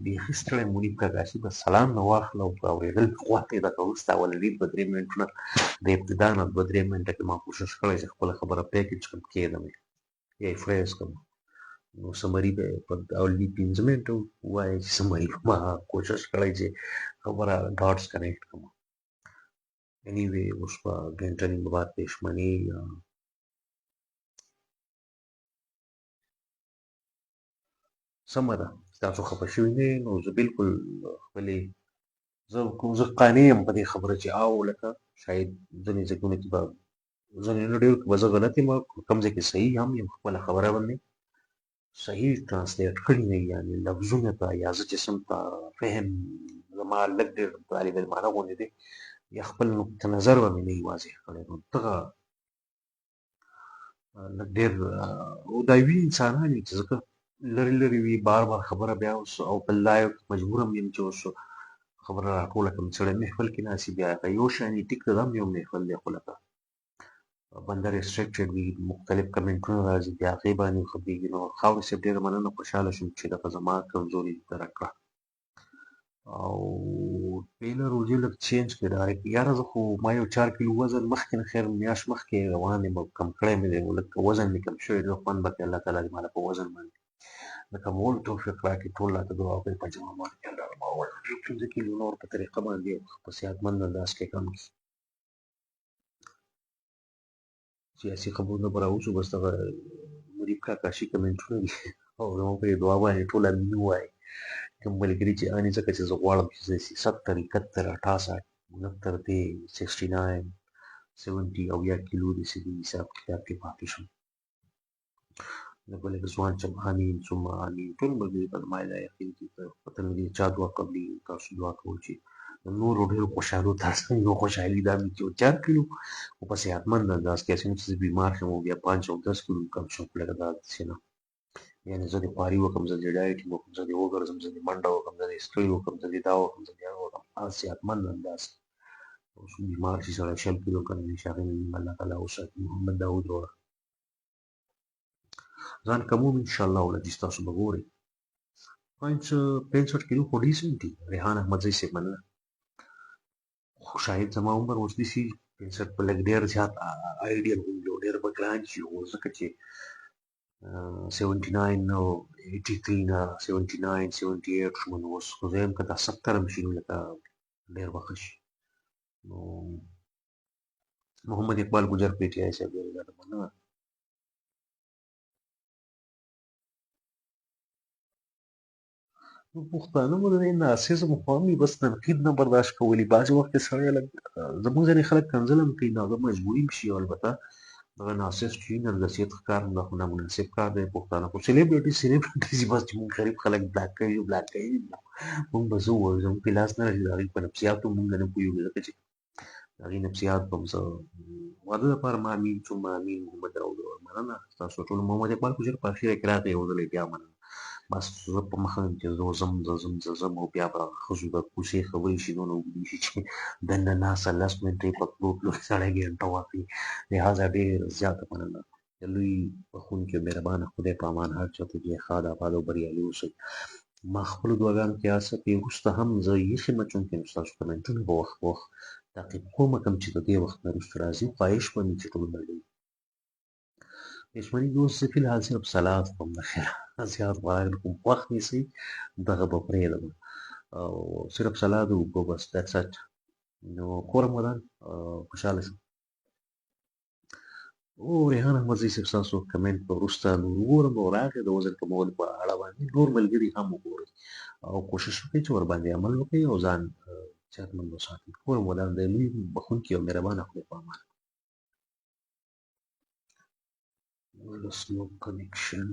بیخي ستړی منیب کاکاشي به سلام نه واخله او اورېدل مې خوښ دی لکه وروسته اولني 2-3 منټونه د ابتدا نه 2-3 منټه کې ما کوشش کړی چې خپله خبره پیکج کړم کېدم یا یې فریز کړم نو سمري به په اولني 15 منټه ووایه چې سمري به ما کوشش کړی چې خبره ډاټس کنیکټ کړم انیوې اوس به ګنټه نیمه بعد پېشمني سمه ده تاسو خفه شوي نه یئ نو زه بالکل خپلې زه قانع یم په دې خبره چې او لکه شاید ځینې ځایونو کې به ځینې نه ډېرو کې به زه غلط یم کوم ځای کې صحیح هم یم خپله خبره باندې صحیح ترانسلیټ کړي نه یعنې لفظونه ته یا زه چې څومره فهم زما لږ ډېر طالب علمانه غوندې دی یا خپل نقطه نظر به مې نه وي واضح کړی نو دغه لږ ډېر او دا وي انسانان چې ځکه لرې لرې وي بار بار خبره بیا اوس او په لایو مجبور هم یم چې اوس خبره راټوله کړم سړی محفل کې ناستي بیا که یو شان یي ټیک ده دا هم یو محفل دی خو لکه بنده ریسټرکټډ وي مختلف کمنټونه راځي بیا هغې باندې خبرېږي نو خاورې صاحب ډېره مننه خوشحاله شوم چې دغه زما کمزوري درک کړه او بیله روزي لږ چینج کړې ډایرکټ یاره زه خو ما یو 4 کیلو وزن مخکې نه خیر میاشت مخکې روان یم کم کړی مې دی لږ وزن مې کم شوی دی خوند به کوي الله تعالی دې ماله په وزن باندې د کمولو توفیق راکړي ټول راته دعا کوي په جمع باندې الله ما وزن یو 15 کیلو نور په طریقه باندې په صحتمند انداز کې کم کړي سیاسي خبرونه به راوځو بس دغه مریب کاکاشي کمنټونه دي او زموږ په دعا باندې ټول امین ووایي کوم ملګري چې اني ځکه چې زه غواړم چې 70 71 68 69 69 70 او یا کیلو د سړي حساب کتاب کې پاتې شم د بلې ځوان چې امین ثم امین ټول ملګري په ما دا یقین چې په تل دې چا دعا قبلي تاسو دعا کوئ چې نور ډېر خوشحالو تاسو یو خوشحالي دا مې چې 4 کیلو او په صحتمند انداز کې اسنه چې بیمار شم او بیا 5 او 10 کیلو کم شم لکه دا څه یعنی زه د پاري وکم زه د ډایټ وکم زه د وګرځم زه د منډه وکم زه د اسټري وکم زه د دا وکم زه د هغه وکم هغه صحتمند انداز اوس بیمار شي سړی 100 کیلو کم وي چې هغې نه الله تعالی وساتي محمد داود وروره ځان کموم انشاءالله ولدي ستاسو به ګورئ پوینټس 65 کیلو خو ډیسنټ دي. ریحان احمدزی صاحب مننه. خو شاید زما عمر اوس داسې 65 په لږ ډېر زیات آیډیل وي او ډېر به ګران شي، خو ځکه چې 79 او 83 نه 79 78 شوم، نو اوس خو زه یم که دا 70 هم شي نو لکه ډېر به ښه شي. نو محمد اقبال ګجر پی ټی آی صاحب ډېره زیاته مننه. نو پښتانه مو د دې ناسیزم خواوې بس تنقید نه برداشت کولی. بعضې وخت کې سړی لږ زموږ ځینې خلک کنځل هم کوي، نو هغه مجبوري هم شي. او البته دغه ناسیز چې وي نرګسیت ښکار دا خو نامناسب کار دی. پښتانه خو سلیبریټي بس چې موږ غریب خلک بلاک کوي موږ به څه ووایو، زموږ په لاس نه راځي. د هغوی په نفسیاتو موږ نه پوهېږو، ځکه چې د هغې نفسیات به هم زه واده لپاره مامین څوم مامین محمد راوړ مننه ستاسو ټولو. محمد اقبال ګجر په اخره کې راغی یو ځل بیا مننه. بس زه په مخه یم چې زه ځم او بیا به ښځو د کوڅې خبرې شي دونه اوږدې شي چې دننه ناسته 10 منټه یې په تلو تلو کې سړی ګنټه واخلي. لهذا ډېر زیاته مننه. د لوی بخښونکي او مهربانه خدای په امان هر چاته چې ښاد اباد او بریالي اوسئ. ما خپلو دعاګانو کې هڅه کوي وروسته هم زه یخې مچونکي یم، ستاسو کمنټونه به وخت په وخت تعقیب کوم چې د دې وخت نه وروسته راځي. خواهش به مې چې ټول ملګري دشمنی دوست زه فی الحال صرف سلاد خورم د خیره، زیات خوراک نه کوم. خوښ نیسئ دغه به پرېږدم او صرف سلاد او اوبه بس دیټس اټ. نو خورم ودان خوشحاله شوم. او ریحان احمدزی صاحب ستاسو کمنټ به وروسته نور وګورم او راغی د وزن کمولو په اړه باندې نور ملګري هم وګورئ او کوشش وکړئ چې ورباندې عمل وکړئ او ځان صحتمند وساتئ. خورم ودان د لوی بخښونکي او مهربانه خدای په امان. Well, slow connection.